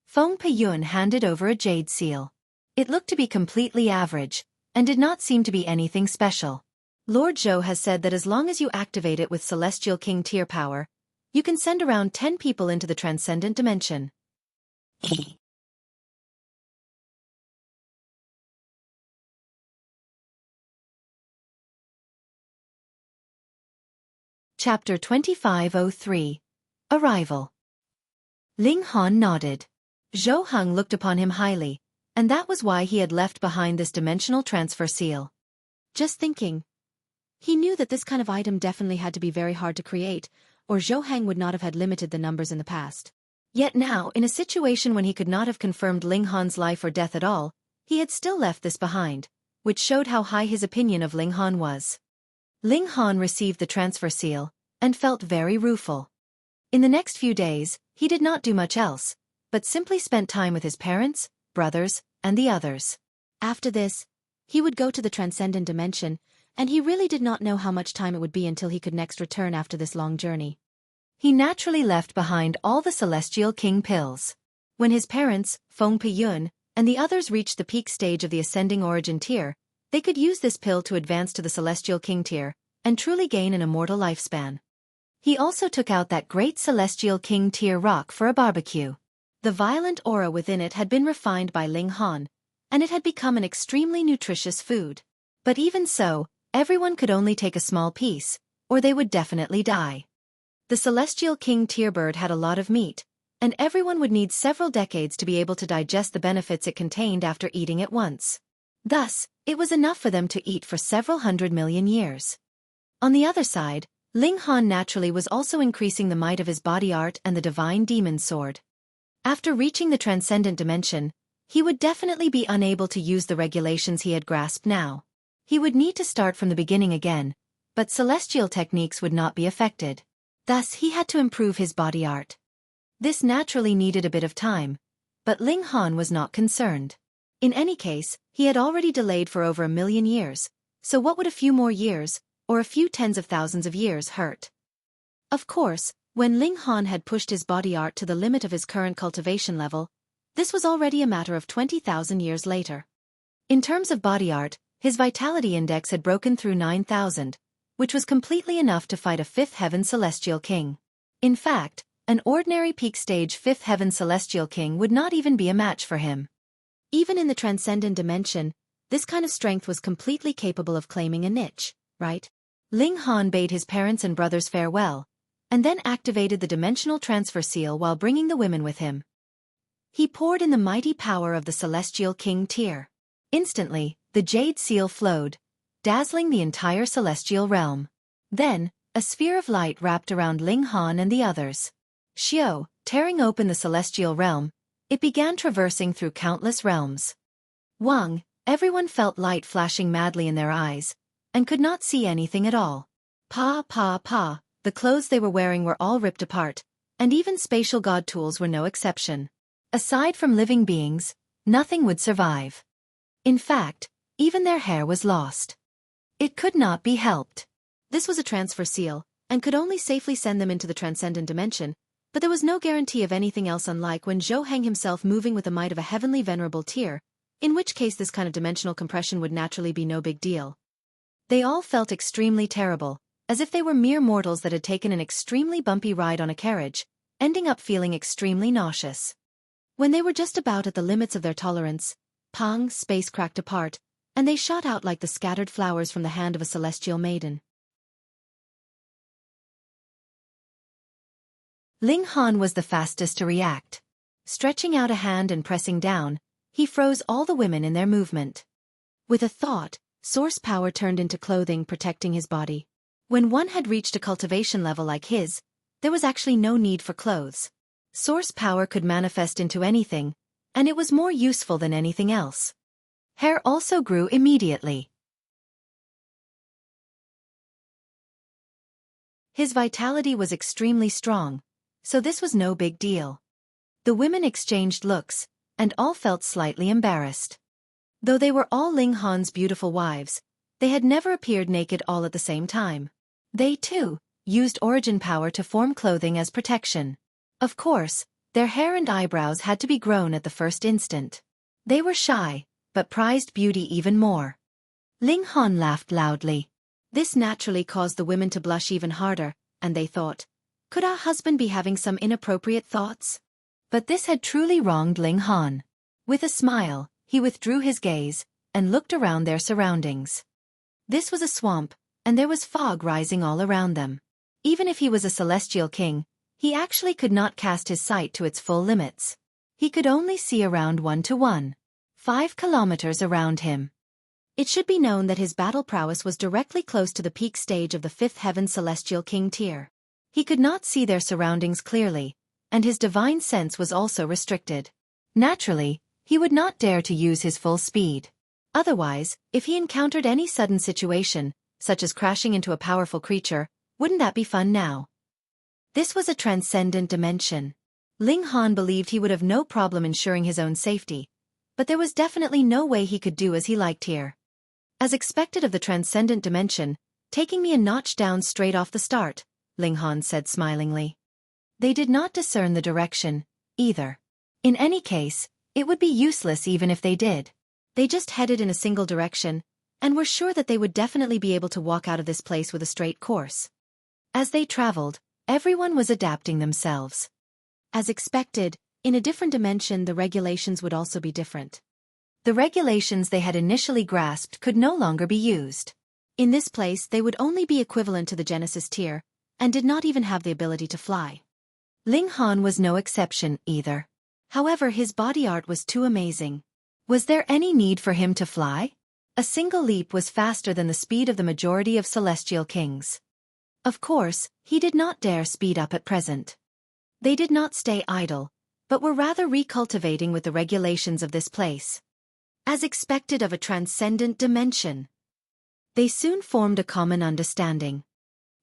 Feng Peyun handed over a jade seal. It looked to be completely average, and did not seem to be anything special. Lord Zhou has said that as long as you activate it with Celestial King tier power, you can send around 10 people into the transcendent dimension. Chapter 2503. Arrival. Ling Han nodded. Zhou Heng looked upon him highly, and that was why he had left behind this dimensional transfer seal. Just thinking. He knew that this kind of item definitely had to be very hard to create, or Zhou Heng would not have had limited the numbers in the past. Yet now, in a situation when he could not have confirmed Ling Han's life or death at all, he had still left this behind, which showed how high his opinion of Ling Han was. Ling Han received the transfer seal, and felt very rueful. In the next few days, he did not do much else, but simply spent time with his parents, brothers, and the others. After this, he would go to the transcendent dimension, and he really did not know how much time it would be until he could next return after this long journey. He naturally left behind all the Celestial King pills. When his parents, Feng Peyun, and the others reached the peak stage of the ascending origin tier, they could use this pill to advance to the Celestial King tier, and truly gain an immortal lifespan. He also took out that great Celestial King tier rock for a barbecue. The violent aura within it had been refined by Ling Han, and it had become an extremely nutritious food. But even so, everyone could only take a small piece, or they would definitely die. The Celestial King tier bird had a lot of meat, and everyone would need several decades to be able to digest the benefits it contained after eating it once. Thus, it was enough for them to eat for several 100 million years. On the other side, Ling Han naturally was also increasing the might of his body art and the divine demon sword. After reaching the transcendent dimension, he would definitely be unable to use the regulations he had grasped now. He would need to start from the beginning again, but celestial techniques would not be affected. Thus he had to improve his body art. This naturally needed a bit of time, but Ling Han was not concerned. In any case, he had already delayed for over 1 million years, so what would a few more years, or a few tens of thousands of years, hurt? Of course, when Ling Han had pushed his body art to the limit of his current cultivation level, this was already a matter of 20,000 years later. In terms of body art, his vitality index had broken through 9,000, which was completely enough to fight a 5th heaven celestial king. In fact, an ordinary peak stage 5th heaven celestial king would not even be a match for him. Even in the transcendent dimension, this kind of strength was completely capable of claiming a niche, right? Ling Han bade his parents and brothers farewell, and then activated the dimensional transfer seal while bringing the women with him. He poured in the mighty power of the Celestial King tier. Instantly, the jade seal flowed, dazzling the entire celestial realm. Then, a sphere of light wrapped around Ling Han and the others. Xiao, tearing open the celestial realm, it began traversing through countless realms. Wang, everyone felt light flashing madly in their eyes, and could not see anything at all. The clothes they were wearing were all ripped apart, and even spatial god tools were no exception. Aside from living beings, nothing would survive. In fact, even their hair was lost. It could not be helped. This was a transfer seal, and could only safely send them into the transcendent dimension, but there was no guarantee of anything else, unlike when Zhou Heng himself moving with the might of a heavenly venerable tier, in which case this kind of dimensional compression would naturally be no big deal. They all felt extremely terrible, as if they were mere mortals that had taken an extremely bumpy ride on a carriage, ending up feeling extremely nauseous. When they were just about at the limits of their tolerance, pang, space cracked apart, and they shot out like the scattered flowers from the hand of a celestial maiden. Ling Han was the fastest to react. Stretching out a hand and pressing down, he froze all the women in their movement. With a thought, source power turned into clothing protecting his body. When one had reached a cultivation level like his, there was actually no need for clothes. Source power could manifest into anything, and it was more useful than anything else. Hair also grew immediately. His vitality was extremely strong, so this was no big deal. The women exchanged looks, and all felt slightly embarrassed. Though they were all Ling Han's beautiful wives, they had never appeared naked all at the same time. They, too, used origin power to form clothing as protection. Of course, their hair and eyebrows had to be grown at the first instant. They were shy, but prized beauty even more. Ling Han laughed loudly. This naturally caused the women to blush even harder, and they thought, could our husband be having some inappropriate thoughts? But this had truly wronged Ling Han. With a smile, he withdrew his gaze, and looked around their surroundings. This was a swamp, and there was fog rising all around them. Even if he was a celestial king, he actually could not cast his sight to its full limits. He could only see around 5 kilometers around him. It should be known that his battle prowess was directly close to the peak stage of the 5th heaven celestial king tier. He could not see their surroundings clearly, and his divine sense was also restricted. Naturally, he would not dare to use his full speed. Otherwise, if he encountered any sudden situation, such as crashing into a powerful creature, wouldn't that be fun now? This was a transcendent dimension. Ling Han believed he would have no problem ensuring his own safety, but there was definitely no way he could do as he liked here. As expected of the transcendent dimension, taking me a notch down straight off the start, Ling Han said smilingly. They did not discern the direction, either. In any case, it would be useless even if they did. They just headed in a single direction, and were sure that they would definitely be able to walk out of this place with a straight course. As they traveled, everyone was adapting themselves. As expected, in a different dimension the regulations would also be different. The regulations they had initially grasped could no longer be used. In this place they would only be equivalent to the Genesis tier, and did not even have the ability to fly. Ling Han was no exception, either. However, his body art was too amazing. Was there any need for him to fly? A single leap was faster than the speed of the majority of celestial kings. Of course, he did not dare speed up at present. They did not stay idle, but were rather recultivating with the regulations of this place. As expected of a transcendent dimension, they soon formed a common understanding.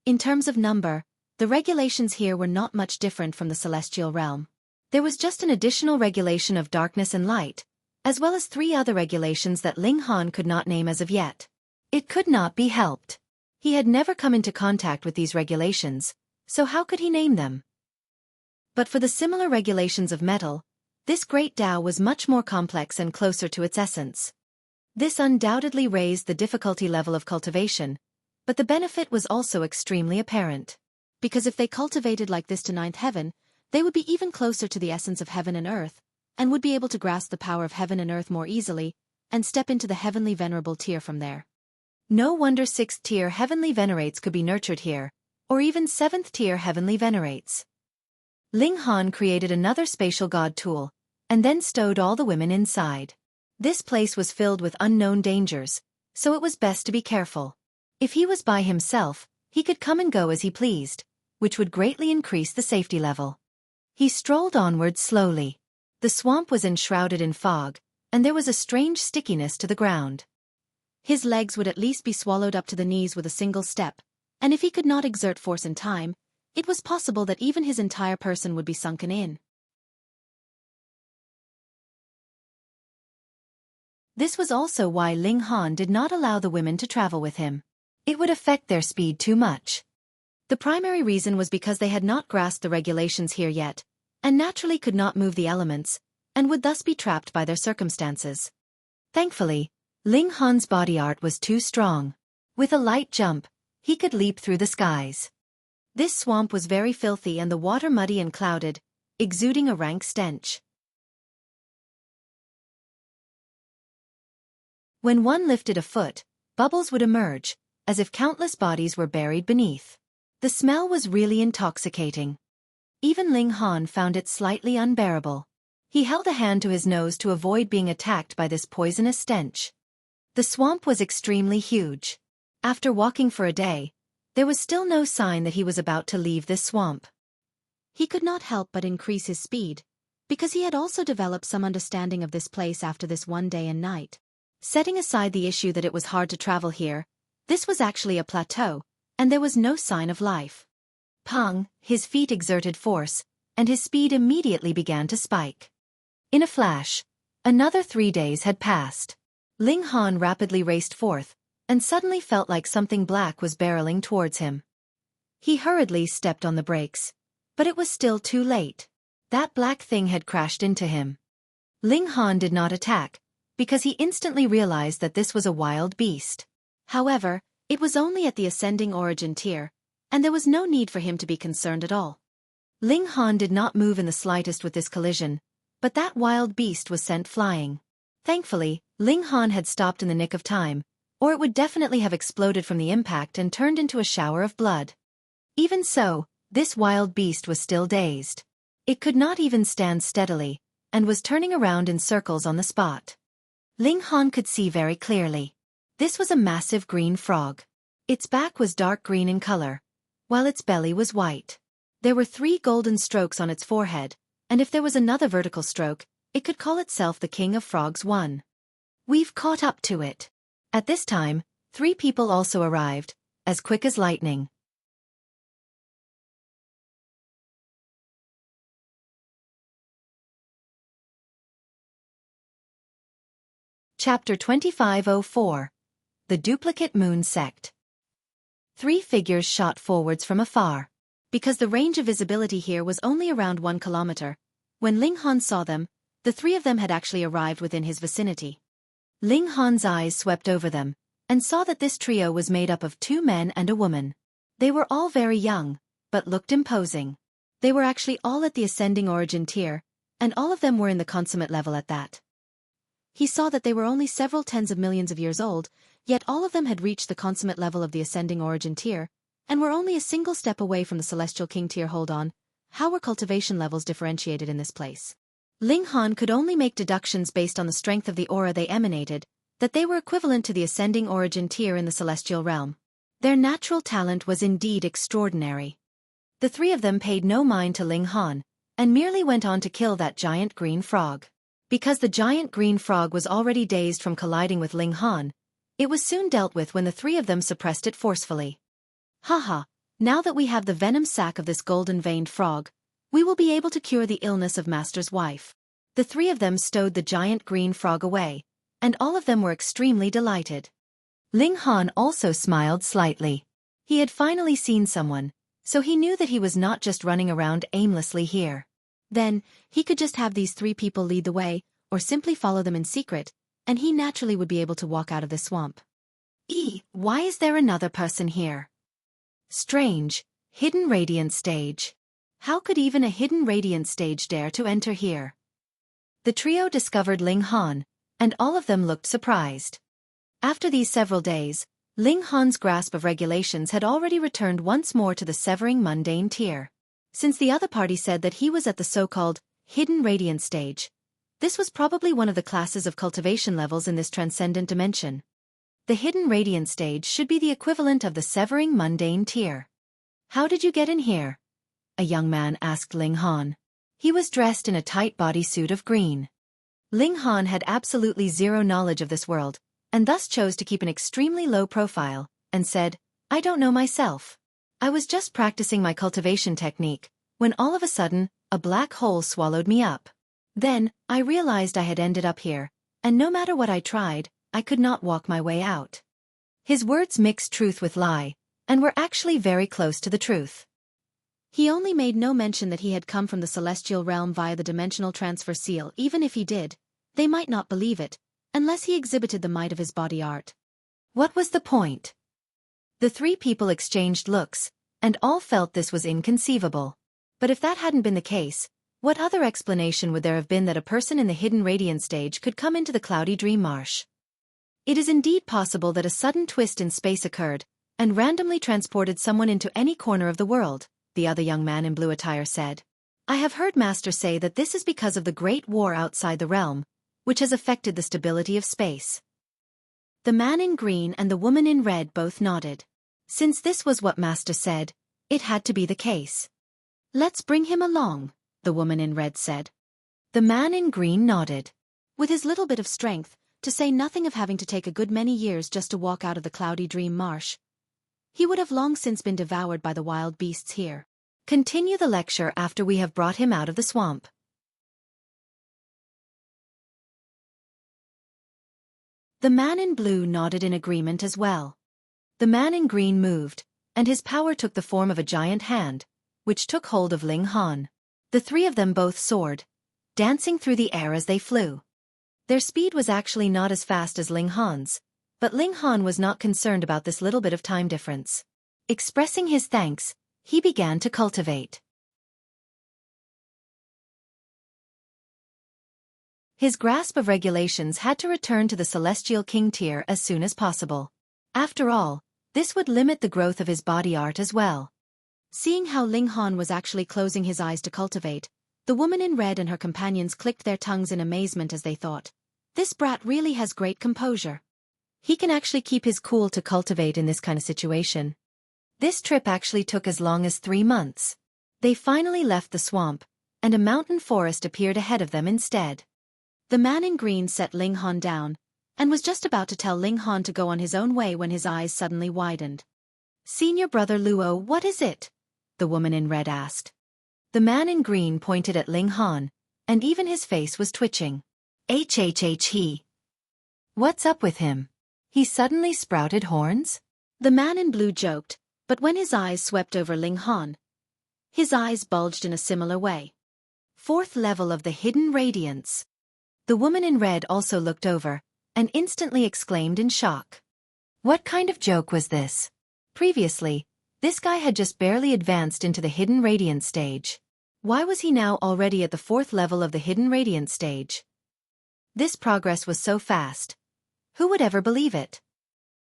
In terms of number, the regulations here were not much different from the celestial realm. There was just an additional regulation of darkness and light, as well as 3 other regulations that Ling Han could not name as of yet. It could not be helped. He had never come into contact with these regulations, so how could he name them? But for the similar regulations of metal, this great Tao was much more complex and closer to its essence. This undoubtedly raised the difficulty level of cultivation, but the benefit was also extremely apparent. Because if they cultivated like this to 9th heaven, they would be even closer to the essence of heaven and earth, and would be able to grasp the power of heaven and earth more easily, and step into the heavenly venerable tier from there. No wonder 6th tier heavenly venerates could be nurtured here, or even 7th tier heavenly venerates. Ling Han created another spatial god tool, and then stowed all the women inside. This place was filled with unknown dangers, so it was best to be careful. If he was by himself, he could come and go as he pleased, which would greatly increase the safety level. He strolled onward slowly. The swamp was enshrouded in fog, and there was a strange stickiness to the ground. His legs would at least be swallowed up to the knees with a single step, and if he could not exert force in time, it was possible that even his entire person would be sunken in. This was also why Ling Han did not allow the women to travel with him. It would affect their speed too much. The primary reason was because they had not grasped the regulations here yet, and naturally could not move the elements, and would thus be trapped by their circumstances. Thankfully, Ling Han's body art was too strong. With a light jump, he could leap through the skies. This swamp was very filthy and the water muddy and clouded, exuding a rank stench. When one lifted a foot, bubbles would emerge, as if countless bodies were buried beneath. The smell was really intoxicating. Even Ling Han found it slightly unbearable. He held a hand to his nose to avoid being attacked by this poisonous stench. The swamp was extremely huge. After walking for a day, there was still no sign that he was about to leave this swamp. he could not help but increase his speed, because he had also developed some understanding of this place after this one day and night. Setting aside the issue that it was hard to travel here, this was actually a plateau, and there was no sign of life. Pang, his feet exerted force, and his speed immediately began to spike. In a flash, another 3 days had passed. Ling Han rapidly raced forth, and suddenly felt like something black was barreling towards him. He hurriedly stepped on the brakes, but it was still too late. That black thing had crashed into him. Ling Han did not attack, because he instantly realized that this was a wild beast. However, it was only at the ascending origin tier, and there was no need for him to be concerned at all. Ling Han did not move in the slightest with this collision, but that wild beast was sent flying. Thankfully, Ling Han had stopped in the nick of time, or it would definitely have exploded from the impact and turned into a shower of blood. Even so, this wild beast was still dazed. It could not even stand steadily, and was turning around in circles on the spot. Ling Han could see very clearly. This was a massive green frog. Its back was dark green in color, while its belly was white. There were 3 golden strokes on its forehead, and if there was another vertical stroke, it could call itself the King of Frogs 1. We've caught up to it. At this time, 3 people also arrived, as quick as lightning. Chapter 2504. The Duplicate Moon Sect. 3 figures shot forwards from afar. Because the range of visibility here was only around 1 kilometer, when Ling Han saw them, the 3 of them had actually arrived within his vicinity. Ling Han's eyes swept over them, and saw that this trio was made up of 2 men and a woman. They were all very young, but looked imposing. They were actually all at the ascending origin tier, and all of them were in the consummate level at that. He saw that they were only several tens of millions of years old, yet all of them had reached the consummate level of the ascending origin tier, and were only a single step away from the Celestial King tier. Hold on, how were cultivation levels differentiated in this place? Ling Han could only make deductions based on the strength of the aura they emanated, that they were equivalent to the ascending origin tier in the celestial realm. Their natural talent was indeed extraordinary. The 3 of them paid no mind to Ling Han, and merely went on to kill that giant green frog. Because the giant green frog was already dazed from colliding with Ling Han, it was soon dealt with when the 3 of them suppressed it forcefully. Haha, now that we have the venom sac of this golden-veined frog, we will be able to cure the illness of Master's wife. The 3 of them stowed the giant green frog away, and all of them were extremely delighted. Ling Han also smiled slightly. He had finally seen someone, so he knew that he was not just running around aimlessly here. Then, he could just have these 3 people lead the way, or simply follow them in secret, and he naturally would be able to walk out of this swamp. Why is there another person here? Strange, hidden radiant stage. How could even a hidden radiant stage dare to enter here? The trio discovered Ling Han, and all of them looked surprised. After these several days, Ling Han's grasp of regulations had already returned once more to the severing mundane tier. Since the other party said that he was at the so-called hidden radiant stage, this was probably one of the classes of cultivation levels in this transcendent dimension. The hidden radiant stage should be the equivalent of the severing mundane tier. How did you get in here? A young man asked Ling Han. He was dressed in a tight bodysuit of green. Ling Han had absolutely zero knowledge of this world, and thus chose to keep an extremely low profile, and said, I don't know myself. I was just practicing my cultivation technique, when all of a sudden, a black hole swallowed me up. Then, I realized I had ended up here, and no matter what I tried, I could not walk my way out. His words mixed truth with lie, and were actually very close to the truth. He only made no mention that he had come from the celestial realm via the dimensional transfer seal. Even if he did, they might not believe it, unless he exhibited the might of his body art. What was the point? The 3 people exchanged looks, and all felt this was inconceivable. But if that hadn't been the case, what other explanation would there have been that a person in the hidden radiant stage could come into the cloudy dream marsh? It is indeed possible that a sudden twist in space occurred, and randomly transported someone into any corner of the world, the other young man in blue attire said. I have heard Master say that this is because of the great war outside the realm, which has affected the stability of space. The man in green and the woman in red both nodded. Since this was what Master said, it had to be the case. Let's bring him along, the woman in red said. The man in green nodded. With his little bit of strength, to say nothing of having to take a good many years just to walk out of the cloudy dream marsh, he would have long since been devoured by the wild beasts here. Continue the lecture after we have brought him out of the swamp. The man in blue nodded in agreement as well. The man in green moved, and his power took the form of a giant hand, which took hold of Ling Han. The three of them both soared, dancing through the air as they flew. Their speed was actually not as fast as Ling Han's, but Ling Han was not concerned about this little bit of time difference. Expressing his thanks, he began to cultivate. His grasp of regulations had to return to the Celestial King tier as soon as possible. After all, this would limit the growth of his body art as well. Seeing how Ling Han was actually closing his eyes to cultivate, the woman in red and her companions clicked their tongues in amazement as they thought, "This brat really has great composure. He can actually keep his cool to cultivate in this kind of situation." This trip actually took as long as 3 months. They finally left the swamp, and a mountain forest appeared ahead of them instead. The man in green set Ling Han down, and was just about to tell Ling Han to go on his own way when his eyes suddenly widened. "Senior brother Luo, what is it?" the woman in red asked. The man in green pointed at Ling Han, and even his face was twitching. He. What's up with him? He suddenly sprouted horns? The man in blue joked, but when his eyes swept over Ling Han, his eyes bulged in a similar way. 4th level of the hidden radiance. The woman in red also looked over, and instantly exclaimed in shock. What kind of joke was this? Previously, this guy had just barely advanced into the hidden radiance stage. Why was he now already at the 4th level of the hidden radiance stage? This progress was so fast. Who would ever believe it?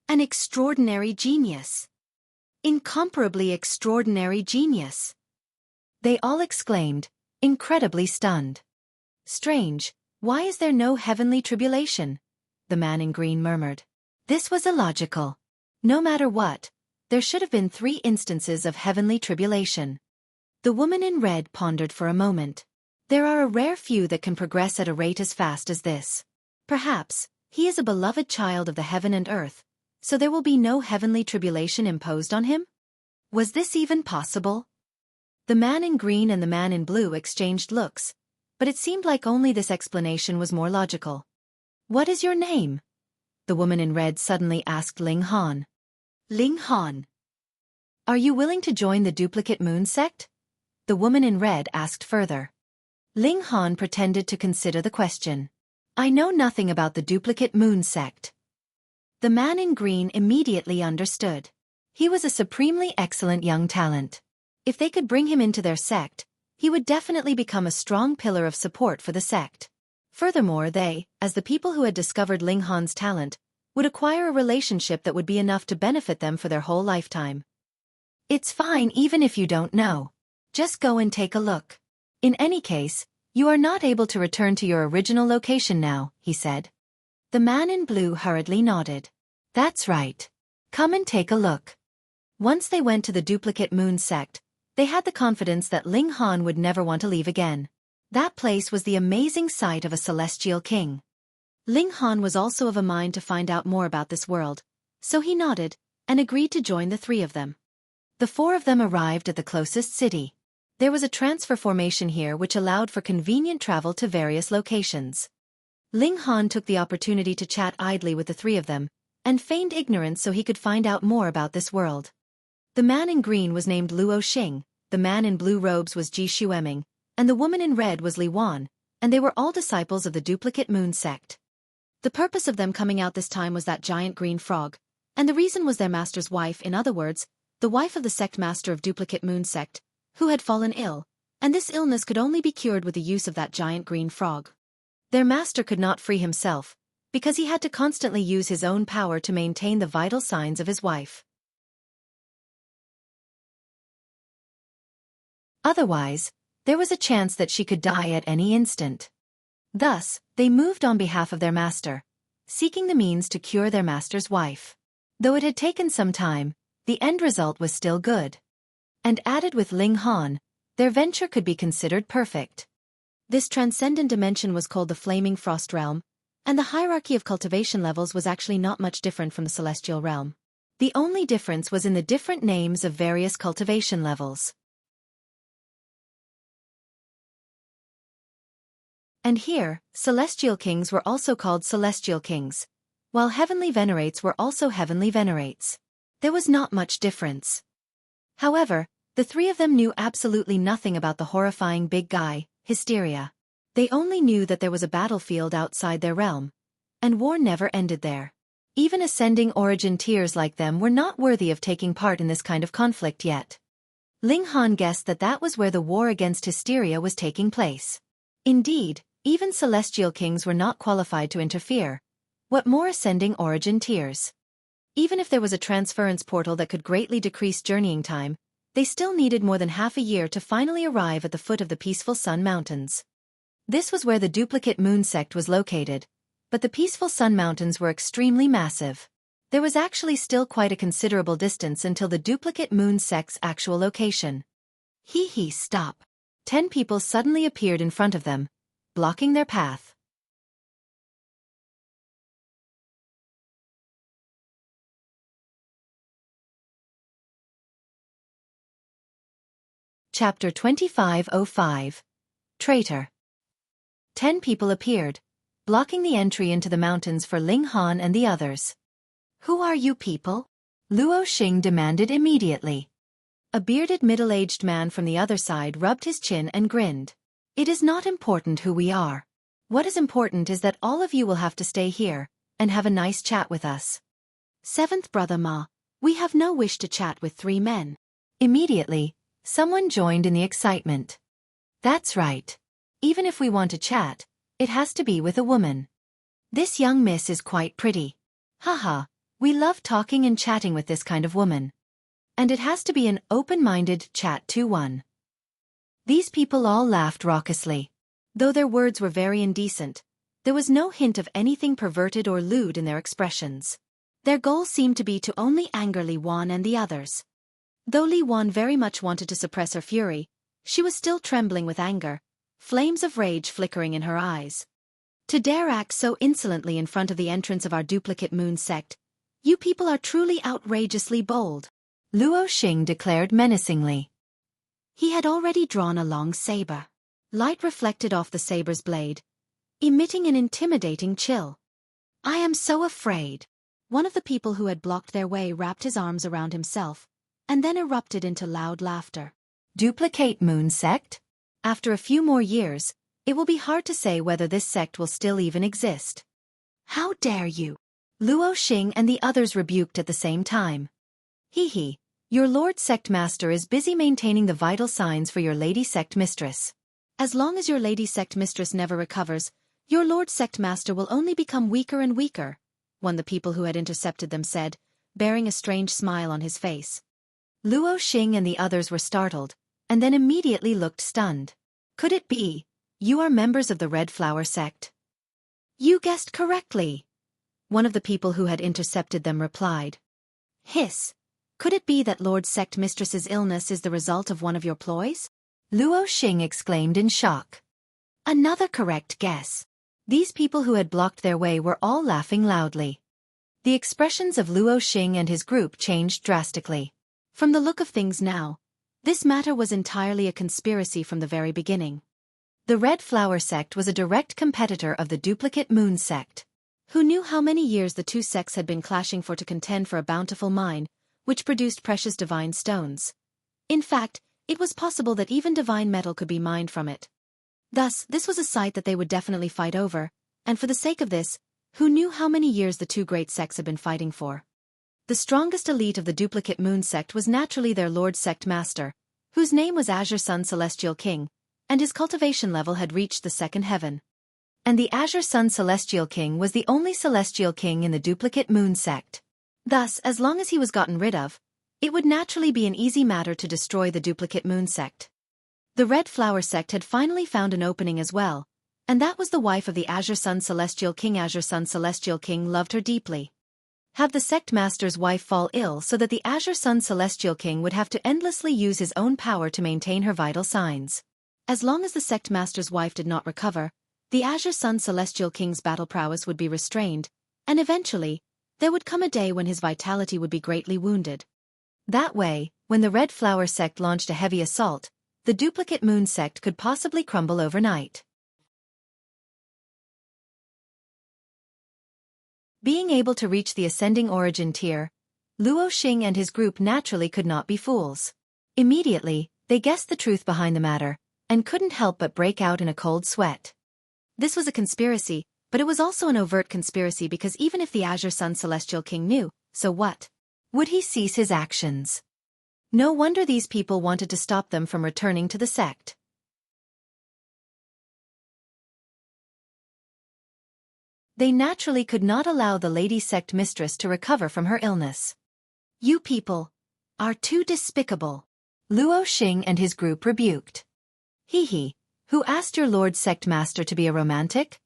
An extraordinary genius. Incomparably extraordinary genius. They all exclaimed, incredibly stunned. Strange, why is there no heavenly tribulation? The man in green murmured. This was illogical. No matter what, there should have been 3 instances of heavenly tribulation. The woman in red pondered for a moment. There are a rare few that can progress at a rate as fast as this. Perhaps, he is a beloved child of the heaven and earth, so there will be no heavenly tribulation imposed on him? Was this even possible? The man in green and the man in blue exchanged looks, but it seemed like only this explanation was more logical. What is your name? The woman in red suddenly asked Ling Han. Ling Han. Are you willing to join the duplicate moon sect? The woman in red asked further. Ling Han pretended to consider the question. I know nothing about the duplicate moon sect. The man in green immediately understood. He was a supremely excellent young talent. If they could bring him into their sect, he would definitely become a strong pillar of support for the sect. Furthermore, they, as the people who had discovered Ling Han's talent, would acquire a relationship that would be enough to benefit them for their whole lifetime. It's fine even if you don't know. Just go and take a look. In any case, you are not able to return to your original location now, he said. The man in blue hurriedly nodded. That's right. Come and take a look. Once they went to the duplicate moon sect, they had the confidence that Ling Han would never want to leave again. That place was the amazing sight of a celestial king. Ling Han was also of a mind to find out more about this world, so he nodded, and agreed to join the 3 of them. The 4 of them arrived at the closest city. There was a transfer formation here which allowed for convenient travel to various locations. Ling Han took the opportunity to chat idly with the 3 of them, and feigned ignorance so he could find out more about this world. The man in green was named Luo Xing, the man in blue robes was Ji Xueming, and the woman in red was Li Wan, and they were all disciples of the duplicate moon sect. The purpose of them coming out this time was that giant green frog, and the reason was their master's wife, in other words, the wife of the sect master of duplicate moon sect, who had fallen ill, and this illness could only be cured with the use of that giant green frog. Their master could not free himself, because he had to constantly use his own power to maintain the vital signs of his wife. Otherwise, there was a chance that she could die at any instant. Thus, they moved on behalf of their master, seeking the means to cure their master's wife. Though it had taken some time, the end result was still good. And added with Ling Han, their venture could be considered perfect. This transcendent dimension was called the Flaming Frost Realm, and the hierarchy of cultivation levels was actually not much different from the Celestial Realm. The only difference was in the different names of various cultivation levels. And here, Celestial Kings were also called Celestial Kings, while Heavenly Venerates were also Heavenly Venerates. There was not much difference. However, the three of them knew absolutely nothing about the horrifying big guy, Hysteria. They only knew that there was a battlefield outside their realm, and war never ended there. Even ascending origin tiers like them were not worthy of taking part in this kind of conflict yet. Ling Han guessed that that was where the war against Hysteria was taking place. Indeed, even Celestial Kings were not qualified to interfere. What more ascending origin tiers? Even if there was a transference portal that could greatly decrease journeying time, they still needed more than half a year to finally arrive at the foot of the Peaceful Sun Mountains. This was where the duplicate moon sect was located, but the Peaceful Sun Mountains were extremely massive. There was actually still quite a considerable distance until the duplicate moon sect's actual location. Stop. 10 people suddenly appeared in front of them, blocking their path. Chapter 2505. Traitor. 10 people appeared, blocking the entry into the mountains for Ling Han and the others. Who are you people? Luo Xing demanded immediately. A bearded middle-aged man from the other side rubbed his chin and grinned. It is not important who we are. What is important is that all of you will have to stay here and have a nice chat with us. Seventh brother Ma, we have no wish to chat with 3 men. Immediately, someone joined in the excitement. That's right. Even if we want to chat, it has to be with a woman. This young miss is quite pretty. Haha, we love talking and chatting with this kind of woman. And it has to be an open-minded chat too. One. These people all laughed raucously. Though their words were very indecent, there was no hint of anything perverted or lewd in their expressions. Their goal seemed to be to only anger Li Wan and the others. Though Li Wan very much wanted to suppress her fury, she was still trembling with anger, flames of rage flickering in her eyes. To dare act so insolently in front of the entrance of our duplicate moon sect, you people are truly outrageously bold, Luo Xing declared menacingly. He had already drawn a long saber. Light reflected off the saber's blade, emitting an intimidating chill. I am so afraid. One of the people who had blocked their way wrapped his arms around himself, and then erupted into loud laughter. Duplicate moon sect? After a few more years, it will be hard to say whether this sect will still even exist. How dare you? Luo Xing and the others rebuked at the same time. Your Lord Sect Master is busy maintaining the vital signs for your Lady Sect Mistress. As long as your Lady Sect Mistress never recovers, your Lord Sect Master will only become weaker and weaker, one of the people who had intercepted them said, bearing a strange smile on his face. Luo Xing and the others were startled, and then immediately looked stunned. Could it be? You are members of the Red Flower Sect? You guessed correctly. One of the people who had intercepted them replied. Hiss. Could it be that Lord Sect Mistress's illness is the result of one of your ploys? Luo Xing exclaimed in shock. Another correct guess. These people who had blocked their way were all laughing loudly. The expressions of Luo Xing and his group changed drastically. From the look of things now, this matter was entirely a conspiracy from the very beginning. The Red Flower Sect was a direct competitor of the Duplicate Moon Sect. Who knew how many years the two sects had been clashing to contend for a bountiful mine, which produced precious divine stones. In fact, it was possible that even divine metal could be mined from it. Thus, this was a site that they would definitely fight over, and for the sake of this, who knew how many years the two great sects had been fighting for? The strongest elite of the Duplicate Moon Sect was naturally their Lord Sect Master, whose name was Azure Sun Celestial King, and his cultivation level had reached the second heaven. And the Azure Sun Celestial King was the only Celestial King in the Duplicate Moon Sect. Thus, as long as he was gotten rid of, it would naturally be an easy matter to destroy the Duplicate Moon Sect. The Red Flower Sect had finally found an opening as well, and that was the wife of the Azure Sun Celestial King. Azure Sun Celestial King loved her deeply. Have the sect master's wife fall ill so that the Azure Sun Celestial King would have to endlessly use his own power to maintain her vital signs. As long as the sect master's wife did not recover, the Azure Sun Celestial King's battle prowess would be restrained, and eventually, there would come a day when his vitality would be greatly wounded. That way, when the Red Flower sect launched a heavy assault, the duplicate Moon sect could possibly crumble overnight. Being able to reach the ascending origin tier, Luo Xing and his group naturally could not be fools. Immediately, they guessed the truth behind the matter, and couldn't help but break out in a cold sweat. This was a conspiracy, but it was also an overt conspiracy because even if the Azure Sun Celestial King knew, so what? Would he cease his actions? No wonder these people wanted to stop them from returning to the sect. They naturally could not allow the lady sect mistress to recover from her illness. You people are too despicable, Luo Xing and his group rebuked. He, who asked your lord sect master to be a romantic?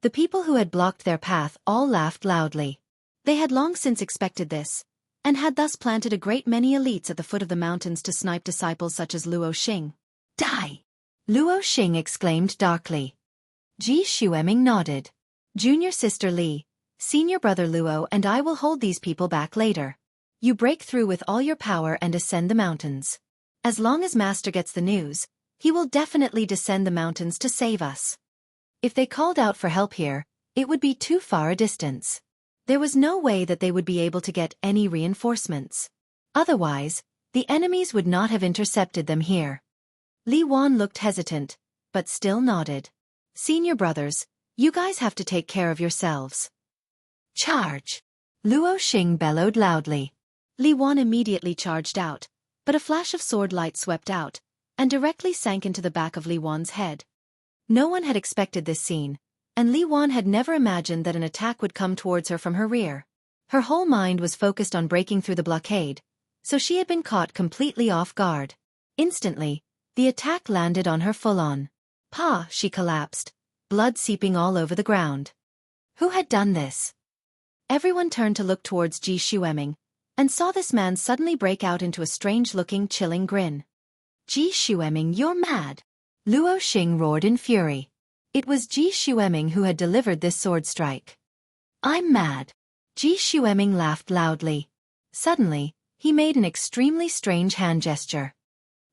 The people who had blocked their path all laughed loudly. They had long since expected this, and had thus planted a great many elites at the foot of the mountains to snipe disciples such as Luo Xing. Die! Luo Xing exclaimed darkly. Ji Xueming nodded. Junior sister Li, senior brother Luo and I will hold these people back later. You break through with all your power and ascend the mountains. As long as Master gets the news, he will definitely descend the mountains to save us. If they called out for help here, it would be too far a distance. There was no way that they would be able to get any reinforcements. Otherwise, the enemies would not have intercepted them here. Li Wan looked hesitant, but still nodded. Senior brothers, you guys have to take care of yourselves. Charge! Luo Xing bellowed loudly. Li Wan immediately charged out, but a flash of sword light swept out, and directly sank into the back of Li Wan's head. No one had expected this scene, and Li Wan had never imagined that an attack would come towards her from her rear. Her whole mind was focused on breaking through the blockade, so she had been caught completely off guard. Instantly, the attack landed on her full-on. Pa! She collapsed, blood seeping all over the ground. Who had done this? Everyone turned to look towards Ji Xueming, and saw this man suddenly break out into a strange-looking, chilling grin. Ji Xueming, you're mad! Luo Xing roared in fury. It was Ji Xueming who had delivered this sword strike. I'm mad. Ji Xueming laughed loudly. Suddenly, he made an extremely strange hand gesture.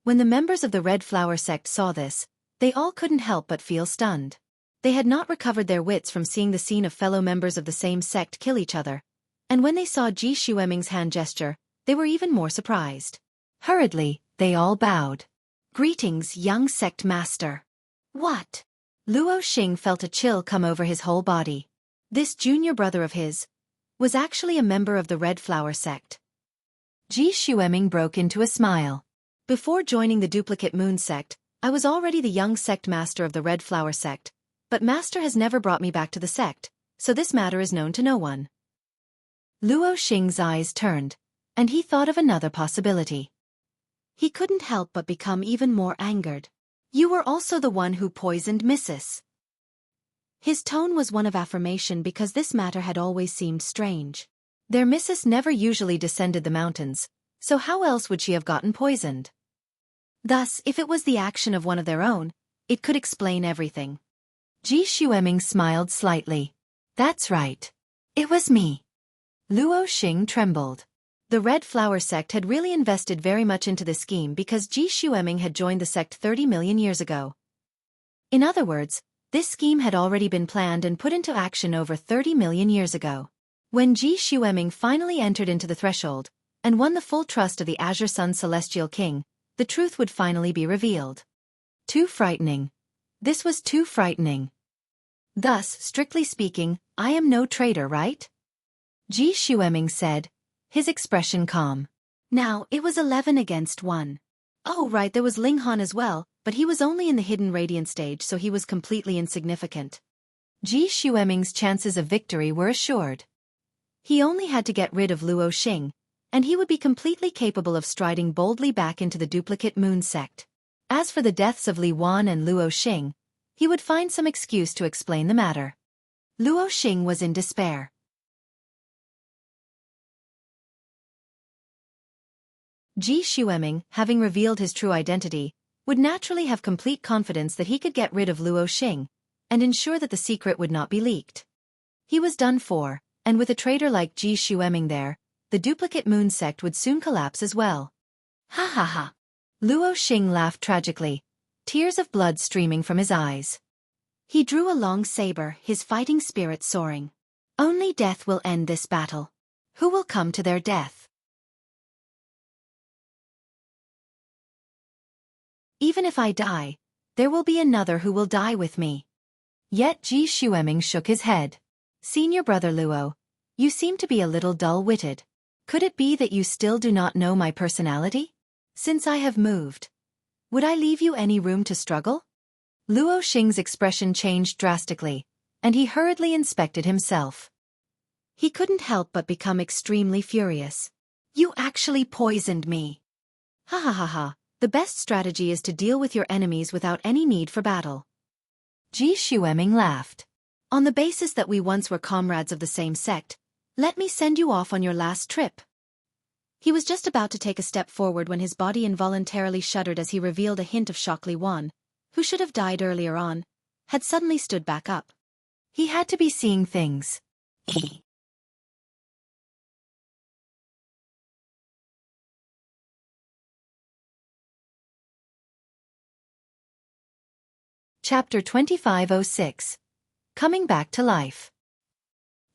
When the members of the Red Flower sect saw this, they all couldn't help but feel stunned. They had not recovered their wits from seeing the scene of fellow members of the same sect kill each other, and when they saw Ji Xueming's hand gesture, they were even more surprised. Hurriedly, they all bowed. Greetings, young sect master. What? Luo Xing felt a chill come over his whole body. This junior brother of his was actually a member of the Red Flower sect. Ji Xueming broke into a smile. Before joining the duplicate Moon sect, I was already the young sect master of the Red Flower sect, but Master has never brought me back to the sect, so this matter is known to no one. Luo Xing's eyes turned, and he thought of another possibility. He couldn't help but become even more angered. You were also the one who poisoned Mrs. His tone was one of affirmation because this matter had always seemed strange. Their Mrs. never usually descended the mountains, so how else would she have gotten poisoned? Thus, if it was the action of one of their own, it could explain everything. Ji Xueming smiled slightly. That's right. It was me. Luo Xing trembled. The Red Flower sect had really invested very much into this scheme because Ji Xueming had joined the sect 30 million years ago. In other words, this scheme had already been planned and put into action over 30 million years ago. When Ji Xueming finally entered into the threshold, and won the full trust of the Azure Sun Celestial King, the truth would finally be revealed. Too frightening. This was too frightening. Thus, strictly speaking, I am no traitor, right? Ji Xueming said, his expression calm. Now, it was 11 against 1. Oh right, there was Ling Han as well, but he was only in the hidden radiant stage so he was completely insignificant. Ji Xueming's chances of victory were assured. He only had to get rid of Luo Xing, and he would be completely capable of striding boldly back into the duplicate Moon sect. As for the deaths of Li Wan and Luo Xing, he would find some excuse to explain the matter. Luo Xing was in despair. Ji Xueming, having revealed his true identity, would naturally have complete confidence that he could get rid of Luo Xing and ensure that the secret would not be leaked. He was done for, and with a traitor like Ji Xueming there, the duplicate moon sect would soon collapse as well. Ha ha ha. Luo Xing laughed tragically, tears of blood streaming from his eyes. He drew a long saber, his fighting spirit soaring. Only death will end this battle. Who will come to their death? Even if I die, there will be another who will die with me. Yet Ji Xueming shook his head. Senior brother Luo, you seem to be a little dull-witted. Could it be that you still do not know my personality? Since I have moved, would I leave you any room to struggle? Luo Xing's expression changed drastically, and he hurriedly inspected himself. He couldn't help but become extremely furious. You actually poisoned me. Ha ha ha ha, the best strategy is to deal with your enemies without any need for battle. Ji Xueming laughed. On the basis that we once were comrades of the same sect, let me send you off on your last trip. He was just about to take a step forward when his body involuntarily shuddered as he revealed a hint of shock. Li Wan, who should have died earlier on, had suddenly stood back up. He had to be seeing things. Chapter 2506. Coming Back to Life.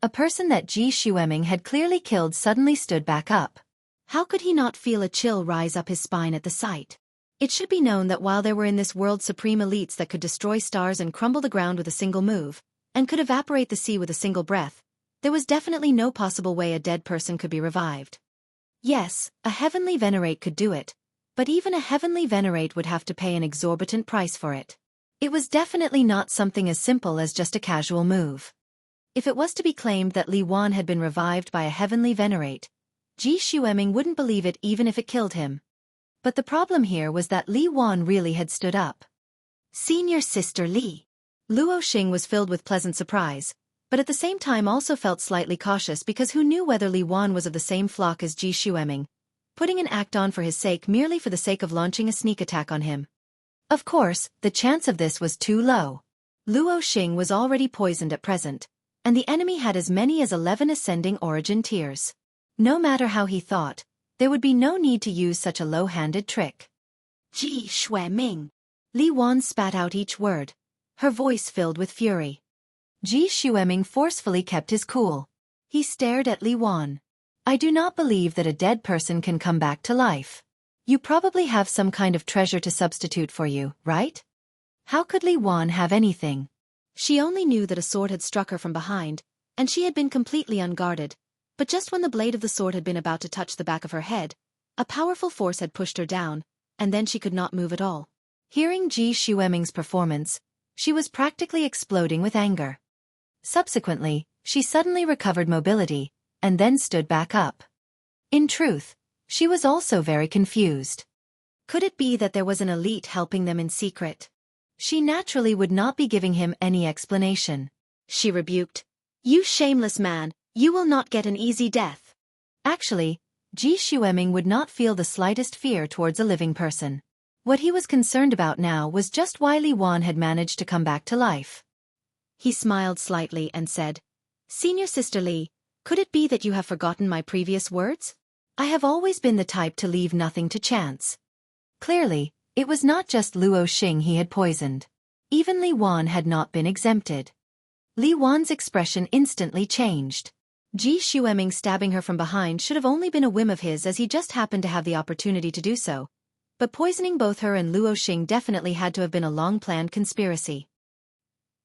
A person that Ji Xueming had clearly killed suddenly stood back up. How could he not feel a chill rise up his spine at the sight? It should be known that while there were in this world supreme elites that could destroy stars and crumble the ground with a single move, and could evaporate the sea with a single breath, there was definitely no possible way a dead person could be revived. Yes, a heavenly venerate could do it, but even a heavenly venerate would have to pay an exorbitant price for it. It was definitely not something as simple as just a casual move. If it was to be claimed that Li Wan had been revived by a heavenly venerate, Ji Xueming wouldn't believe it even if it killed him. But the problem here was that Li Wan really had stood up. Senior Sister Li. Luo Xing was filled with pleasant surprise, but at the same time also felt slightly cautious because who knew whether Li Wan was of the same flock as Ji Xueming, putting an act on for his sake merely for the sake of launching a sneak attack on him. Of course, the chance of this was too low. Luo Xing was already poisoned at present, and the enemy had as many as 11 ascending origin tiers. No matter how he thought, there would be no need to use such a low-handed trick. Ji Xueming. Li Wan spat out each word, her voice filled with fury. Ji Xueming forcefully kept his cool. He stared at Li Wan. I do not believe that a dead person can come back to life. You probably have some kind of treasure to substitute for you, right? How could Li Wan have anything? She only knew that a sword had struck her from behind, and she had been completely unguarded. But just when the blade of the sword had been about to touch the back of her head, a powerful force had pushed her down, and then she could not move at all. Hearing Ji Xueming's performance, she was practically exploding with anger. Subsequently, she suddenly recovered mobility, and then stood back up. In truth, she was also very confused. Could it be that there was an elite helping them in secret? She naturally would not be giving him any explanation. She rebuked, "You shameless man! You will not get an easy death." Actually, Ji Xueming would not feel the slightest fear towards a living person. What he was concerned about now was just why Li Wan had managed to come back to life. He smiled slightly and said, "Senior Sister Li, could it be that you have forgotten my previous words? I have always been the type to leave nothing to chance." Clearly, it was not just Luo Xing he had poisoned. Even Li Wan had not been exempted. Li Wan's expression instantly changed. Ji Xueming stabbing her from behind should have only been a whim of his as he just happened to have the opportunity to do so. But poisoning both her and Luo Xing definitely had to have been a long-planned conspiracy.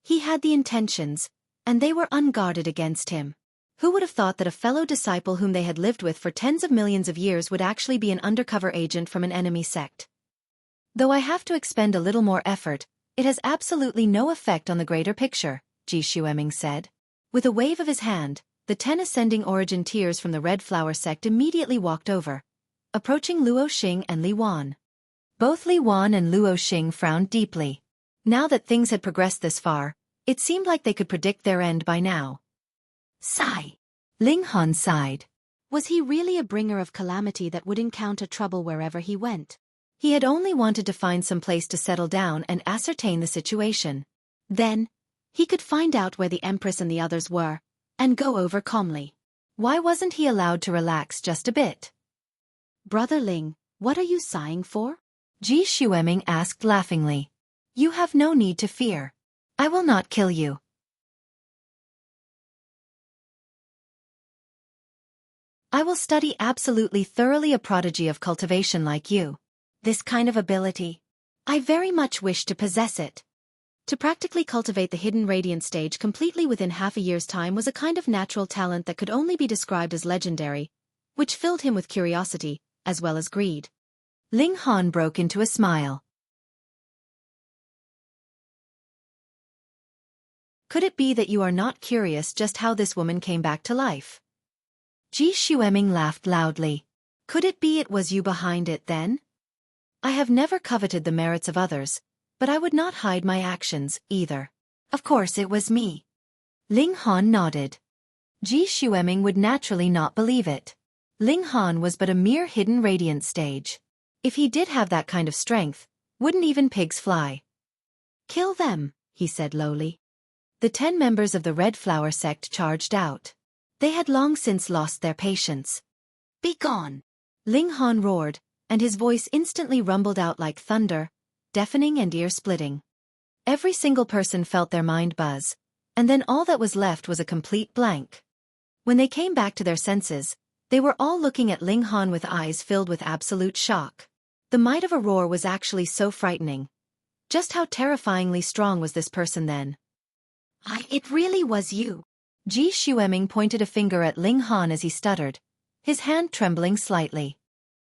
He had the intentions, and they were unguarded against him. Who would have thought that a fellow disciple whom they had lived with for tens of millions of years would actually be an undercover agent from an enemy sect? Though I have to expend a little more effort, it has absolutely no effect on the greater picture, Ji Xueming said. With a wave of his hand, the 10 ascending origin tiers from the Red Flower sect immediately walked over, approaching Luo Xing and Li Wan. Both Li Wan and Luo Xing frowned deeply. Now that things had progressed this far, it seemed like they could predict their end by now. Sigh. Ling Han sighed. Was he really a bringer of calamity that would encounter trouble wherever he went? He had only wanted to find some place to settle down and ascertain the situation. Then, he could find out where the Empress and the others were, and go over calmly. Why wasn't he allowed to relax just a bit? Brother Ling, what are you sighing for? Ji Xueming asked laughingly. You have no need to fear. I will not kill you. I will study absolutely thoroughly a prodigy of cultivation like you. This kind of ability. I very much wish to possess it. To practically cultivate the hidden radiant stage completely within half a year's time was a kind of natural talent that could only be described as legendary, which filled him with curiosity, as well as greed. Ling Han broke into a smile. Could it be that you are not curious just how this woman came back to life? Ji Xueming laughed loudly. Could it be it was you behind it then? I have never coveted the merits of others, but I would not hide my actions, either. Of course it was me. Ling Han nodded. Ji Xueming would naturally not believe it. Ling Han was but a mere hidden radiant stage. If he did have that kind of strength, wouldn't even pigs fly? Kill them, he said lowly. The 10 members of the Red Flower sect charged out. They had long since lost their patience. Be gone! Ling Han roared, and his voice instantly rumbled out like thunder, deafening and ear-splitting. Every single person felt their mind buzz, and then all that was left was a complete blank. When they came back to their senses, they were all looking at Ling Han with eyes filled with absolute shock. The might of a roar was actually so frightening. Just how terrifyingly strong was this person then? It really was you. Ji Xueming pointed a finger at Ling Han as he stuttered, his hand trembling slightly.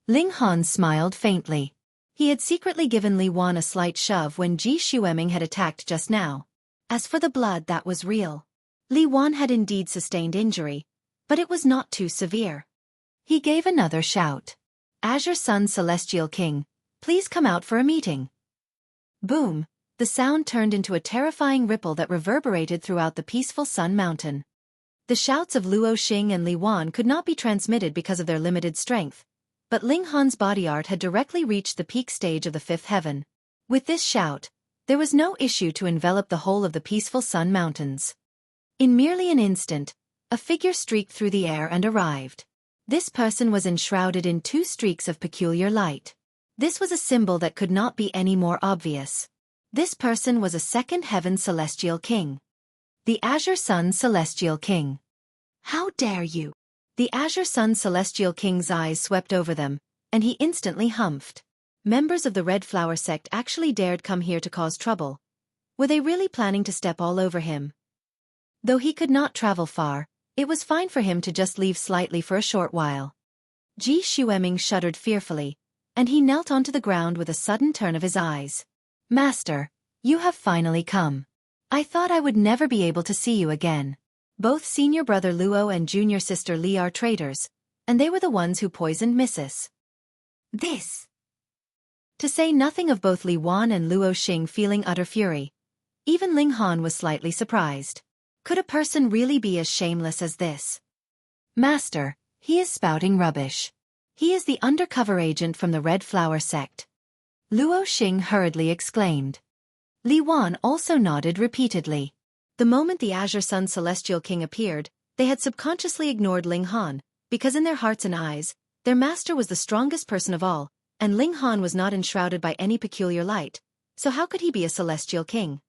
Ling Han smiled faintly. He had secretly given Li Wan a slight shove when Ji Xueming had attacked just now. As for the blood, that was real. Li Wan had indeed sustained injury, but it was not too severe. He gave another shout. Azure Sun Celestial King, please come out for a meeting. Boom! The sound turned into a terrifying ripple that reverberated throughout the peaceful Sun Mountain. The shouts of Luo Xing and Li Wan could not be transmitted because of their limited strength, but Ling Han's body art had directly reached the peak stage of the 5th heaven. With this shout, there was no issue to envelop the whole of the peaceful Sun Mountains. In merely an instant, a figure streaked through the air and arrived. This person was enshrouded in 2 streaks of peculiar light. This was a symbol that could not be any more obvious. This person was a 2nd heaven celestial king. The Azure Sun Celestial King. How dare you? The Azure Sun Celestial King's eyes swept over them, and he instantly humphed. Members of the Red Flower sect actually dared come here to cause trouble. Were they really planning to step all over him? Though he could not travel far, it was fine for him to just leave slightly for a short while. Ji Xueming shuddered fearfully, and he knelt onto the ground with a sudden turn of his eyes. Master, you have finally come. I thought I would never be able to see you again. Both senior brother Luo and junior sister Li are traitors, and they were the ones who poisoned Mrs. This. To say nothing of both Li Wan and Luo Xing feeling utter fury. Even Ling Han was slightly surprised. Could a person really be as shameless as this? Master, he is spouting rubbish. He is the undercover agent from the Red Flower sect. Luo Xing hurriedly exclaimed. Li Wan also nodded repeatedly. The moment the Azure Sun Celestial King appeared, they had subconsciously ignored Ling Han, because in their hearts and eyes, their master was the strongest person of all, and Ling Han was not enshrouded by any peculiar light, so how could he be a celestial king?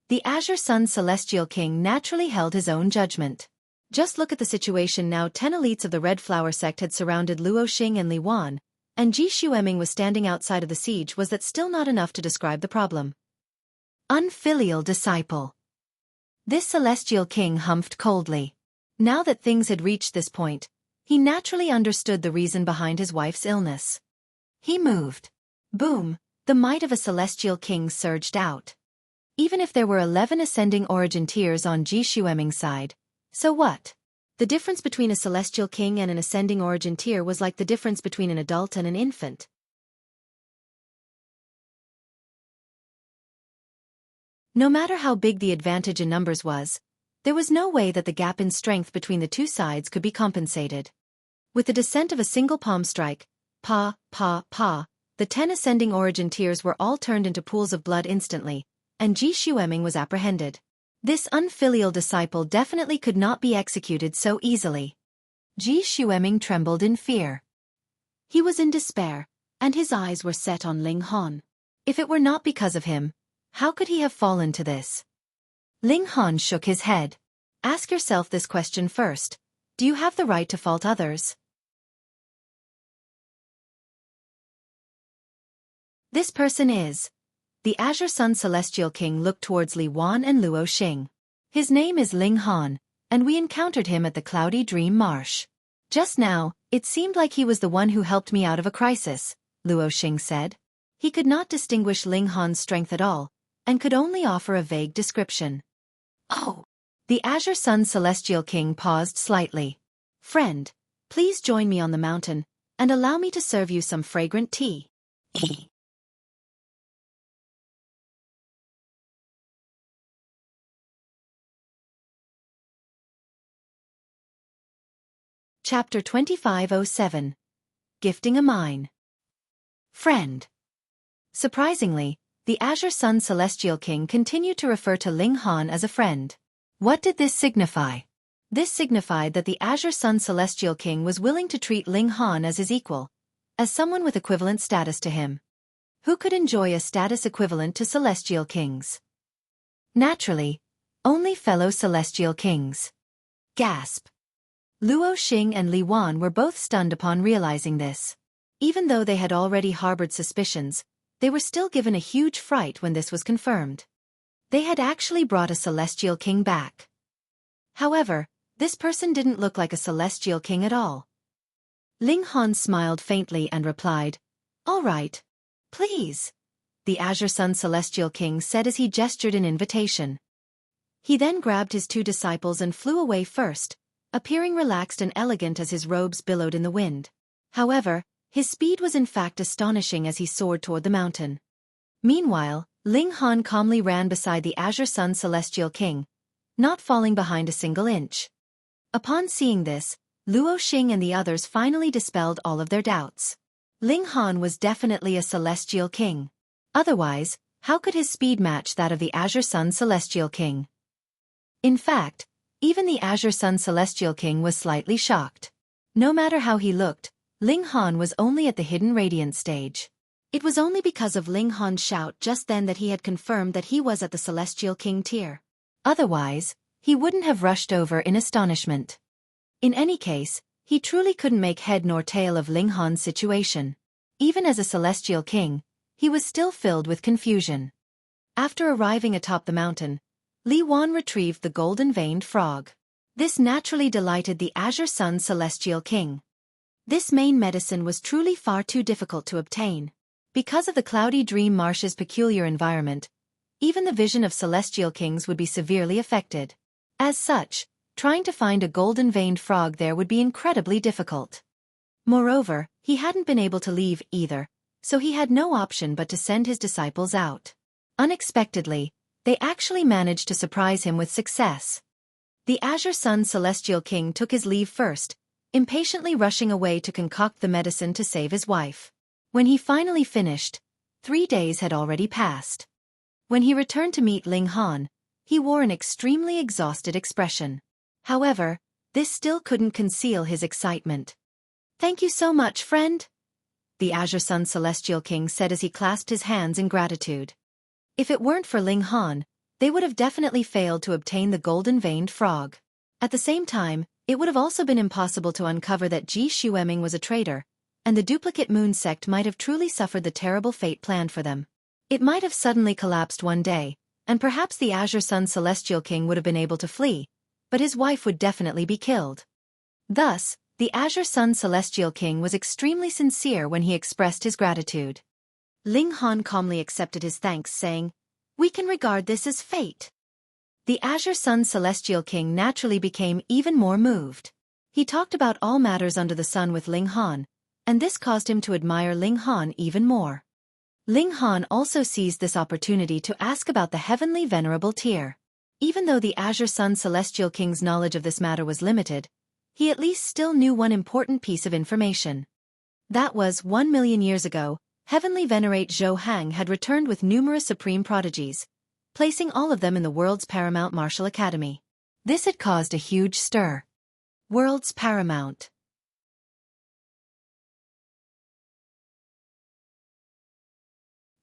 The Azure Sun Celestial King naturally held his own judgment. Just look at the situation now. 10 elites of the Red Flower sect had surrounded Luo Xing and Li Wan, and Ji Xueming was standing outside of the siege. Was that still not enough to describe the problem? Unfilial disciple. This celestial king humphed coldly. Now that things had reached this point, he naturally understood the reason behind his wife's illness. He moved. Boom! The might of a celestial king surged out. Even if there were 11 ascending origin tiers on Ji Xueming's side, so what? The difference between a celestial king and an ascending origin tier was like the difference between an adult and an infant. No matter how big the advantage in numbers was, there was no way that the gap in strength between the two sides could be compensated. With the descent of a single palm strike, pa, pa, pa, the 10 ascending origin tiers were all turned into pools of blood instantly, and Ji Xueming was apprehended. This unfilial disciple definitely could not be executed so easily. Ji Xueming trembled in fear. He was in despair, and his eyes were set on Ling Han. If it were not because of him, how could he have fallen to this? Ling Han shook his head. Ask yourself this question first. Do you have the right to fault others? This person is. The Azure Sun Celestial King looked towards Li Wan and Luo Xing. His name is Ling Han, and we encountered him at the Cloudy Dream Marsh. Just now, it seemed like he was the one who helped me out of a crisis, Luo Xing said. He could not distinguish Ling Han's strength at all, and could only offer a vague description. Oh! The Azure Sun Celestial King paused slightly. Friend, please join me on the mountain, and allow me to serve you some fragrant tea. Chapter 2507. Gifting a Mine. Friend. Surprisingly, the Azure Sun Celestial King continued to refer to Ling Han as a friend. What did this signify? This signified that the Azure Sun Celestial King was willing to treat Ling Han as his equal, as someone with equivalent status to him. Who could enjoy a status equivalent to Celestial Kings? Naturally, only fellow Celestial Kings. Gasp. Luo Xing and Li Wan were both stunned upon realizing this. Even though they had already harbored suspicions, they were still given a huge fright when this was confirmed. They had actually brought a Celestial King back. However, this person didn't look like a Celestial King at all. Ling Han smiled faintly and replied, All right. Please. The Azure Sun Celestial King said as he gestured an invitation. He then grabbed his 2 disciples and flew away first, appearing relaxed and elegant as his robes billowed in the wind. However, his speed was in fact astonishing as he soared toward the mountain. Meanwhile, Ling Han calmly ran beside the Azure Sun Celestial King, not falling behind a single inch. Upon seeing this, Luo Xing and the others finally dispelled all of their doubts. Ling Han was definitely a Celestial King. Otherwise, how could his speed match that of the Azure Sun Celestial King? In fact, even the Azure Sun Celestial King was slightly shocked. No matter how he looked, Ling Han was only at the hidden radiant stage. It was only because of Ling Han's shout just then that he had confirmed that he was at the Celestial King tier. Otherwise, he wouldn't have rushed over in astonishment. In any case, he truly couldn't make head nor tail of Ling Han's situation. Even as a Celestial King, he was still filled with confusion. After arriving atop the mountain, Li Wan retrieved the golden-veined frog. This naturally delighted the Azure Sun Celestial King. This main medicine was truly far too difficult to obtain. Because of the Cloudy Dream Marsh's peculiar environment, even the vision of Celestial Kings would be severely affected. As such, trying to find a golden-veined frog there would be incredibly difficult. Moreover, he hadn't been able to leave either, so he had no option but to send his disciples out. Unexpectedly, they actually managed to surprise him with success. The Azure Sun Celestial King took his leave first, impatiently rushing away to concoct the medicine to save his wife. When he finally finished, 3 days had already passed. When he returned to meet Ling Han, he wore an extremely exhausted expression. However, this still couldn't conceal his excitement. Thank you so much, friend, the Azure Sun Celestial King said as he clasped his hands in gratitude. If it weren't for Ling Han, they would have definitely failed to obtain the golden-veined frog. At the same time, it would have also been impossible to uncover that Ji Xueming was a traitor, and the duplicate moon sect might have truly suffered the terrible fate planned for them. It might have suddenly collapsed one day, and perhaps the Azure Sun Celestial King would have been able to flee, but his wife would definitely be killed. Thus, the Azure Sun Celestial King was extremely sincere when he expressed his gratitude. Ling Han calmly accepted his thanks, saying, "We can regard this as fate." The Azure Sun Celestial King naturally became even more moved. He talked about all matters under the sun with Ling Han, and this caused him to admire Ling Han even more. Ling Han also seized this opportunity to ask about the Heavenly Venerable tier. Even though the Azure Sun Celestial King's knowledge of this matter was limited, he at least still knew one important piece of information. That was, 1,000,000 years ago, Heavenly Venerate Zhou Hang had returned with numerous supreme prodigies, placing all of them in the world's paramount martial academy. This had caused a huge stir. World's paramount.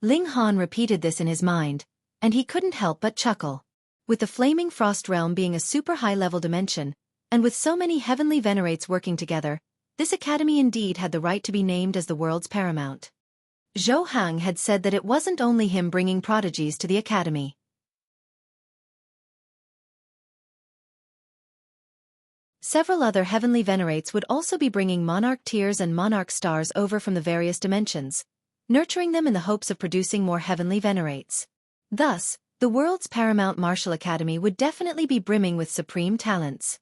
Ling Han repeated this in his mind, and he couldn't help but chuckle. With the Flaming Frost Realm being a super high-level dimension, and with so many heavenly venerates working together, this academy indeed had the right to be named as the world's paramount. Zhou Hang had said that it wasn't only him bringing prodigies to the academy. Several other heavenly venerates would also be bringing monarch tears and monarch stars over from the various dimensions, nurturing them in the hopes of producing more heavenly venerates. Thus, the world's paramount martial academy would definitely be brimming with supreme talents.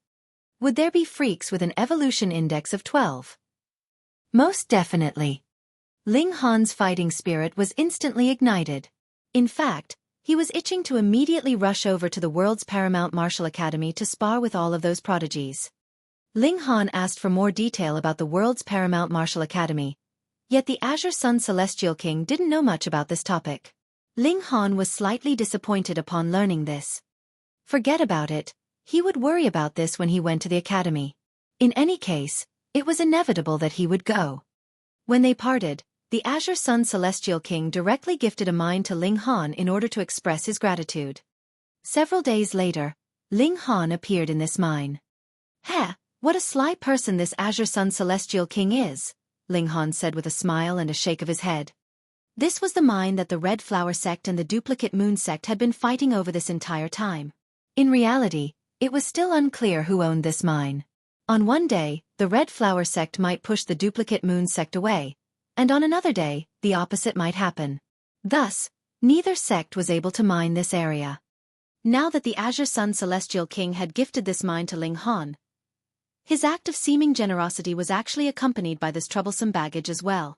Would there be freaks with an evolution index of 12? Most definitely. Ling Han's fighting spirit was instantly ignited. In fact, he was itching to immediately rush over to the world's paramount martial academy to spar with all of those prodigies. Ling Han asked for more detail about the world's paramount martial academy, yet the Azure Sun Celestial King didn't know much about this topic. Ling Han was slightly disappointed upon learning this. Forget about it, he would worry about this when he went to the academy. In any case, it was inevitable that he would go. When they parted, the Azure Sun Celestial King directly gifted a mine to Ling Han in order to express his gratitude. Several days later, Ling Han appeared in this mine. "Heh, what a sly person this Azure Sun Celestial King is," Ling Han said with a smile and a shake of his head. This was the mine that the Red Flower Sect and the Duplicate Moon Sect had been fighting over this entire time. In reality, it was still unclear who owned this mine. On one day, the Red Flower Sect might push the Duplicate Moon Sect away, and on another day, the opposite might happen. Thus, neither sect was able to mine this area. Now that the Azure Sun Celestial King had gifted this mine to Ling Han, his act of seeming generosity was actually accompanied by this troublesome baggage as well.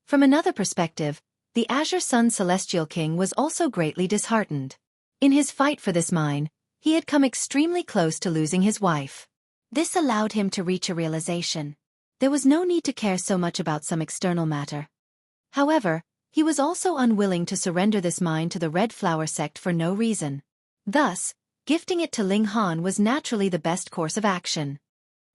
From another perspective, the Azure Sun Celestial King was also greatly disheartened. In his fight for this mine, he had come extremely close to losing his wife. This allowed him to reach a realization. There was no need to care so much about some external matter. However, he was also unwilling to surrender this mine to the Red Flower Sect for no reason. Thus, gifting it to Ling Han was naturally the best course of action.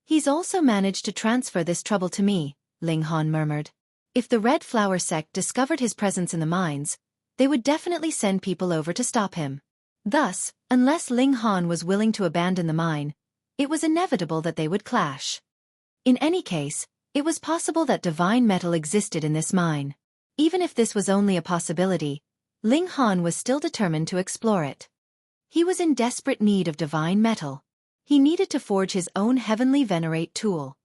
"He's also managed to transfer this trouble to me," Ling Han murmured. If the Red Flower Sect discovered his presence in the mines, they would definitely send people over to stop him. Thus, unless Ling Han was willing to abandon the mine, it was inevitable that they would clash. In any case, it was possible that divine metal existed in this mine. Even if this was only a possibility, Ling Han was still determined to explore it. He was in desperate need of divine metal. He needed to forge his own heavenly venerate tool.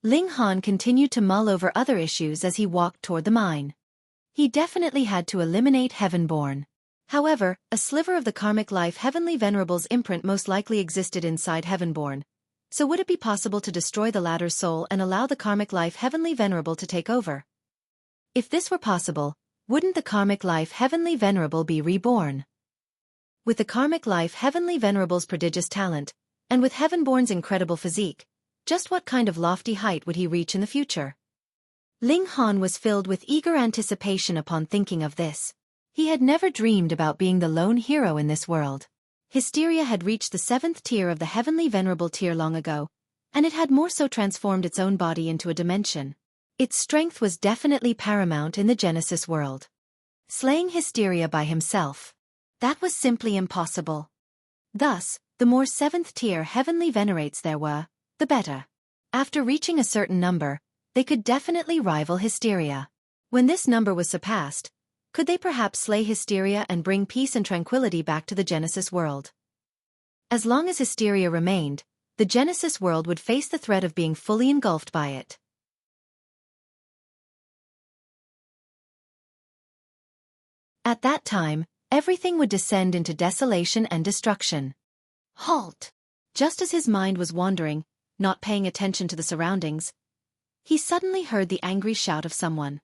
Ling Han continued to mull over other issues as he walked toward the mine. He definitely had to eliminate Heavenborn. However, a sliver of the karmic life Heavenly Venerable's imprint most likely existed inside Heavenborn. So would it be possible to destroy the latter's soul and allow the karmic life Heavenly Venerable to take over? If this were possible, wouldn't the karmic life Heavenly Venerable be reborn? With the karmic life Heavenly Venerable's prodigious talent, and with Heavenborn's incredible physique, just what kind of lofty height would he reach in the future? Ling Han was filled with eager anticipation upon thinking of this. He had never dreamed about being the lone hero in this world. Hysteria had reached the 7th tier of the Heavenly Venerable tier long ago, and it had more so transformed its own body into a dimension. Its strength was definitely paramount in the Genesis world. Slaying Hysteria by himself, that was simply impossible. Thus, the more 7th tier Heavenly Venerates there were, the better. After reaching a certain number, they could definitely rival Hysteria. When this number was surpassed, could they perhaps slay Hysteria and bring peace and tranquility back to the Genesis world? As long as Hysteria remained, the Genesis world would face the threat of being fully engulfed by it. At that time, everything would descend into desolation and destruction. Halt! Just as his mind was wandering, not paying attention to the surroundings, he suddenly heard the angry shout of someone.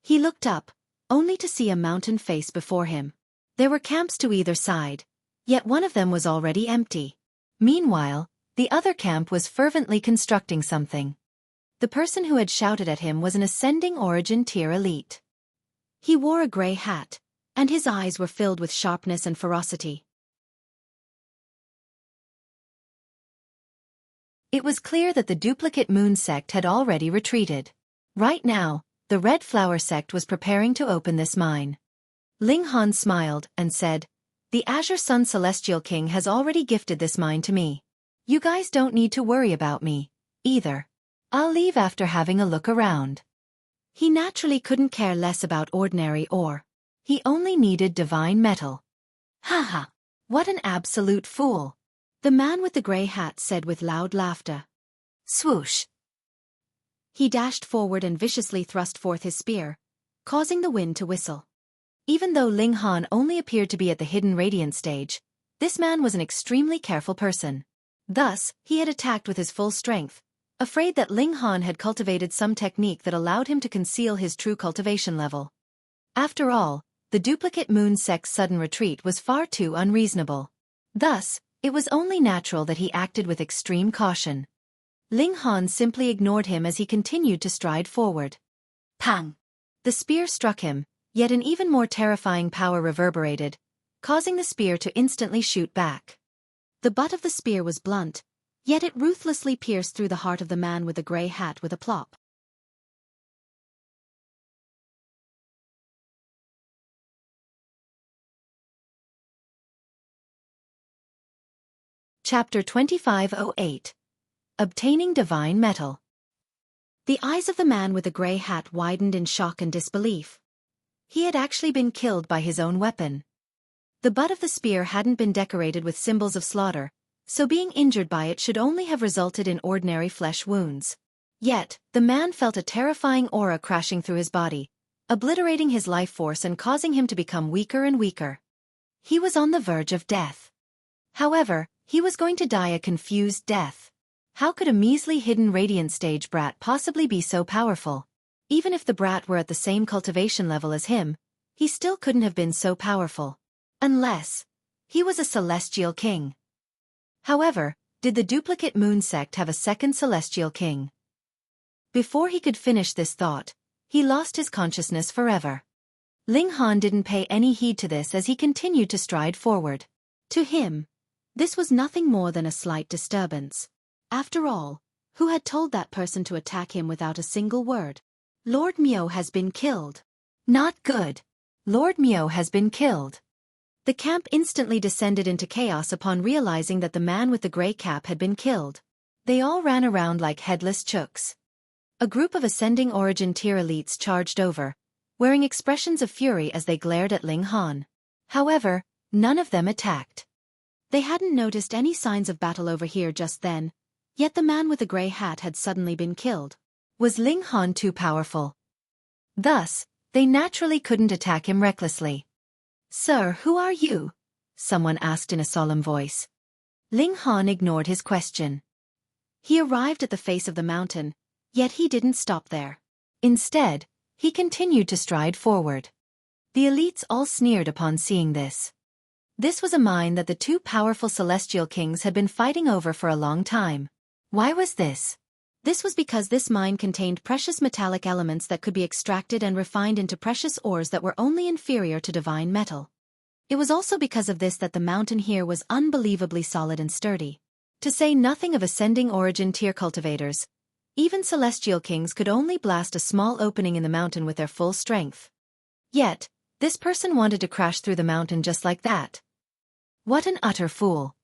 He looked up, only to see a mountain face before him. There were camps to either side, yet one of them was already empty. Meanwhile, The other camp was fervently constructing something. The person who had shouted at him was an ascending origin tier elite. He wore a gray hat, and his eyes were filled with sharpness and ferocity. It was clear that the duplicate moon sect had already retreated. Right now, the Red Flower sect was preparing to open this mine. Ling Han smiled and said, "The Azure Sun Celestial King has already gifted this mine to me. You guys don't need to worry about me, either. I'll leave after having a look around." He naturally couldn't care less about ordinary ore. He only needed divine metal. Haha, what an absolute fool. The man with the gray hat said with loud laughter. Swoosh. He dashed forward and viciously thrust forth his spear, causing the wind to whistle. Even though Ling Han only appeared to be at the hidden radiant stage, this man was an extremely careful person. Thus, he had attacked with his full strength, afraid that Ling Han had cultivated some technique that allowed him to conceal his true cultivation level. After all, the duplicate moon sect's sudden retreat was far too unreasonable. Thus, it was only natural that he acted with extreme caution. Ling Han simply ignored him as he continued to stride forward. Pang! The spear struck him, yet an even more terrifying power reverberated, causing the spear to instantly shoot back. The butt of the spear was blunt, yet it ruthlessly pierced through the heart of the man with the gray hat with a plop. Chapter 2508. Obtaining Divine Metal. The eyes of the man with the gray hat widened in shock and disbelief. He had actually been killed by his own weapon. The butt of the spear hadn't been decorated with symbols of slaughter, so being injured by it should only have resulted in ordinary flesh wounds. Yet, the man felt a terrifying aura crashing through his body, obliterating his life force and causing him to become weaker and weaker. He was on the verge of death. However, he was going to die a confused death. How could a measly hidden radiant stage brat possibly be so powerful? Even if the brat were at the same cultivation level as him, he still couldn't have been so powerful. Unless he was a celestial king. However, did the duplicate moon sect have a second celestial king? Before he could finish this thought, he lost his consciousness forever. Ling Han didn't pay any heed to this as he continued to stride forward. To him, this was nothing more than a slight disturbance. After all, who had told that person to attack him without a single word? Lord Miao has been killed. Not good. Lord Miao has been killed. The camp instantly descended into chaos upon realizing that the man with the gray cap had been killed. They all ran around like headless chooks. A group of ascending origin tier elites charged over, wearing expressions of fury as they glared at Ling Han. However, none of them attacked. They hadn't noticed any signs of battle over here just then, yet the man with the gray hat had suddenly been killed. Was Ling Han too powerful? Thus, they naturally couldn't attack him recklessly. "Sir, who are you?" someone asked in a solemn voice. Ling Han ignored his question. He arrived at the face of the mountain, yet he didn't stop there. Instead, he continued to stride forward. The elites all sneered upon seeing this. This was a mine that the two powerful celestial kings had been fighting over for a long time. Why was this? This was because this mine contained precious metallic elements that could be extracted and refined into precious ores that were only inferior to divine metal. It was also because of this that the mountain here was unbelievably solid and sturdy. To say nothing of ascending origin tier cultivators, even celestial kings could only blast a small opening in the mountain with their full strength. Yet, this person wanted to crash through the mountain just like that. What an utter fool.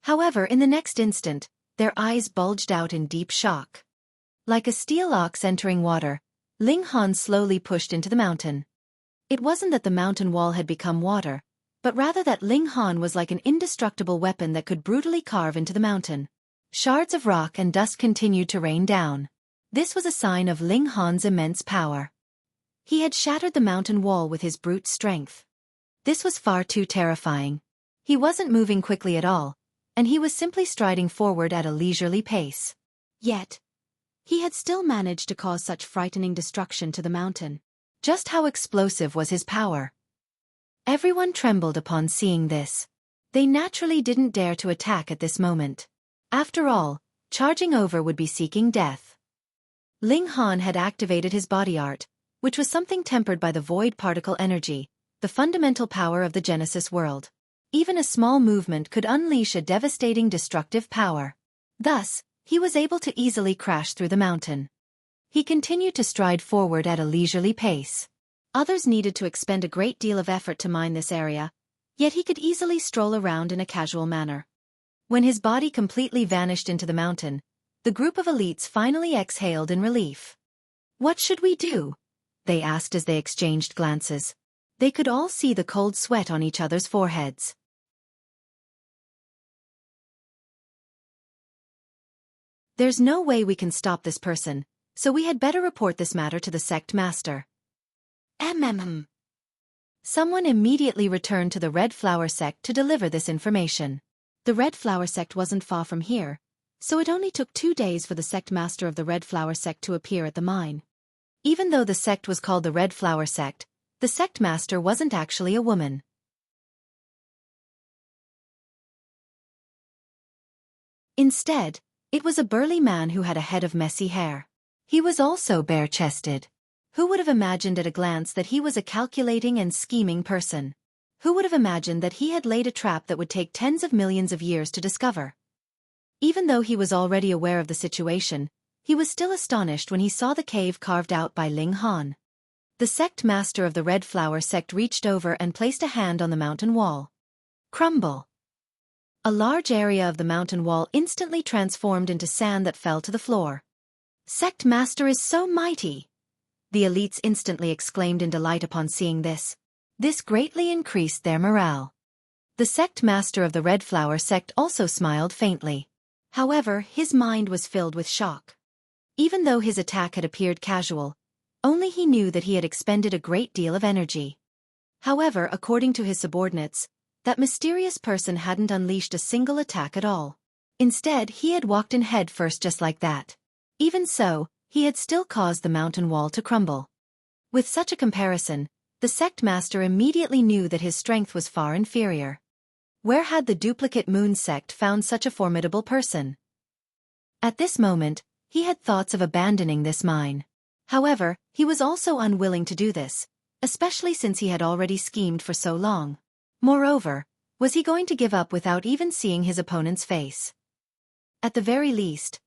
However, in the next instant, their eyes bulged out in deep shock. Like a steel ox entering water, Ling Han slowly pushed into the mountain. It wasn't that the mountain wall had become water, but rather that Ling Han was like an indestructible weapon that could brutally carve into the mountain. Shards of rock and dust continued to rain down. This was a sign of Ling Han's immense power. He had shattered the mountain wall with his brute strength. This was far too terrifying. He wasn't moving quickly at all, and he was simply striding forward at a leisurely pace. Yet, he had still managed to cause such frightening destruction to the mountain. Just how explosive was his power? Everyone trembled upon seeing this. They naturally didn't dare to attack at this moment. After all, charging over would be seeking death. Ling Han had activated his body art, which was something tempered by the void particle energy, the fundamental power of the Genesis world. Even a small movement could unleash a devastating destructive power. Thus, he was able to easily crash through the mountain. He continued to stride forward at a leisurely pace. Others needed to expend a great deal of effort to mine this area, yet he could easily stroll around in a casual manner. When his body completely vanished into the mountain, the group of elites finally exhaled in relief. "What should we do?" they asked as they exchanged glances. They could all see the cold sweat on each other's foreheads. "There's no way we can stop this person, so we had better report this matter to the sect master." Someone immediately returned to the Red Flower sect to deliver this information. The Red Flower sect wasn't far from here, so it only took 2 days for the sect master of the Red Flower sect to appear at the mine. Even though the sect was called the Red Flower sect, the sect master wasn't actually a woman. Instead, it was a burly man who had a head of messy hair. He was also bare-chested. Who would have imagined at a glance that he was a calculating and scheming person? Who would have imagined that he had laid a trap that would take tens of millions of years to discover? Even though he was already aware of the situation, he was still astonished when he saw the cave carved out by Ling Han. The sect master of the Red Flower sect reached over and placed a hand on the mountain wall. Crumble. A large area of the mountain wall instantly transformed into sand that fell to the floor. "Sect master is so mighty!" The elites instantly exclaimed in delight upon seeing this. This greatly increased their morale. The sect master of the Red Flower sect also smiled faintly. However, his mind was filled with shock. Even though his attack had appeared casual, only he knew that he had expended a great deal of energy. However, according to his subordinates, that mysterious person hadn't unleashed a single attack at all. Instead, he had walked in head first just like that. Even so, he had still caused the mountain wall to crumble. With such a comparison, the sect master immediately knew that his strength was far inferior. Where had the duplicate moon sect found such a formidable person? At this moment, he had thoughts of abandoning this mine. However, he was also unwilling to do this, especially since he had already schemed for so long. Moreover, was he going to give up without even seeing his opponent's face? At the very least,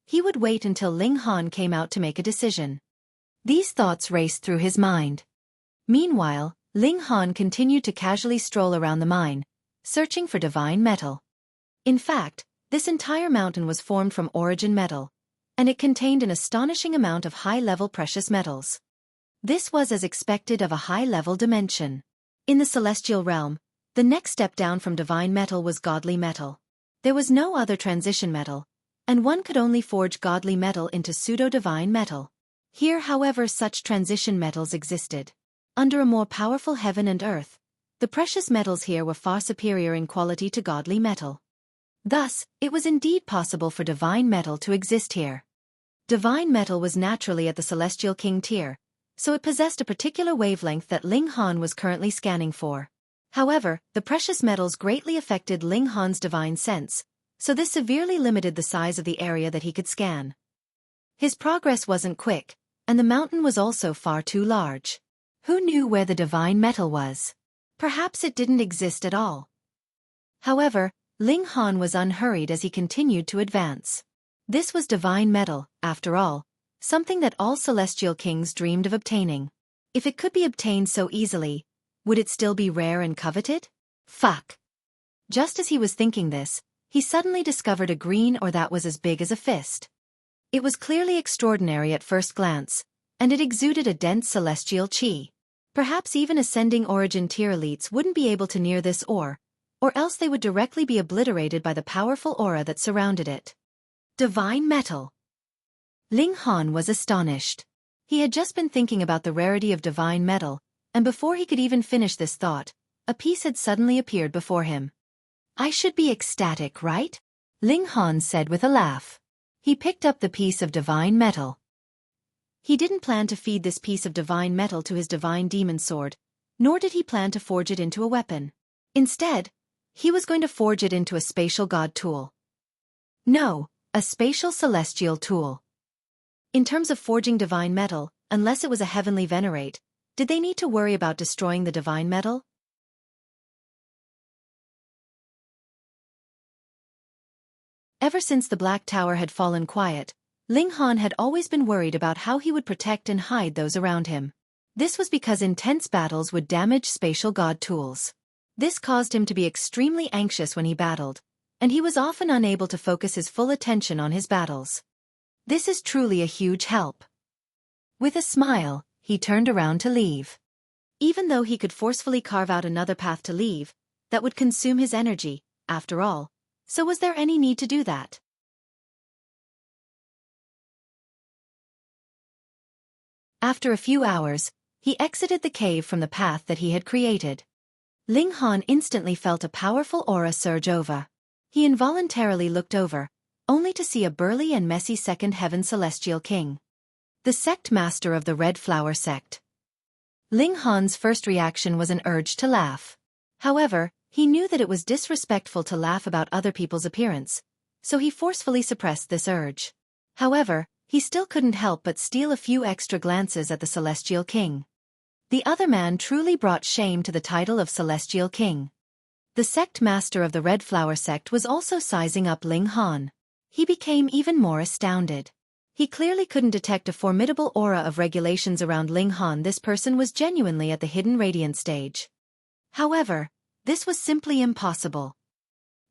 he would wait until Ling Han came out to make a decision. These thoughts raced through his mind. Meanwhile, Ling Han continued to casually stroll around the mine, searching for divine metal. In fact, this entire mountain was formed from origin metal, and it contained an astonishing amount of high-level precious metals. This was as expected of a high-level dimension. In the celestial realm, the next step down from divine metal was godly metal. There was no other transition metal, and one could only forge godly metal into pseudo-divine metal. Here, however, such transition metals existed. Under a more powerful heaven and earth, the precious metals here were far superior in quality to godly metal. Thus, it was indeed possible for divine metal to exist here. Divine metal was naturally at the Celestial King tier, so it possessed a particular wavelength that Ling Han was currently scanning for. However, the precious metals greatly affected Ling Han's divine sense, so this severely limited the size of the area that he could scan. His progress wasn't quick, and the mountain was also far too large. Who knew where the divine metal was? Perhaps it didn't exist at all. However, Ling Han was unhurried as he continued to advance. This was divine metal, after all, something that all celestial kings dreamed of obtaining. If it could be obtained so easily, would it still be rare and coveted? Fuck! Just as he was thinking this, he suddenly discovered a green ore that was as big as a fist. It was clearly extraordinary at first glance, and it exuded a dense celestial chi. Perhaps even ascending origin tier elites wouldn't be able to near this ore, or else they would directly be obliterated by the powerful aura that surrounded it. Divine metal. Ling Han was astonished. He had just been thinking about the rarity of divine metal, and before he could even finish this thought, a piece had suddenly appeared before him. "I should be ecstatic, right?" Ling Han said with a laugh. He picked up the piece of divine metal. He didn't plan to feed this piece of divine metal to his divine demon sword, nor did he plan to forge it into a weapon. Instead, he was going to forge it into a spatial god tool. No, a spatial celestial tool. In terms of forging divine metal, unless it was a heavenly venerate, did they need to worry about destroying the divine metal? Ever since the Black Tower had fallen quiet, Ling Han had always been worried about how he would protect and hide those around him. This was because intense battles would damage spatial god tools. This caused him to be extremely anxious when he battled, and he was often unable to focus his full attention on his battles. This is truly a huge help. With a smile, he turned around to leave. Even though he could forcefully carve out another path to leave, that would consume his energy, after all, so was there any need to do that? After a few hours, he exited the cave from the path that he had created. Ling Han instantly felt a powerful aura surge over. He involuntarily looked over, only to see a burly and messy second heaven celestial king. The sect master of the Red Flower sect. Ling Han's first reaction was an urge to laugh. However, he knew that it was disrespectful to laugh about other people's appearance, so he forcefully suppressed this urge. However, he still couldn't help but steal a few extra glances at the celestial king. The other man truly brought shame to the title of celestial king. The sect master of the Red Flower sect was also sizing up Ling Han. He became even more astounded. He clearly couldn't detect a formidable aura of regulations around Ling Han. This person was genuinely at the hidden radiant stage. However, this was simply impossible.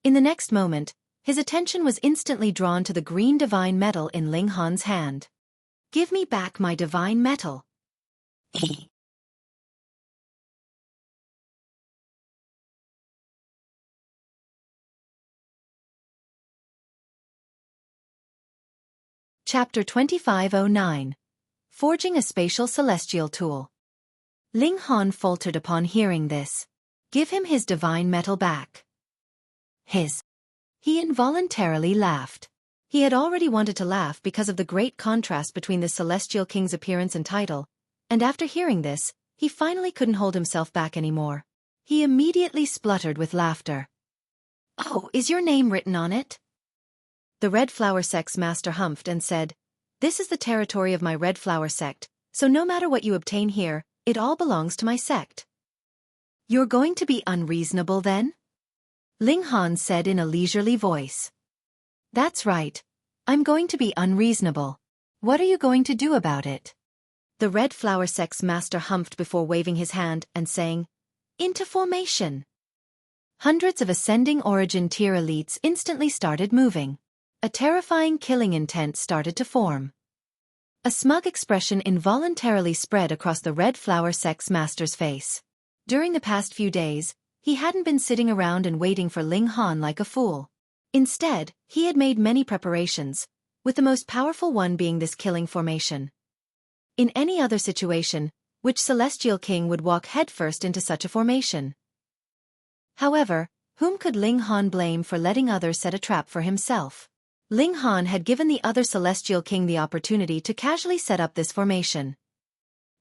In the next moment, his attention was instantly drawn to the green divine metal in Ling Han's hand. Give me back my divine metal. Chapter 2509. Forging a Spatial Celestial Tool. Ling Han faltered upon hearing this. Give him his divine metal back. He involuntarily laughed. He had already wanted to laugh because of the great contrast between the celestial king's appearance and title, and after hearing this, he finally couldn't hold himself back anymore. He immediately spluttered with laughter. Oh, is your name written on it? The Red Flower sect's master humphed and said, This is the territory of my Red Flower sect, so no matter what you obtain here, it all belongs to my sect. You're going to be unreasonable then? Ling Han said in a leisurely voice. That's right. I'm going to be unreasonable. What are you going to do about it? The Red Flower sect's master humphed before waving his hand and saying, Into formation. Hundreds of ascending origin tier elites instantly started moving. A terrifying killing intent started to form. A smug expression involuntarily spread across the Red Flower sect's master's face. During the past few days, he hadn't been sitting around and waiting for Ling Han like a fool. Instead, he had made many preparations, with the most powerful one being this killing formation. In any other situation, which celestial king would walk headfirst into such a formation? However, whom could Ling Han blame for letting others set a trap for himself? Ling Han had given the other celestial king the opportunity to casually set up this formation.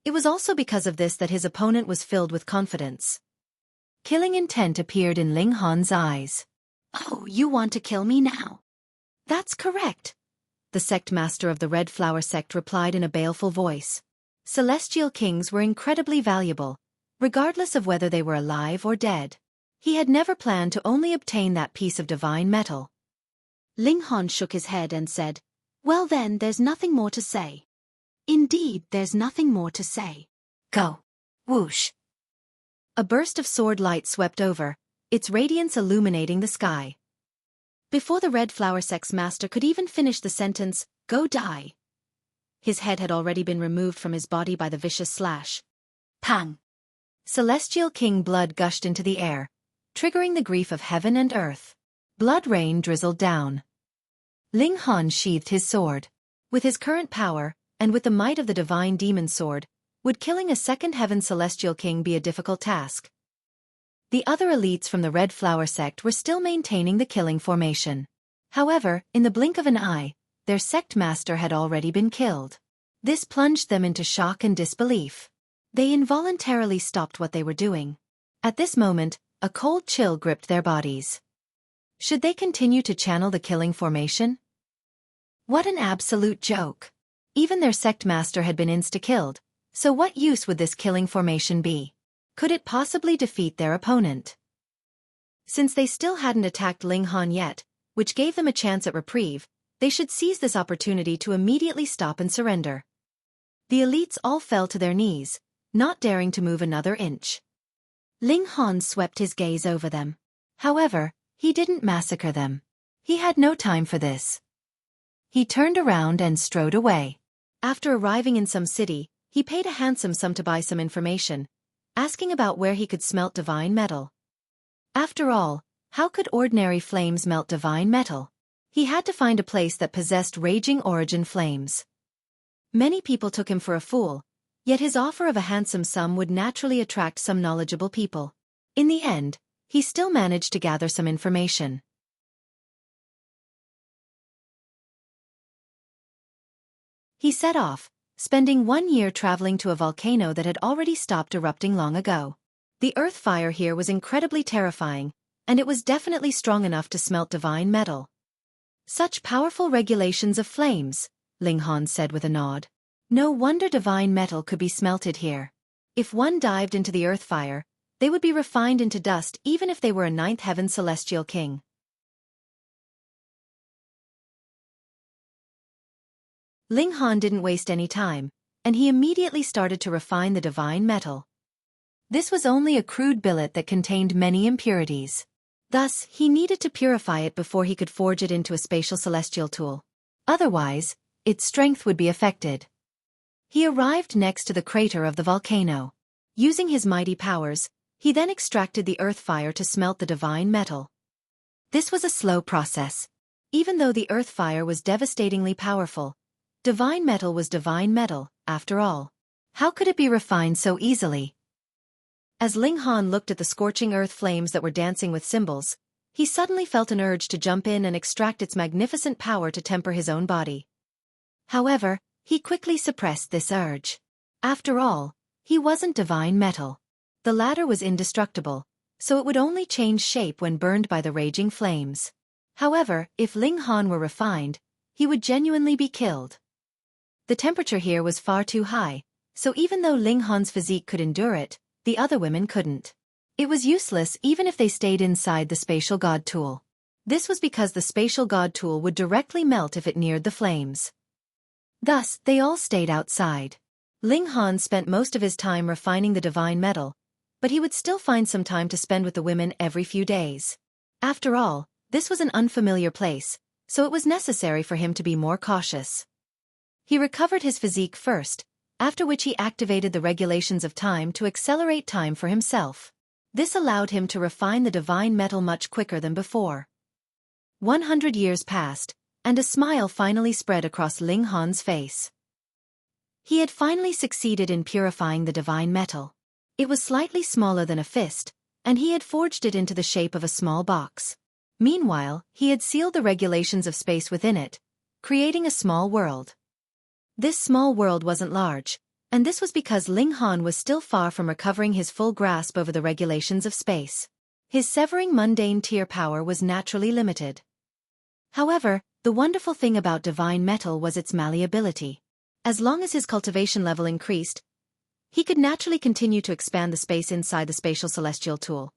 It was also because of this that his opponent was filled with confidence. Killing intent appeared in Ling Han's eyes. Oh, you want to kill me now? That's correct. The sect master of the Red Flower sect replied in a baleful voice. Celestial kings were incredibly valuable, regardless of whether they were alive or dead. He had never planned to only obtain that piece of divine metal. Ling Han shook his head and said, Well then, there's nothing more to say. Indeed, there's nothing more to say. Go. Whoosh. A burst of sword light swept over, its radiance illuminating the sky. Before the Red Flower sect's master could even finish the sentence, Go die. His head had already been removed from his body by the vicious slash. Pang! Celestial king blood gushed into the air, triggering the grief of heaven and earth. Blood rain drizzled down. Ling Han sheathed his sword. With his current power, and with the might of the divine demon sword, would killing a second heaven celestial king be a difficult task? The other elites from the Red Flower sect were still maintaining the killing formation. However, in the blink of an eye, their sect master had already been killed. This plunged them into shock and disbelief. They involuntarily stopped what they were doing. At this moment, a cold chill gripped their bodies. Should they continue to channel the killing formation? What an absolute joke. Even their sect master had been insta-killed, so what use would this killing formation be? Could it possibly defeat their opponent? Since they still hadn't attacked Ling Han yet, which gave them a chance at reprieve, they should seize this opportunity to immediately stop and surrender. The elites all fell to their knees, not daring to move another inch. Ling Han swept his gaze over them. However, he didn't massacre them. He had no time for this. He turned around and strode away. After arriving in some city, he paid a handsome sum to buy some information, asking about where he could smelt divine metal. After all, how could ordinary flames melt divine metal? He had to find a place that possessed raging origin flames. Many people took him for a fool, yet his offer of a handsome sum would naturally attract some knowledgeable people. In the end, he still managed to gather some information. He set off, spending 1 year traveling to a volcano that had already stopped erupting long ago. The earth fire here was incredibly terrifying, and it was definitely strong enough to smelt divine metal. Such powerful regulations of flames, Ling Han said with a nod. No wonder divine metal could be smelted here. If one dived into the earth fire, they would be refined into dust even if they were a ninth heaven celestial king. Ling Han didn't waste any time, and he immediately started to refine the divine metal. This was only a crude billet that contained many impurities. Thus, he needed to purify it before he could forge it into a spatial celestial tool. Otherwise, its strength would be affected. He arrived next to the crater of the volcano. Using his mighty powers, he then extracted the earth fire to smelt the divine metal. This was a slow process. Even though the earth fire was devastatingly powerful, divine metal was divine metal, after all. How could it be refined so easily? As Ling Han looked at the scorching earth flames that were dancing with symbols, he suddenly felt an urge to jump in and extract its magnificent power to temper his own body. However, he quickly suppressed this urge. After all, he wasn't divine metal. The latter was indestructible, so it would only change shape when burned by the raging flames. However, if Ling Han were refined, he would genuinely be killed. The temperature here was far too high, so even though Ling Han's physique could endure it, the other women couldn't. It was useless even if they stayed inside the spatial god tool. This was because the spatial god tool would directly melt if it neared the flames. Thus, they all stayed outside. Ling Han spent most of his time refining the divine metal, but he would still find some time to spend with the women every few days. After all, this was an unfamiliar place, so it was necessary for him to be more cautious. He recovered his physique first, after which he activated the regulations of time to accelerate time for himself. This allowed him to refine the divine metal much quicker than before. 100 years passed, and a smile finally spread across Ling Han's face. He had finally succeeded in purifying the divine metal. It was slightly smaller than a fist, and he had forged it into the shape of a small box. Meanwhile, he had sealed the regulations of space within it, creating a small world. This small world wasn't large, and this was because Ling Han was still far from recovering his full grasp over the regulations of space. His severing mundane tier power was naturally limited. However, the wonderful thing about divine metal was its malleability. As long as his cultivation level increased, he could naturally continue to expand the space inside the spatial celestial tool.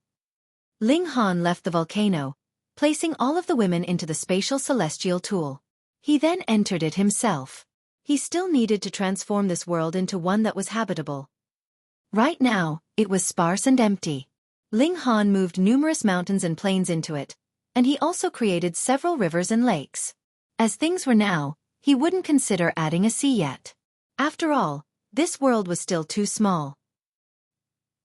Ling Han left the volcano, placing all of the women into the spatial celestial tool. He then entered it himself. He still needed to transform this world into one that was habitable. Right now, it was sparse and empty. Ling Han moved numerous mountains and plains into it, and he also created several rivers and lakes. As things were now, he wouldn't consider adding a sea yet. After all, this world was still too small.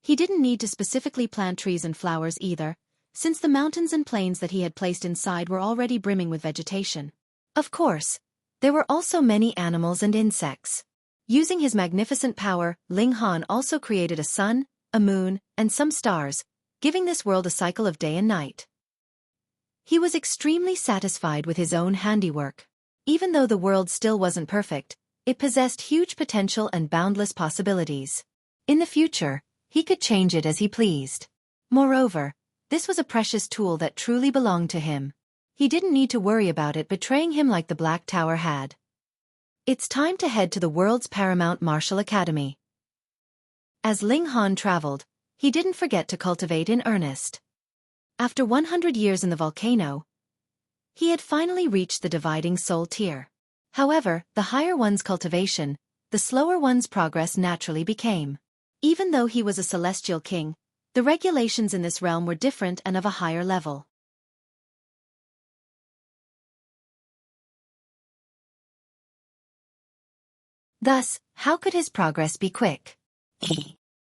He didn't need to specifically plant trees and flowers either, since the mountains and plains that he had placed inside were already brimming with vegetation. Of course, there were also many animals and insects. Using his magnificent power, Ling Han also created a sun, a moon, and some stars, giving this world a cycle of day and night. He was extremely satisfied with his own handiwork. Even though the world still wasn't perfect, it possessed huge potential and boundless possibilities. In the future, he could change it as he pleased. Moreover, This was a precious tool that truly belonged to him. He didn't need to worry about it betraying him like the Black Tower had. It's time to head to the world's paramount martial academy. As Ling Han traveled, he didn't forget to cultivate in earnest. After 100 years in the volcano, he had finally reached the dividing soul tier. However, the higher one's cultivation, the slower one's progress naturally became. Even though he was a celestial king, the regulations in this realm were different and of a higher level. Thus, how could his progress be quick?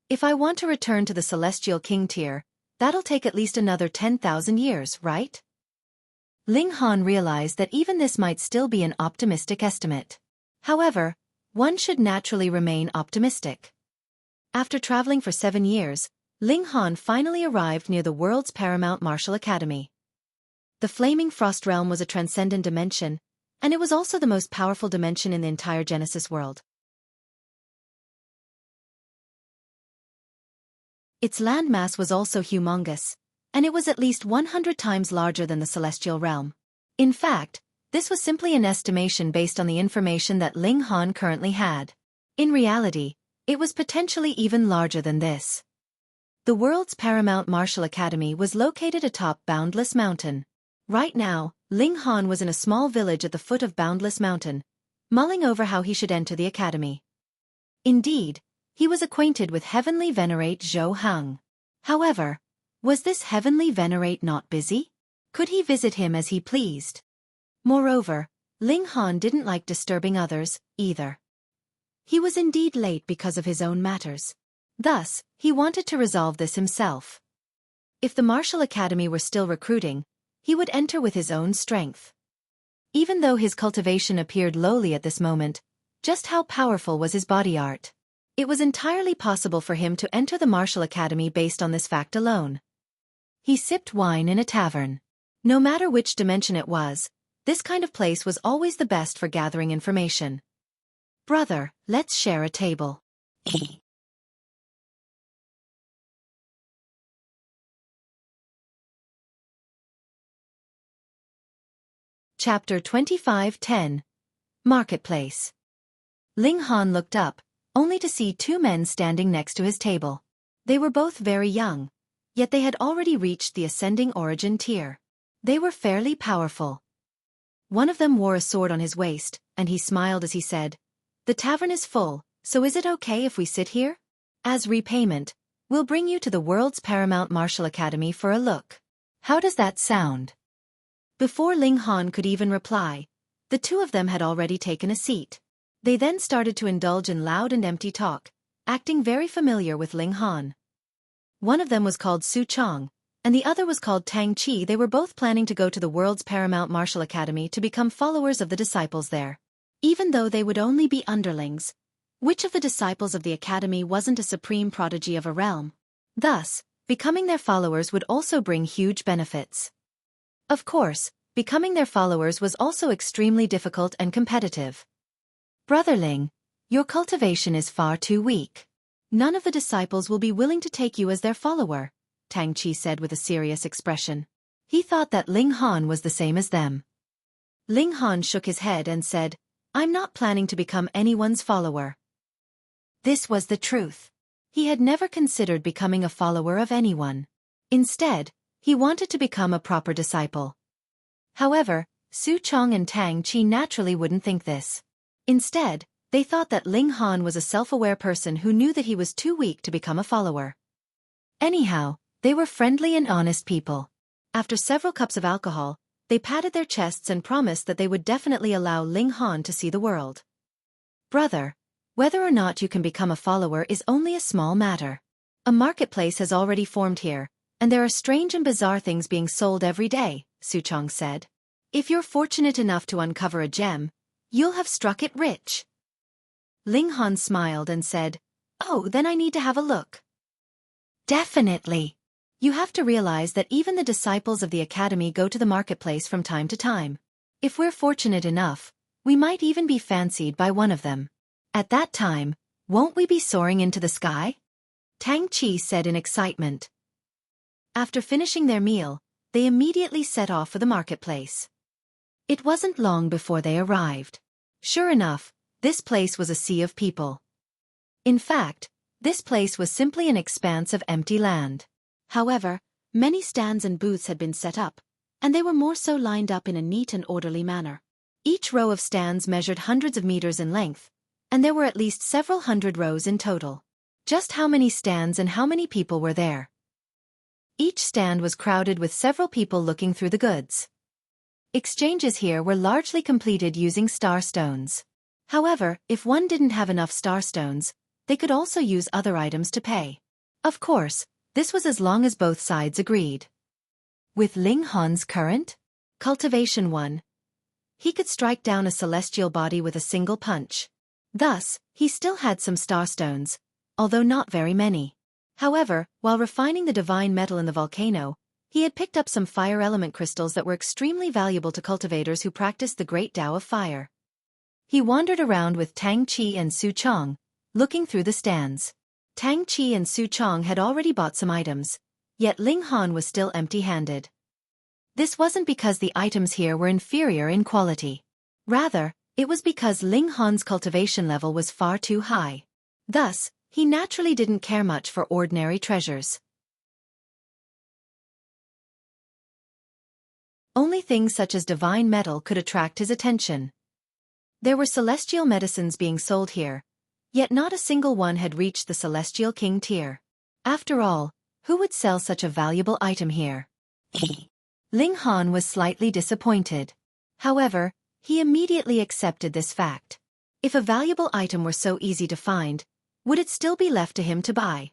If I want to return to the celestial king tier, that'll take at least another 10,000 years, right? Ling Han realized that even this might still be an optimistic estimate. However, one should naturally remain optimistic. After traveling for 7 years, Ling Han finally arrived near the world's paramount martial academy. The Flaming Frost Realm was a transcendent dimension, and it was also the most powerful dimension in the entire Genesis world. Its landmass was also humongous, and it was at least 100 times larger than the celestial realm. In fact, this was simply an estimation based on the information that Ling Han currently had. In reality, it was potentially even larger than this. The world's paramount martial academy was located atop Boundless Mountain. Right now, Ling Han was in a small village at the foot of Boundless Mountain, mulling over how he should enter the academy. Indeed, he was acquainted with Heavenly Venerate Zhou Heng. However, was this Heavenly Venerate not busy? Could he visit him as he pleased? Moreover, Ling Han didn't like disturbing others, either. He was indeed late because of his own matters. Thus, he wanted to resolve this himself. If the martial academy were still recruiting, he would enter with his own strength. Even though his cultivation appeared lowly at this moment, just how powerful was his body art? It was entirely possible for him to enter the martial academy based on this fact alone. He sipped wine in a tavern. No matter which dimension it was, this kind of place was always the best for gathering information. Brother, let's share a table. Chapter 25:10 Marketplace. Ling Han looked up, only to see 2 men standing next to his table. They were both very young, yet they had already reached the ascending origin tier. They were fairly powerful. One of them wore a sword on his waist, and he smiled as he said, "The tavern is full, so is it okay if we sit here? As repayment, we'll bring you to the world's paramount martial academy for a look. How does that sound?" Before Ling Han could even reply, the 2 of them had already taken a seat. They then started to indulge in loud and empty talk, acting very familiar with Ling Han. One of them was called Su Chong, and the other was called Tang Chi. They were both planning to go to the world's paramount martial academy to become followers of the disciples there. Even though they would only be underlings, which of the disciples of the academy wasn't a supreme prodigy of a realm? Thus, becoming their followers would also bring huge benefits. Of course, becoming their followers was also extremely difficult and competitive. Brotherling, your cultivation is far too weak. None of the disciples will be willing to take you as their follower, Tang Chi said with a serious expression. He thought that Ling Han was the same as them. Ling Han shook his head and said, "I'm not planning to become anyone's follower." This was the truth. He had never considered becoming a follower of anyone. Instead, he wanted to become a proper disciple. However, Su Chong and Tang Chi naturally wouldn't think this. Instead, they thought that Ling Han was a self-aware person who knew that he was too weak to become a follower. Anyhow, they were friendly and honest people. After several cups of alcohol, they patted their chests and promised that they would definitely allow Ling Han to see the world. Brother, whether or not you can become a follower is only a small matter. A marketplace has already formed here, and there are strange and bizarre things being sold every day, Su Chong said. If you're fortunate enough to uncover a gem, you'll have struck it rich. Ling Han smiled and said, "Oh, then I need to have a look." Definitely. You have to realize that even the disciples of the academy go to the marketplace from time to time. If we're fortunate enough, we might even be fancied by one of them. At that time, won't we be soaring into the sky? Tang Chi said in excitement. After finishing their meal, they immediately set off for the marketplace. It wasn't long before they arrived. Sure enough, this place was a sea of people. In fact, this place was simply an expanse of empty land. However, many stands and booths had been set up, and they were more so lined up in a neat and orderly manner. Each row of stands measured hundreds of meters in length, and there were at least several hundred rows in total. Just how many stands and how many people were there? Each stand was crowded with several people looking through the goods. Exchanges here were largely completed using star stones. However, if one didn't have enough star stones, they could also use other items to pay. Of course, this was as long as both sides agreed. With Ling Han's current cultivation 1, he could strike down a celestial body with a single punch. Thus, he still had some star stones, although not very many. However, while refining the divine metal in the volcano, he had picked up some fire element crystals that were extremely valuable to cultivators who practiced the great Tao of fire. He wandered around with Tang Qi and Su Chong, looking through the stands. Tang Qi and Su Chong had already bought some items, yet Ling Han was still empty-handed. This wasn't because the items here were inferior in quality. Rather, it was because Ling Han's cultivation level was far too high. Thus, he naturally didn't care much for ordinary treasures. Only things such as divine metal could attract his attention. There were celestial medicines being sold here, yet not a single one had reached the Celestial King tier. After all, who would sell such a valuable item here? Ling Han was slightly disappointed. However, he immediately accepted this fact. If a valuable item were so easy to find, would it still be left to him to buy?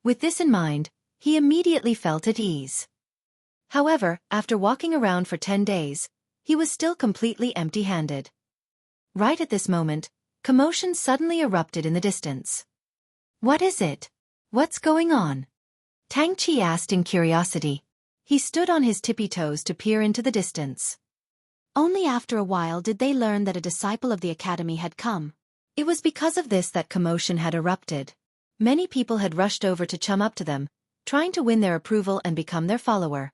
With this in mind, he immediately felt at ease. However, after walking around for 10 days, he was still completely empty-handed. Right at this moment, commotion suddenly erupted in the distance. What is it? What's going on? Tang Qi asked in curiosity. He stood on his tippy toes to peer into the distance. Only after a while did they learn that a disciple of the academy had come. It was because of this that commotion had erupted. Many people had rushed over to chum up to them, trying to win their approval and become their follower.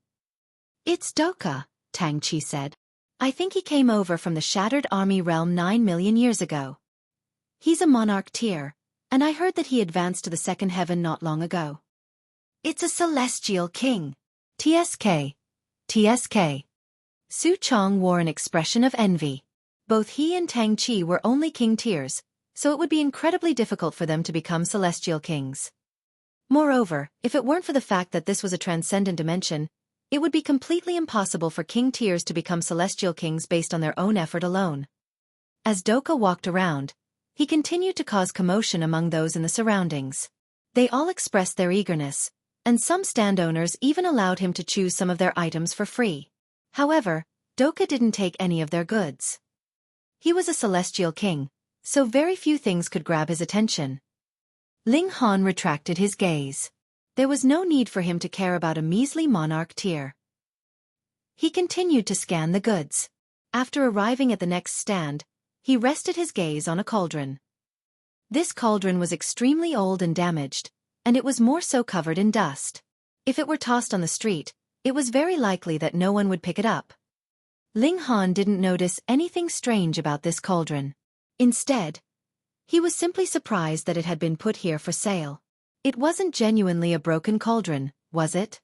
It's Doka, Tang Qi said. I think he came over from the Shattered Army realm 9 million years ago. He's a monarch tier, and I heard that he advanced to the second heaven not long ago. It's a celestial king. TSK. TSK. Su Chong wore an expression of envy. Both he and Tang Qi were only king tiers, so it would be incredibly difficult for them to become celestial kings. Moreover, if it weren't for the fact that this was a transcendent dimension, it would be completely impossible for king tiers to become celestial kings based on their own effort alone. As Doka walked around, he continued to cause commotion among those in the surroundings. They all expressed their eagerness, and some stand owners even allowed him to choose some of their items for free. However, Doka didn't take any of their goods. He was a celestial king, so very few things could grab his attention. Ling Han retracted his gaze. There was no need for him to care about a measly monarch tier. He continued to scan the goods. After arriving at the next stand, he rested his gaze on a cauldron. This cauldron was extremely old and damaged, and it was more so covered in dust. If it were tossed on the street, it was very likely that no one would pick it up. Ling Han didn't notice anything strange about this cauldron. Instead, he was simply surprised that it had been put here for sale. It wasn't genuinely a broken cauldron, was it?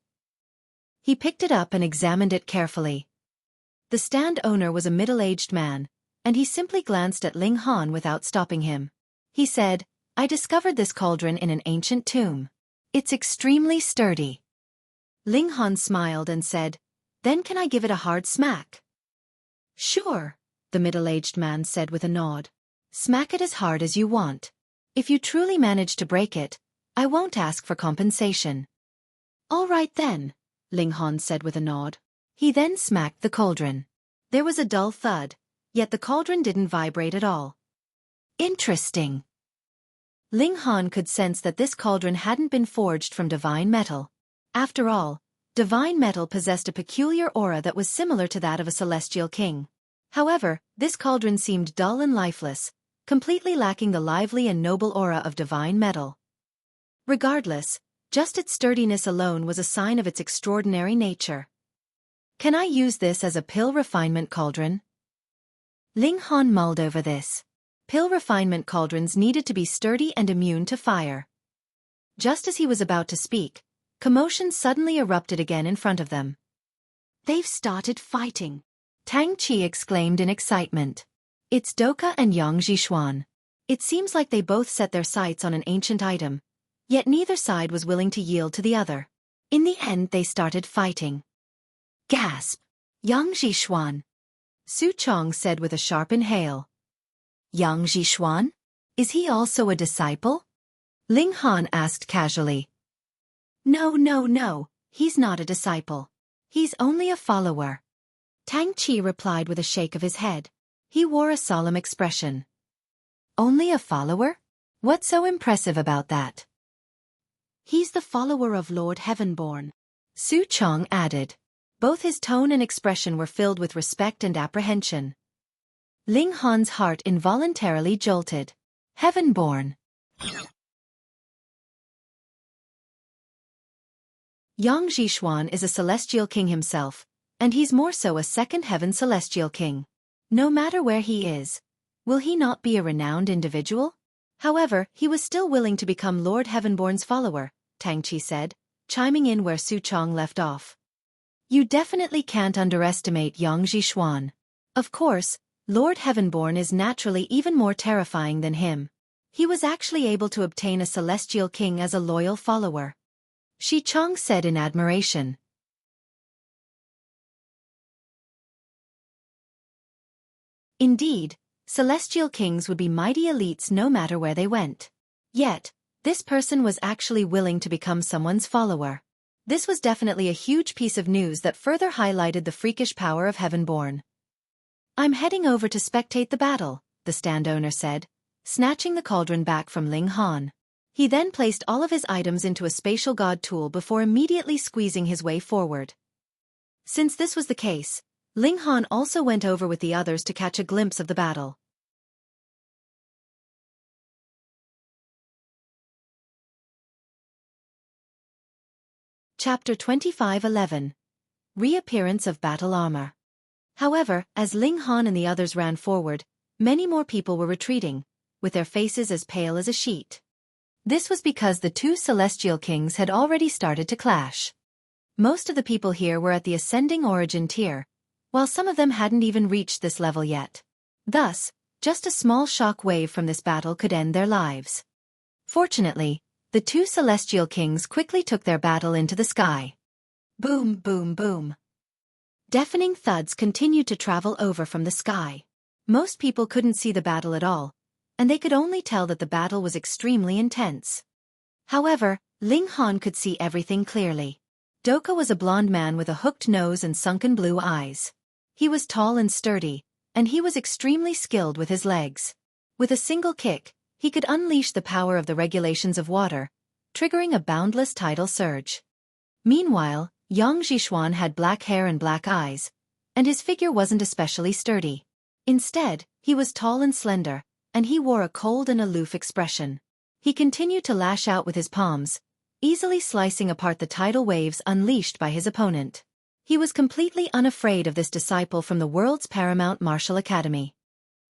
He picked it up and examined it carefully. The stand owner was a middle-aged man, and he simply glanced at Ling Han without stopping him. He said, I discovered this cauldron in an ancient tomb. It's extremely sturdy. Ling Han smiled and said, Then can I give it a hard smack? Sure, the middle-aged man said with a nod. Smack it as hard as you want. If you truly manage to break it, I won't ask for compensation. All right then, Ling Han said with a nod. He then smacked the cauldron. There was a dull thud, yet the cauldron didn't vibrate at all. Interesting. Ling Han could sense that this cauldron hadn't been forged from divine metal. After all, divine metal possessed a peculiar aura that was similar to that of a celestial king. However, this cauldron seemed dull and lifeless, completely lacking the lively and noble aura of divine metal. Regardless, just its sturdiness alone was a sign of its extraordinary nature. Can I use this as a pill refinement cauldron? Ling Han mulled over this. Pill refinement cauldrons needed to be sturdy and immune to fire. Just as he was about to speak, commotion suddenly erupted again in front of them. They've started fighting. Tang Qi exclaimed in excitement. It's Doka and Yang Zhishuan. It seems like they both set their sights on an ancient item, yet neither side was willing to yield to the other. In the end they started fighting. Gasp! Yang Zhishuan! Su Chong said with a sharp inhale. Yang Zhishuan? Is he also a disciple? Ling Han asked casually. No, he's not a disciple. He's only a follower. Tang Qi replied with a shake of his head. He wore a solemn expression. Only a follower? What's so impressive about that? He's the follower of Lord Heavenborn, Su Chong added. Both his tone and expression were filled with respect and apprehension. Ling Han's heart involuntarily jolted. Heavenborn. Yang Zhishuan is a celestial king himself, and he's more so a second heaven celestial king. No matter where he is, will he not be a renowned individual? However, he was still willing to become Lord Heavenborn's follower, Tang Qi said, chiming in where Su Chong left off. You definitely can't underestimate Yang Zhishuan. Of course, Lord Heavenborn is naturally even more terrifying than him. He was actually able to obtain a celestial king as a loyal follower. Shi Chong said in admiration. Indeed, celestial kings would be mighty elites no matter where they went. Yet, this person was actually willing to become someone's follower. This was definitely a huge piece of news that further highlighted the freakish power of Heavenborn. I'm heading over to spectate the battle, the stand owner said, snatching the cauldron back from Ling Han. He then placed all of his items into a spatial god tool before immediately squeezing his way forward. Since this was the case, Ling Han also went over with the others to catch a glimpse of the battle. Chapter 25:11. Reappearance of Battle Armor. However, as Ling Han and the others ran forward, many more people were retreating, with their faces as pale as a sheet. This was because the two celestial kings had already started to clash. Most of the people here were at the ascending origin tier, while some of them hadn't even reached this level yet. Thus, just a small shock wave from this battle could end their lives. Fortunately, the two celestial kings quickly took their battle into the sky. Boom, boom, boom. Deafening thuds continued to travel over from the sky. Most people couldn't see the battle at all, and they could only tell that the battle was extremely intense. However, Ling Han could see everything clearly. Doka was a blond man with a hooked nose and sunken blue eyes. He was tall and sturdy, and he was extremely skilled with his legs. With a single kick, he could unleash the power of the regulations of water, triggering a boundless tidal surge. Meanwhile, Yang Zhishuan had black hair and black eyes, and his figure wasn't especially sturdy. Instead, he was tall and slender, and he wore a cold and aloof expression. He continued to lash out with his palms, easily slicing apart the tidal waves unleashed by his opponent. He was completely unafraid of this disciple from the world's paramount martial academy.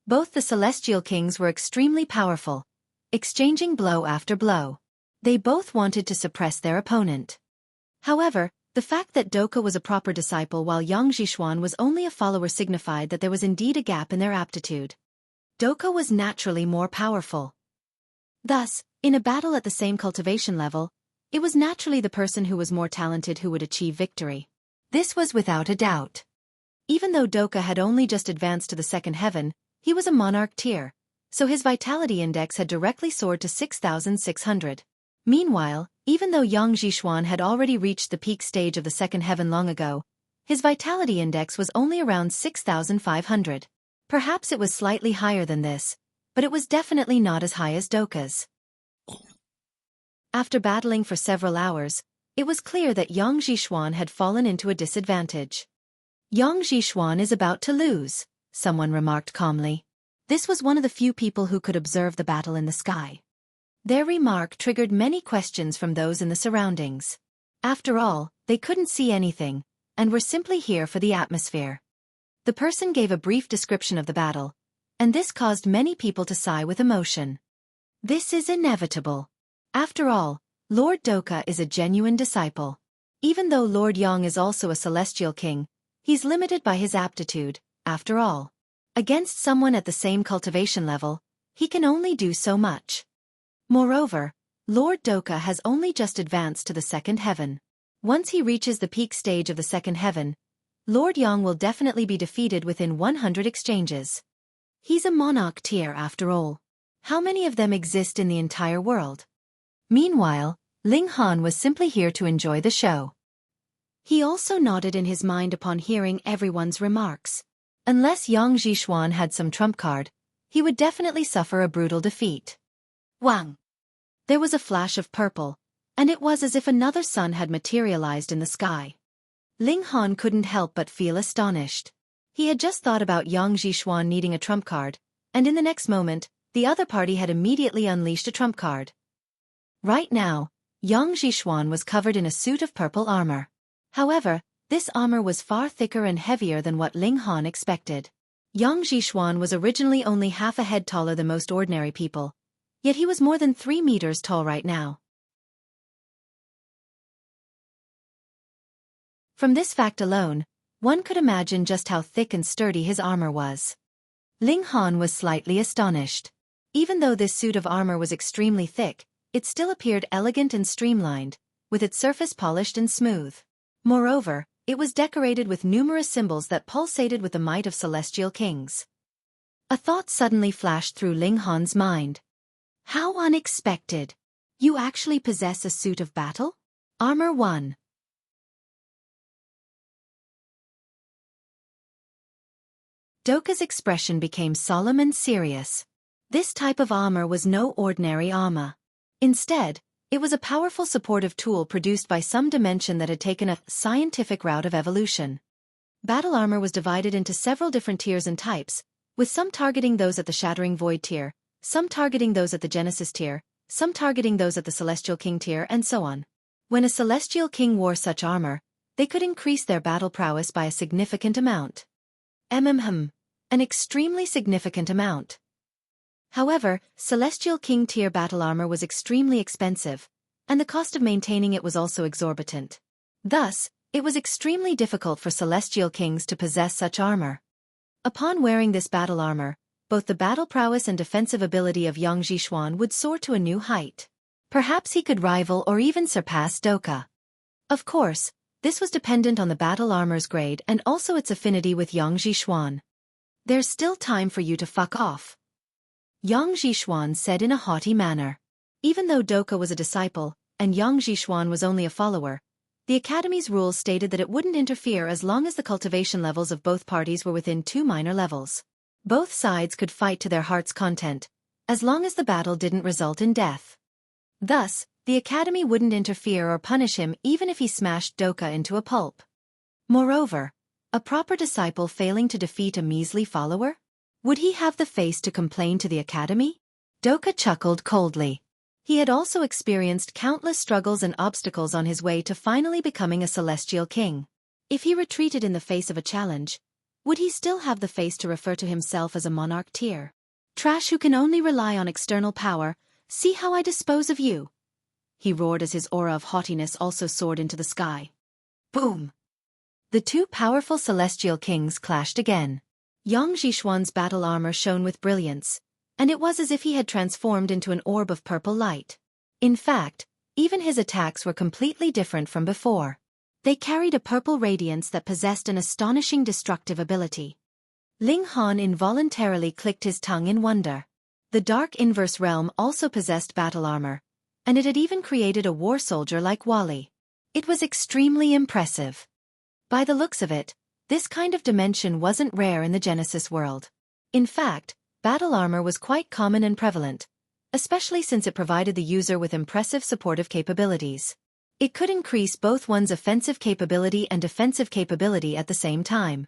Both the celestial kings were extremely powerful, exchanging blow after blow. They both wanted to suppress their opponent. However, the fact that Doka was a proper disciple while Yang Zhishuan was only a follower signified that there was indeed a gap in their aptitude. Doka was naturally more powerful. Thus, in a battle at the same cultivation level, it was naturally the person who was more talented who would achieve victory. This was without a doubt. Even though Doka had only just advanced to the second heaven, he was a monarch tier, so his vitality index had directly soared to 6,600. Meanwhile, even though Yang Zhishuan had already reached the peak stage of the second heaven long ago, his vitality index was only around 6,500. Perhaps it was slightly higher than this, but it was definitely not as high as Doka's. After battling for several hours, it was clear that Yang Zhishuan had fallen into a disadvantage. Yang Zhishuan is about to lose, someone remarked calmly. This was one of the few people who could observe the battle in the sky. Their remark triggered many questions from those in the surroundings. After all, they couldn't see anything, and were simply here for the atmosphere. The person gave a brief description of the battle, and this caused many people to sigh with emotion. This is inevitable. After all, Lord Doka is a genuine disciple. Even though Lord Yang is also a celestial king, he's limited by his aptitude, after all. Against someone at the same cultivation level, he can only do so much. Moreover, Lord Doka has only just advanced to the second heaven. Once he reaches the peak stage of the second heaven, Lord Yang will definitely be defeated within 100 exchanges. He's a monarch tier after all. How many of them exist in the entire world? Meanwhile, Ling Han was simply here to enjoy the show. He also nodded in his mind upon hearing everyone's remarks. Unless Yang Zhixuan had some trump card, he would definitely suffer a brutal defeat. Wang! There was a flash of purple, and it was as if another sun had materialized in the sky. Ling Han couldn't help but feel astonished. He had just thought about Yang Zhixuan needing a trump card, and in the next moment, the other party had immediately unleashed a trump card. Right now, Yang Zhixuan was covered in a suit of purple armor. However, this armor was far thicker and heavier than what Ling Han expected. Yang Zhixuan was originally only half a head taller than most ordinary people, yet he was more than 3 meters tall right now. From this fact alone, one could imagine just how thick and sturdy his armor was. Ling Han was slightly astonished. Even though this suit of armor was extremely thick, it still appeared elegant and streamlined, with its surface polished and smooth. Moreover, it was decorated with numerous symbols that pulsated with the might of celestial kings. A thought suddenly flashed through Ling Han's mind. How unexpected! You actually possess a suit of battle? Armor 1. Doka's expression became solemn and serious. This type of armor was no ordinary armor. Instead, it was a powerful supportive tool produced by some dimension that had taken a scientific route of evolution. Battle armor was divided into several different tiers and types, with some targeting those at the Shattering Void tier, some targeting those at the Genesis tier, some targeting those at the Celestial King tier, and so on. When a Celestial King wore such armor, they could increase their battle prowess by a significant amount. An extremely significant amount. However, Celestial King tier battle armor was extremely expensive, and the cost of maintaining it was also exorbitant. Thus, it was extremely difficult for Celestial Kings to possess such armor. Upon wearing this battle armor, both the battle prowess and defensive ability of Yang Zhixuan would soar to a new height. Perhaps he could rival or even surpass Doka. Of course, this was dependent on the battle armor's grade and also its affinity with Yang Zhixuan. There's still time for you to fuck off, Yang Zhixuan said in a haughty manner. Even though Doka was a disciple, and Yang Zhixuan was only a follower, the Academy's rules stated that it wouldn't interfere as long as the cultivation levels of both parties were within 2 minor levels. Both sides could fight to their heart's content, as long as the battle didn't result in death. Thus, the Academy wouldn't interfere or punish him even if he smashed Doka into a pulp. Moreover, a proper disciple failing to defeat a measly follower? Would he have the face to complain to the Academy? Doka chuckled coldly. He had also experienced countless struggles and obstacles on his way to finally becoming a celestial king. If he retreated in the face of a challenge, would he still have the face to refer to himself as a monarch tier? Trash who can only rely on external power, see how I dispose of you! He roared as his aura of haughtiness also soared into the sky. Boom! The two powerful celestial kings clashed again. Yang Zhixuan's battle armor shone with brilliance, and it was as if he had transformed into an orb of purple light. In fact, even his attacks were completely different from before. They carried a purple radiance that possessed an astonishing destructive ability. Ling Han involuntarily clicked his tongue in wonder. The Dark Inverse Realm also possessed battle armor, and it had even created a war soldier like Wally. It was extremely impressive. By the looks of it, this kind of dimension wasn't rare in the Genesis world. In fact, battle armor was quite common and prevalent, especially since it provided the user with impressive supportive capabilities. It could increase both one's offensive capability and defensive capability at the same time.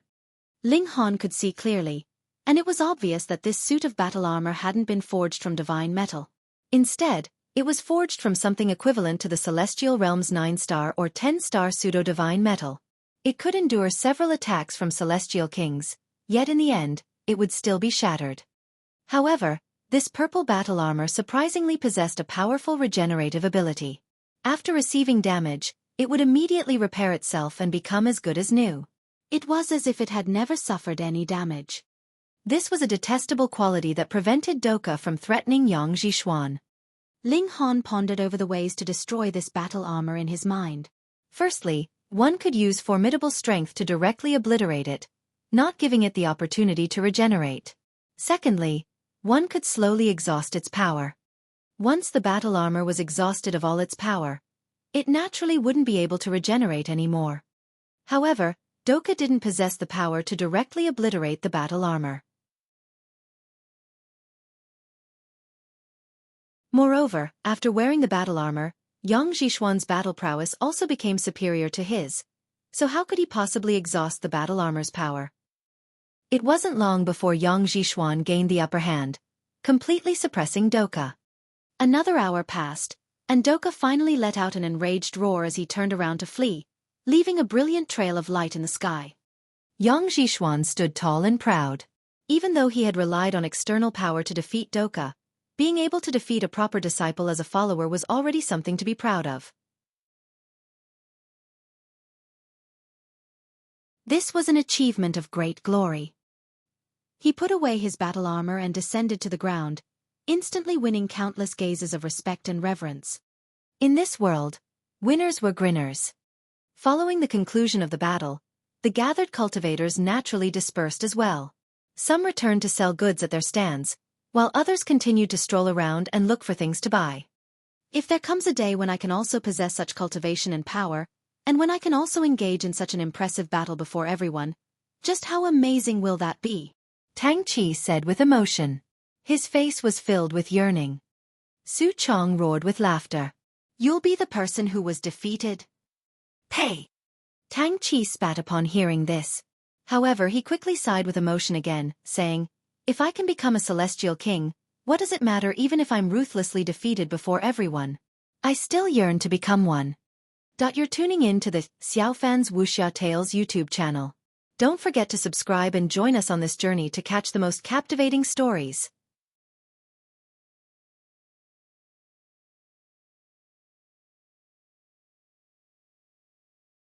Ling Han could see clearly, And it was obvious that this suit of battle armor hadn't been forged from divine metal. Instead, it was forged from something equivalent to the celestial realm's 9-star or 10-star pseudo-divine metal. It could endure several attacks from celestial kings, yet in the end, it would still be shattered. However, this purple battle armor surprisingly possessed a powerful regenerative ability. After receiving damage, it would immediately repair itself and become as good as new. It was as if it had never suffered any damage. This was a detestable quality that prevented Doka from threatening Yang Zhishuan. Ling Han pondered over the ways to destroy this battle armor in his mind. Firstly, one could use formidable strength to directly obliterate it, not giving it the opportunity to regenerate. Secondly, one could slowly exhaust its power. Once the battle armor was exhausted of all its power, it naturally wouldn't be able to regenerate anymore. However, Doka didn't possess the power to directly obliterate the battle armor. Moreover, after wearing the battle armor, Yang Zhishuan's battle prowess also became superior to his, so how could he possibly exhaust the battle armor's power? It wasn't long before Yang Zhishuan gained the upper hand, completely suppressing Doka. Another hour passed, and Doka finally let out an enraged roar as he turned around to flee, leaving a brilliant trail of light in the sky. Yang Zhishuan stood tall and proud. Even though he had relied on external power to defeat Doka, being able to defeat a proper disciple as a follower was already something to be proud of. This was an achievement of great glory. He put away his battle armor and descended to the ground, instantly winning countless gazes of respect and reverence. In this world, winners were grinners. Following the conclusion of the battle, the gathered cultivators naturally dispersed as well. Some returned to sell goods at their stands, while others continued to stroll around and look for things to buy. If there comes a day when I can also possess such cultivation and power, and when I can also engage in such an impressive battle before everyone, just how amazing will that be? Tang Qi said with emotion. His face was filled with yearning. Su Chong roared with laughter. You'll be the person who was defeated? Hey! Tang Qi spat upon hearing this. However, he quickly sighed with emotion again, saying, if I can become a celestial king, what does it matter even if I'm ruthlessly defeated before everyone? I still yearn to become one. You're tuning in to the Xiaofan's Wuxia Tales YouTube channel. Don't forget to subscribe and join us on this journey to catch the most captivating stories.